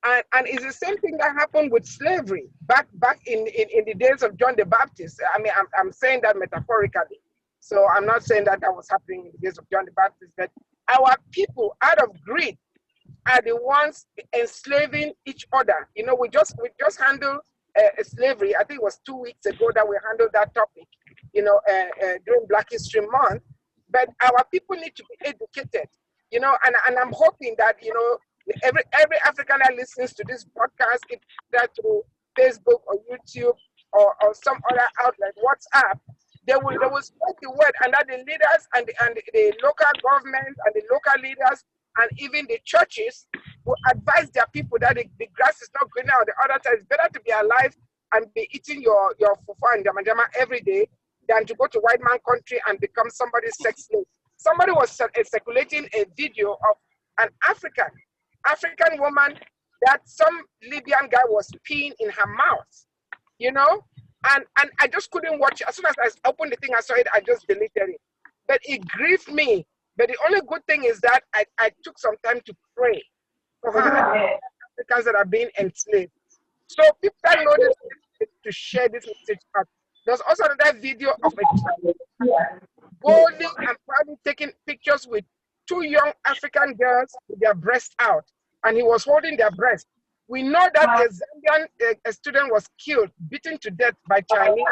And it's the same thing that happened with slavery back in the days of John the Baptist. I mean, I'm saying that metaphorically. So I'm not saying that was happening in the days of John the Baptist, but our people, out of greed, are the ones enslaving each other. We just handled slavery. I think it was 2 weeks ago that we handled that topic, during Black History Month. But our people need to be educated, and I'm hoping that, every African that listens to this podcast, either through Facebook or YouTube or some other outlet, WhatsApp, they will spread the word, and that the leaders and the local government and the local leaders and even the churches will advise their people that the grass is not greener on the other side. It's better to be alive and be eating your fufu and jama every day than to go to white man country and become somebody's sex slave. Somebody was circulating a video of an African woman that some Libyan guy was peeing in her mouth, and I just couldn't watch it. As soon as I opened the thing, I saw it, I just deleted it. But it grieved me. But the only good thing is that I took some time to pray for her Africans that are being enslaved. So people that know this to share this message out. There's also another video of a child boldly and proudly taking pictures with 2 young African girls with their breasts out, and he was holding their breast. We know that a Zambian student was killed, beaten to death by Chinese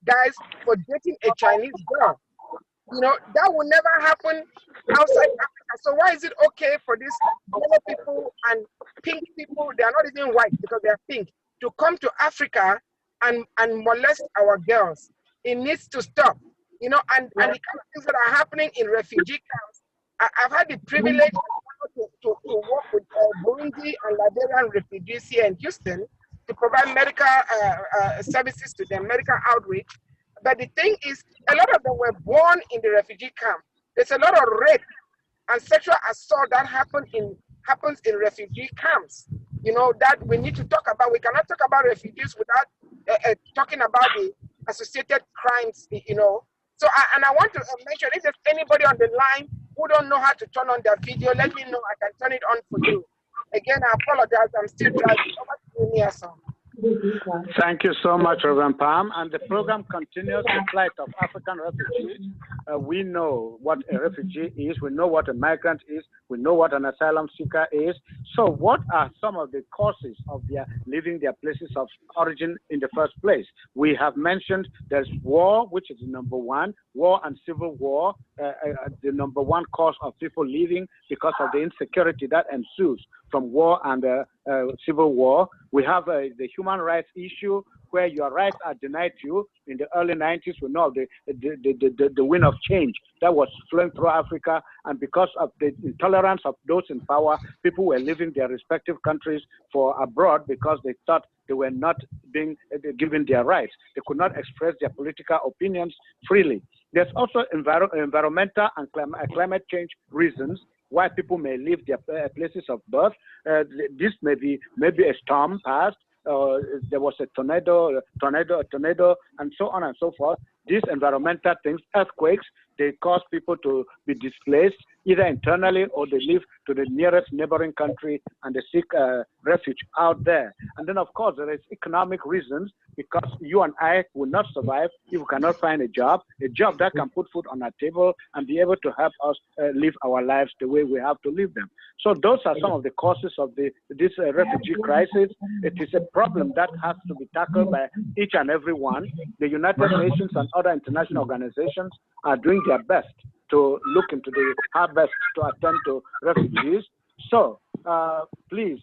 guys for dating a Chinese girl. That will never happen outside Africa. So why is it okay for these yellow people and pink people, they are not even white because they are pink, to come to Africa and molest our girls? It needs to stop. And the kind of things that are happening in refugee camps. I've had the privilege to work with Burundi and Liberian refugees here in Houston to provide medical services to them, medical outreach. But the thing is, a lot of them were born in the refugee camp. There's a lot of rape and sexual assault that happens in refugee camps, that we need to talk about. We cannot talk about refugees without talking about the associated crimes, So I want to mention, if there's anybody on the line who don't know how to turn on their video, let me know. I can turn it on for you. Again, I apologize. I'm still driving. Over to you, Niason. Thank you so much, Reverend Palm. And the program continues the plight of African refugees. We know what a refugee is. We know what a migrant is. We know what an asylum seeker is. So what are some of the causes of their leaving their places of origin in the first place? We have mentioned there's war, which is the number one, war and civil war, the number one cause of people leaving because of the insecurity that ensues from war and civil war. We have the human rights issue, where your rights are denied to you. In the early 90s, we know the wind of change that was flowing through Africa, and because of the intolerance of those in power, people were leaving their respective countries for abroad because they thought they were not being given their rights. They could not express their political opinions freely. There's also environmental and climate change reasons why people may leave their places of birth. This may be a storm passed, there was a tornado, and so on and so forth. These environmental things, earthquakes, they cause people to be displaced either internally or they leave to the nearest neighboring country and they seek refuge out there. And then, of course, there is economic reasons because you and I will not survive if we cannot find a job that can put food on our table and be able to help us live our lives the way we have to live them. So those are some of the causes of this refugee crisis. It is a problem that has to be tackled by each and every one. The United Nations and other international organizations are doing their best to look into how best to attend to refugees. So please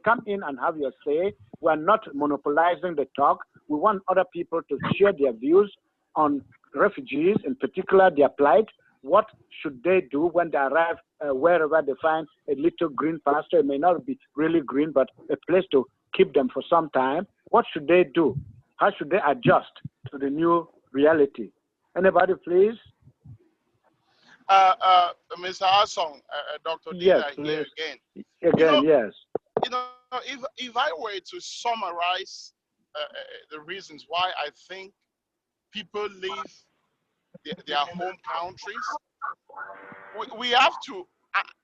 come in and have your say. We're not monopolizing the talk. We want other people to share their views on refugees, in particular their plight. What should they do when they arrive wherever they find a little green pasture? It may not be really green, but a place to keep them for some time. What should they do? How should they adjust to the new reality? Anybody, please? Mr. Asong, Dr. Yes, Dita here again. Yes. If I were to summarize the reasons why I think people leave their home countries, we have to,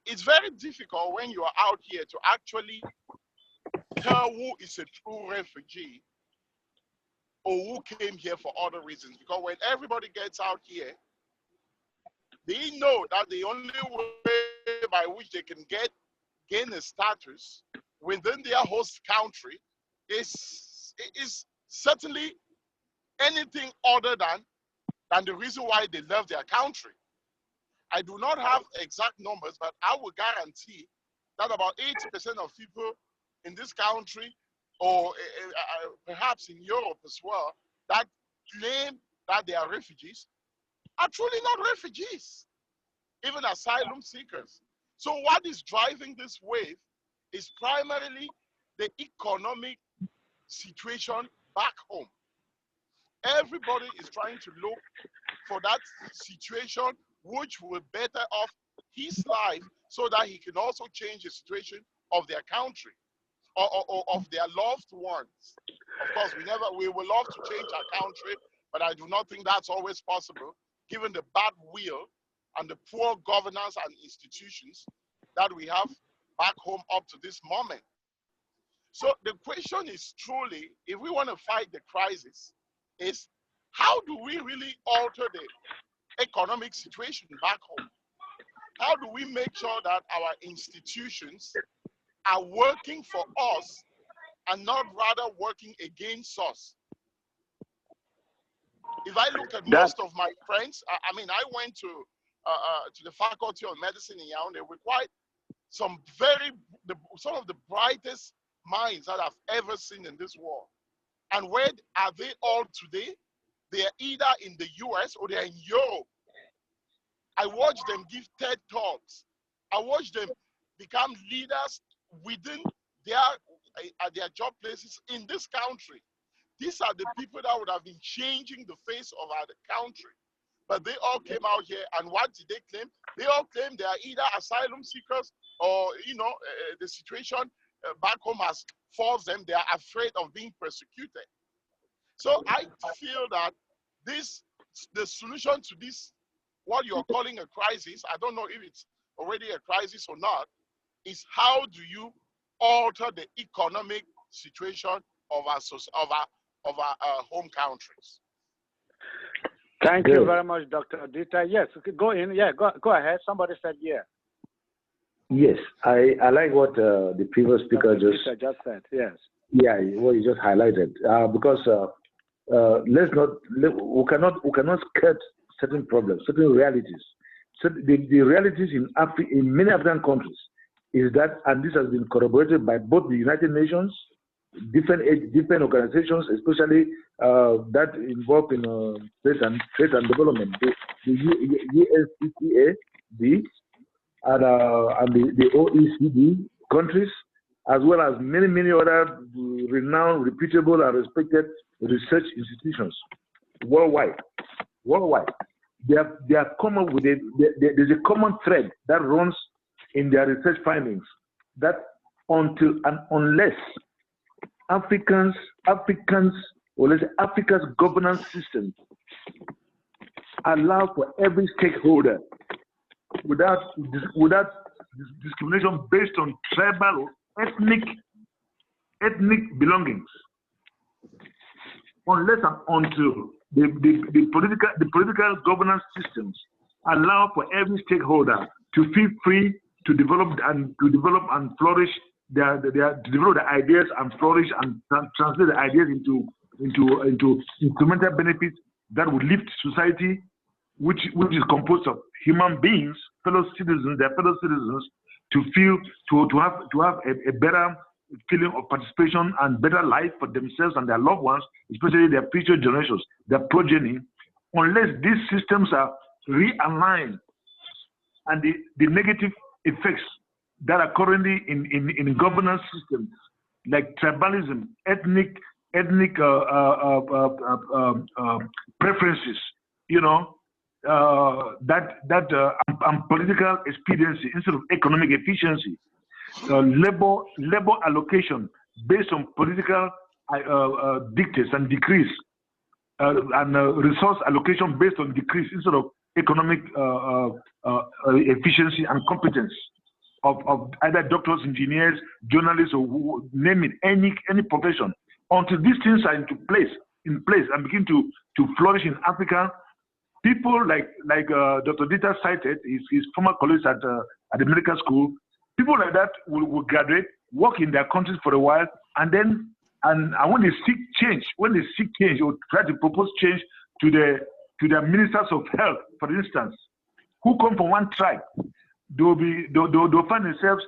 it's very difficult when you are out here to actually tell who is a true refugee or who came here for other reasons. Because when everybody gets out here, they know that the only way by which they can gain a status within their host country is certainly anything other than the reason why they left their country. I do not have exact numbers, but I will guarantee that about 80% of people in this country, or perhaps in Europe as well, that claim that they are refugees, are truly not refugees, even asylum seekers. So what is driving this wave is primarily the economic situation back home. Everybody is trying to look for that situation which will better off his life so that he can also change the situation of their country or of their loved ones. Of course, we will love to change our country, but I do not think that's always possible given the bad will and the poor governance and institutions that we have back home up to this moment. So the question is truly, if we want to fight the crisis, is how do we really alter the economic situation back home? How do we make sure that our institutions are working for us and not rather working against us? If I look at most of my friends, I went to the Faculty of Medicine in Yaoundé with quite some of the brightest minds that I've ever seen in this world. And where are they all today? They are either in the US or they're in Europe. I watched them give TED Talks. I watched them become leaders within their job places in this country. These are the people that would have been changing the face of our country. But they all came out here, and what did they claim? They all claim they are either asylum seekers or, the situation back home has forced them. They are afraid of being persecuted. So I feel that the solution to this, what you're calling a crisis, I don't know if it's already a crisis or not, is how do you alter the economic situation of our home countries? Thank you very much, Dr. Dita. Yes, go in. Yeah, go ahead. Somebody said yeah. Yes, I like what the previous speaker just said. Yes. Yeah, what you just highlighted. Because we cannot skirt certain problems, certain realities. So the realities in many African countries is that, and this has been corroborated by both the United Nations, different organizations, especially that involved in trade and development, the USCCA, and the OECD countries, as well as many other renowned, reputable, and respected research institutions worldwide. worldwide. They are come up with there's a common thread that runs in their research findings that until and unless Africa's governance system allow for every stakeholder without discrimination based on tribal or ethnic belongings, unless and until the political governance systems allow for every stakeholder to feel free to develop and flourish to develop the ideas and flourish and translate the ideas into incremental benefits that would lift society, which is composed of human beings, fellow citizens, to feel to have a better feeling of participation and better life for themselves and their loved ones, especially their future generations, their progeny, unless these systems are realigned and the negative effects that are currently in governance systems like tribalism, ethnic preferences, and political expediency instead of economic efficiency, labor allocation based on political dictates and decrees, and resource allocation based on decrease instead of economic efficiency and competence of either doctors, engineers, journalists, or name it, any profession. Until these things are in place and begin to flourish in Africa, people like Dr. Dieter cited, his former colleagues at the medical school, people like that will graduate, work in their countries for a while, and when they seek change, or try to propose change to their ministers of health, for instance, who come from one tribe, they'll find themselves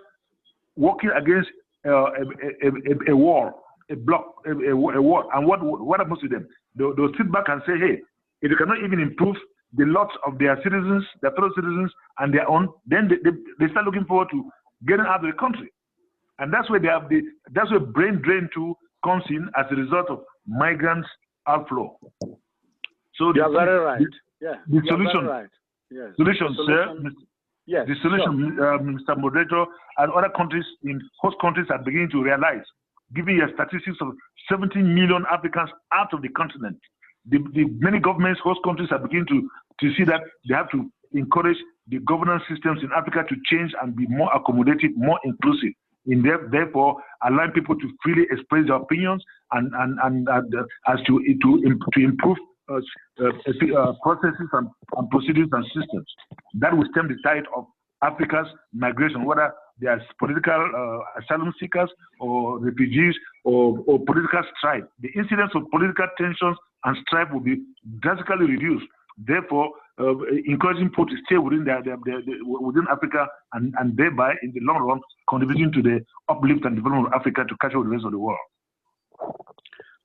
working against a wall, a wall, and what happens to them? They'll sit back and say, hey, if they cannot even improve the lot of their citizens, their fellow citizens, and their own, then they start looking forward to getting out of the country. And that's where that's where brain drain too comes in as a result of migrants outflow. So you're very right. The solution, right. Yes. Solution, sir. Yes. The solution, sure. Mr. Moderator, and other countries in host countries are beginning to realize, given your statistics of 17 million Africans out of the continent, the many governments, host countries are beginning to see that they have to encourage the governance systems in Africa to change and be more accommodative, more inclusive, therefore allowing people to freely express their opinions and as to improve processes and procedures and systems that will stem the tide of Africa's migration, whether they are political asylum seekers or refugees or political strife. The incidence of political tensions and strife will be drastically reduced. Therefore, encouraging people to stay within within Africa and thereby, in the long run, contributing to the uplift and development of Africa to catch up with the rest of the world.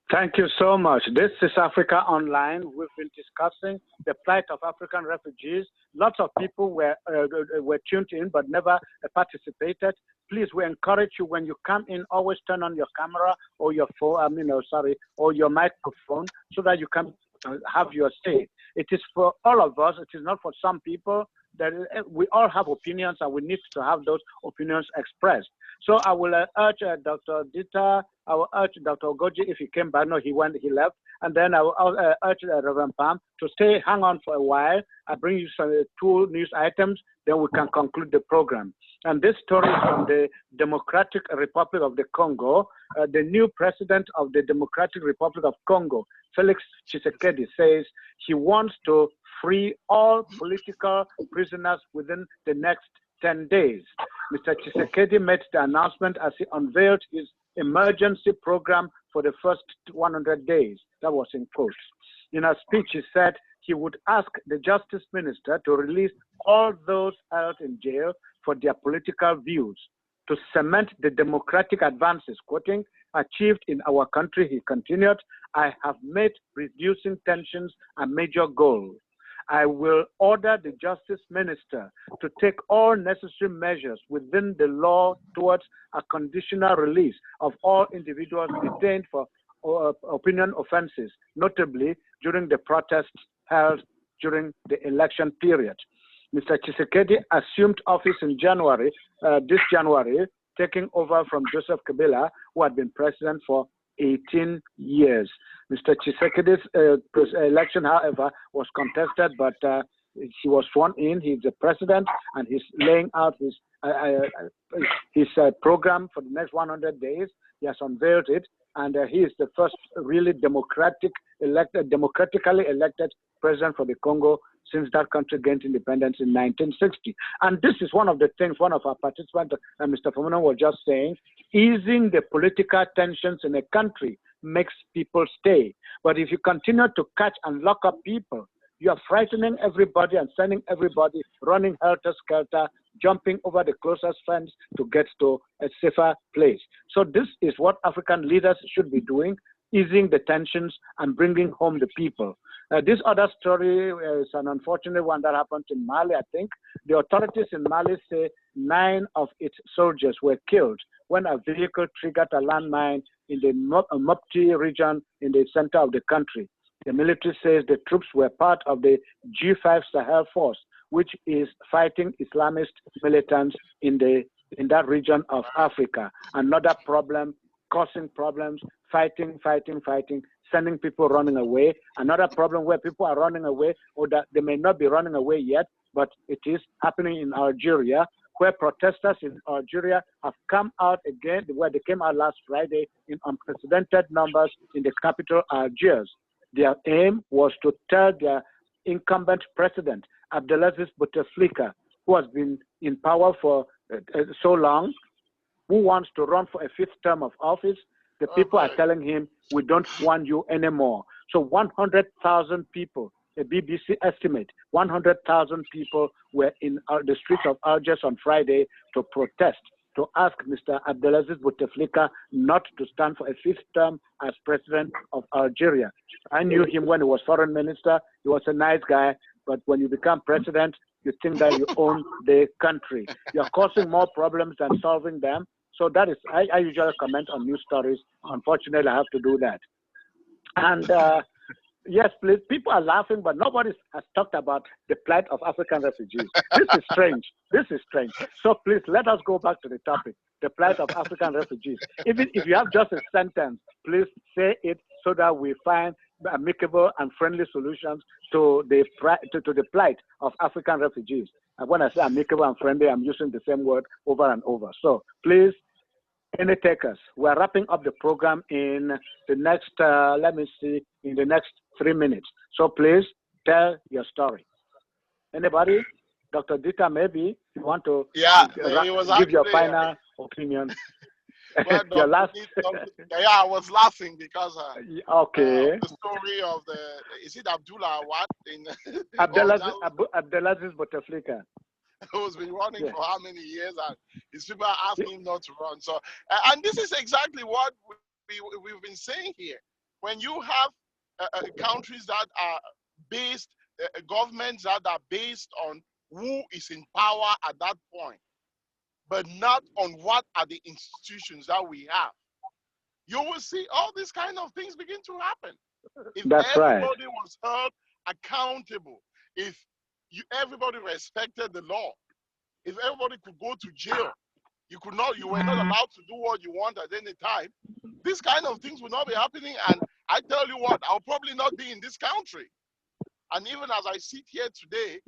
Thank you so much. This is Africa Online. We've been discussing the plight of African refugees. Lots of people were tuned in but never participated. Please, we encourage you, when you come in, always turn on your camera or your phone, or your microphone, so that you can have your say. It is for all of us. It is not for some people. That we all have opinions, and we need to have those opinions expressed. So I will urge Dr. Dieter, I will urge Dr. Ogoji, if he came back, no, he left, and then I will urge Reverend Pam to hang on for a while. I bring you some 2 news items, then we can conclude the program. And this story is from the Democratic Republic of the Congo. The new president of the Democratic Republic of Congo, Felix Tshisekedi, says he wants to free all political prisoners within the next 10 days. Mr. Tshisekedi made the announcement as he unveiled his emergency program for the first 100 days. That was in quotes. In a speech, he said he would ask the justice minister to release all those held in jail for their political views, to cement the democratic advances, quoting, achieved in our country, he continued, I have made reducing tensions a major goal. I will order the justice minister to take all necessary measures within the law towards a conditional release of all individuals detained for opinion offenses, notably during the protests held during the election period. Mr. Tshisekedi assumed office in January, this January, taking over from Joseph Kabila, who had been president for 18 years. Mr. Tshisekedi's election, however, was contested, but he was sworn in. He's the president, and he's laying out his program for the next 100 days. He has unveiled it, and he is the first really democratically elected president for the Congo since that country gained independence in 1960. And this is one of the things one of our participants, Mr. Fomuno, was just saying, easing the political tensions in a country makes people stay. But if you continue to catch and lock up people, you are frightening everybody and sending everybody running helter-skelter, jumping over the closest fence to get to a safer place. So this is what African leaders should be doing, easing the tensions and bringing home the people. This other story is an unfortunate one that happened in Mali, I think. The authorities in Mali say 9 of its soldiers were killed when a vehicle triggered a landmine in the Mopti region in the center of the country. The military says the troops were part of the G5 Sahel force, which is fighting Islamist militants in that region of Africa. Another problem, causing problems, fighting, sending people running away. Another problem where people are running away, or that they may not be running away yet, but it is happening in Algeria, where protesters in Algeria have come out again, where they came out last Friday in unprecedented numbers in the capital, Algiers. Their aim was to tell their incumbent president, Abdelaziz Bouteflika, who has been in power for so long, who wants to run for a 5th term of office. The people are telling him, we don't want you anymore. So 100,000 people, a BBC estimate, 100,000 people were in the streets of Algiers on Friday to protest, to ask Mr. Abdelaziz Bouteflika not to stand for a 5th term as president of Algeria. I knew him when he was foreign minister. He was a nice guy, but when you become president, you think that you own the country. You're causing more problems than solving them. So that is, I usually comment on news stories. Unfortunately, I have to do that. And yes, please, people are laughing, but nobody has talked about the plight of African refugees. This is strange. This is strange. So please, let us go back to the topic, the plight of African refugees. Even if you have just a sentence, please say it so that we find amicable and friendly solutions to the plight of African refugees. And when I say amicable and friendly, I'm using the same word over and over. So please, any takers, we're wrapping up the program in the next, in the next 3 minutes. So please tell your story. Anybody? Dr. Dita, maybe you want to give your final opinion. Well, your last. I was laughing because okay. The story of is it Abdullah what? Abdelaziz Bouteflika. Who's been running for how many years, and his people are asking him not to run. So, and this is exactly what we've been saying here. When you have countries that are based, governments that are based on who is in power at that point, but not on what are the institutions that we have, you will see all these kind of things begin to happen. If everybody was held accountable, if everybody respected the law, if everybody could go to jail, you were not allowed to do what you want at any time, these kind of things will not be happening. And I tell you what, I'll probably not be in this country. And even as I sit here today,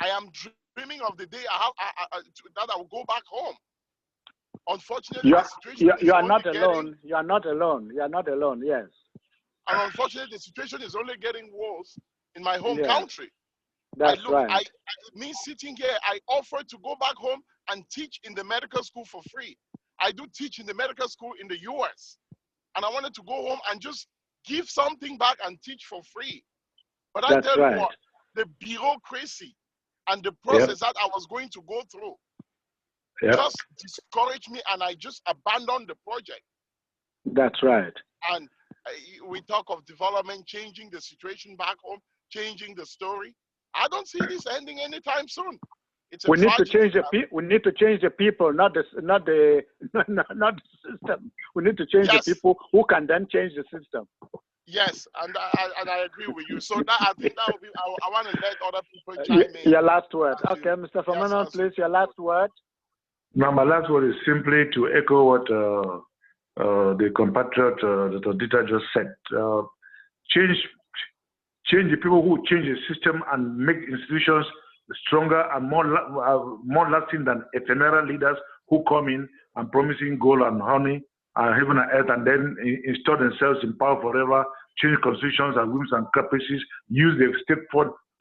I am dreaming of the day that I will go back home. Unfortunately, the situation you are not alone. You are not alone. You are not alone. Yes. And unfortunately, the situation is only getting worse in my home country. That's right. Me sitting here, I offered to go back home and teach in the medical school for free. I do teach in the medical school in the US. And I wanted to go home and just give something back and teach for free. But I tell you what, the bureaucracy and the process that I was going to go through just discouraged me, and I just abandoned the project. That's right. And we talk of development, changing the situation back home, changing the story. I don't see this ending anytime soon. We need to change the people, not the system. We need to change the people who can then change the system. Yes, and I agree with you. So that I think that would be. I want to let other people chime in. Your last word. Okay, Mr. Phenomenon, please. Your last word. Now, my last word is simply to echo what the compatriot Dr. Dieter just said. Change the people who change the system and make institutions stronger and more lasting than ephemeral leaders who come in and promising gold and honey and heaven and earth and then install themselves in power forever, change constitutions and whims and caprices, use the state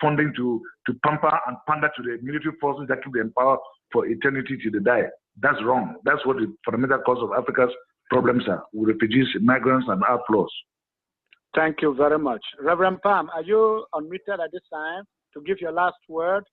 funding to pamper and pander to the military forces that keep them in power for eternity till they die. That's wrong. That's what the fundamental cause of Africa's problems are, with refugees, migrants, and outlaws. Thank you very much. Reverend Pam, are you unmuted at this time to give your last word?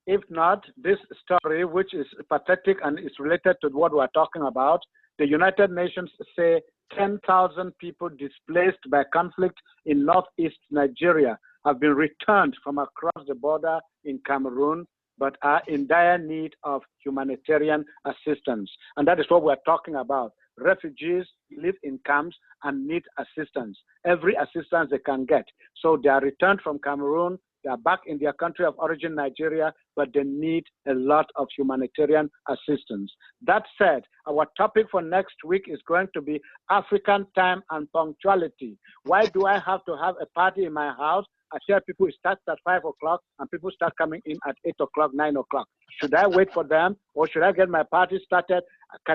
If not, this story, which is pathetic and is related to what we're talking about, the United Nations say 10,000 people displaced by conflict in northeast Nigeria have been returned from across the border in Cameroon, but are in dire need of humanitarian assistance. And that is what we're talking about. Refugees live in camps and need assistance, every assistance they can get. So they are returned from Cameroon, they are back in their country of origin, Nigeria, but they need a lot of humanitarian assistance. That said, our topic for next week is going to be African time and punctuality. Why do I have to have a party in my house? I tell people it starts at 5 o'clock and people start coming in at 8 o'clock, 9 o'clock. Should I wait for them or should I get my party started?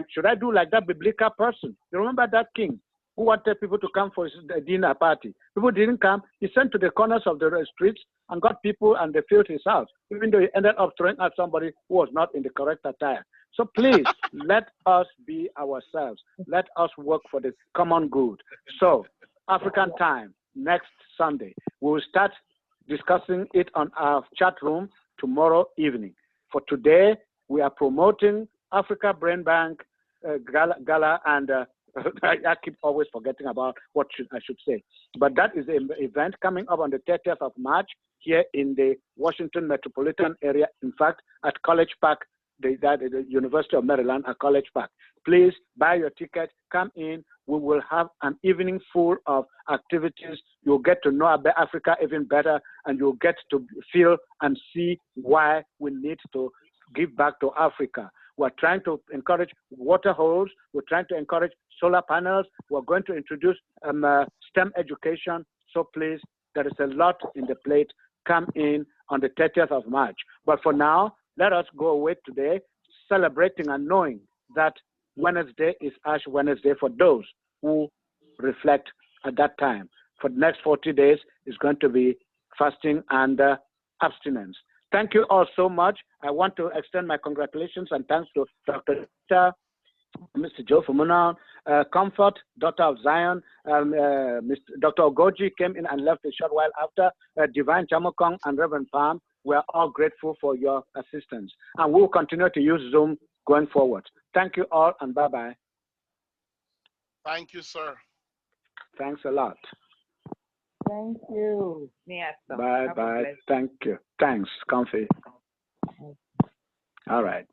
Should I do like that biblical person? You remember that king who wanted people to come for his dinner party? People didn't come. He sent to the corners of the streets and got people and they filled his house, even though he ended up throwing out somebody who was not in the correct attire. So please, let us be ourselves. Let us work for the common good. So, African time, next Sunday. We will start discussing it on our chat room tomorrow evening. For today, we are promoting Africa Brain Bank Gala and I keep always forgetting about what I should say. But that is an event coming up on the 30th of March here in the Washington metropolitan area. In fact, at College Park, the University of Maryland at College Park. Please buy your ticket, come in. We will have an evening full of activities. You'll get to know about Africa even better, and you'll get to feel and see why we need to give back to Africa. We're trying to encourage water holes. We're trying to encourage solar panels. We're going to introduce STEM education. So please, there is a lot in the plate. Come in on the 30th of March. But for now, let us go away today celebrating and knowing that Wednesday is Ash Wednesday for those who reflect at that time. For the next 40 days, it's going to be fasting and abstinence. Thank you all so much. I want to extend my congratulations and thanks to Dr. Mr. Joe Fumunan, Comfort, Daughter of Zion, Mr. Dr. Ogoji came in and left a short while after, Divine Chamokong and Reverend Palm. We are all grateful for your assistance. And we'll continue to use Zoom going forward. Thank you all and bye-bye. Thank you, sir. Thanks a lot. Thank you. Yes, bye-bye. Thank you. Thanks, Comfy. All right.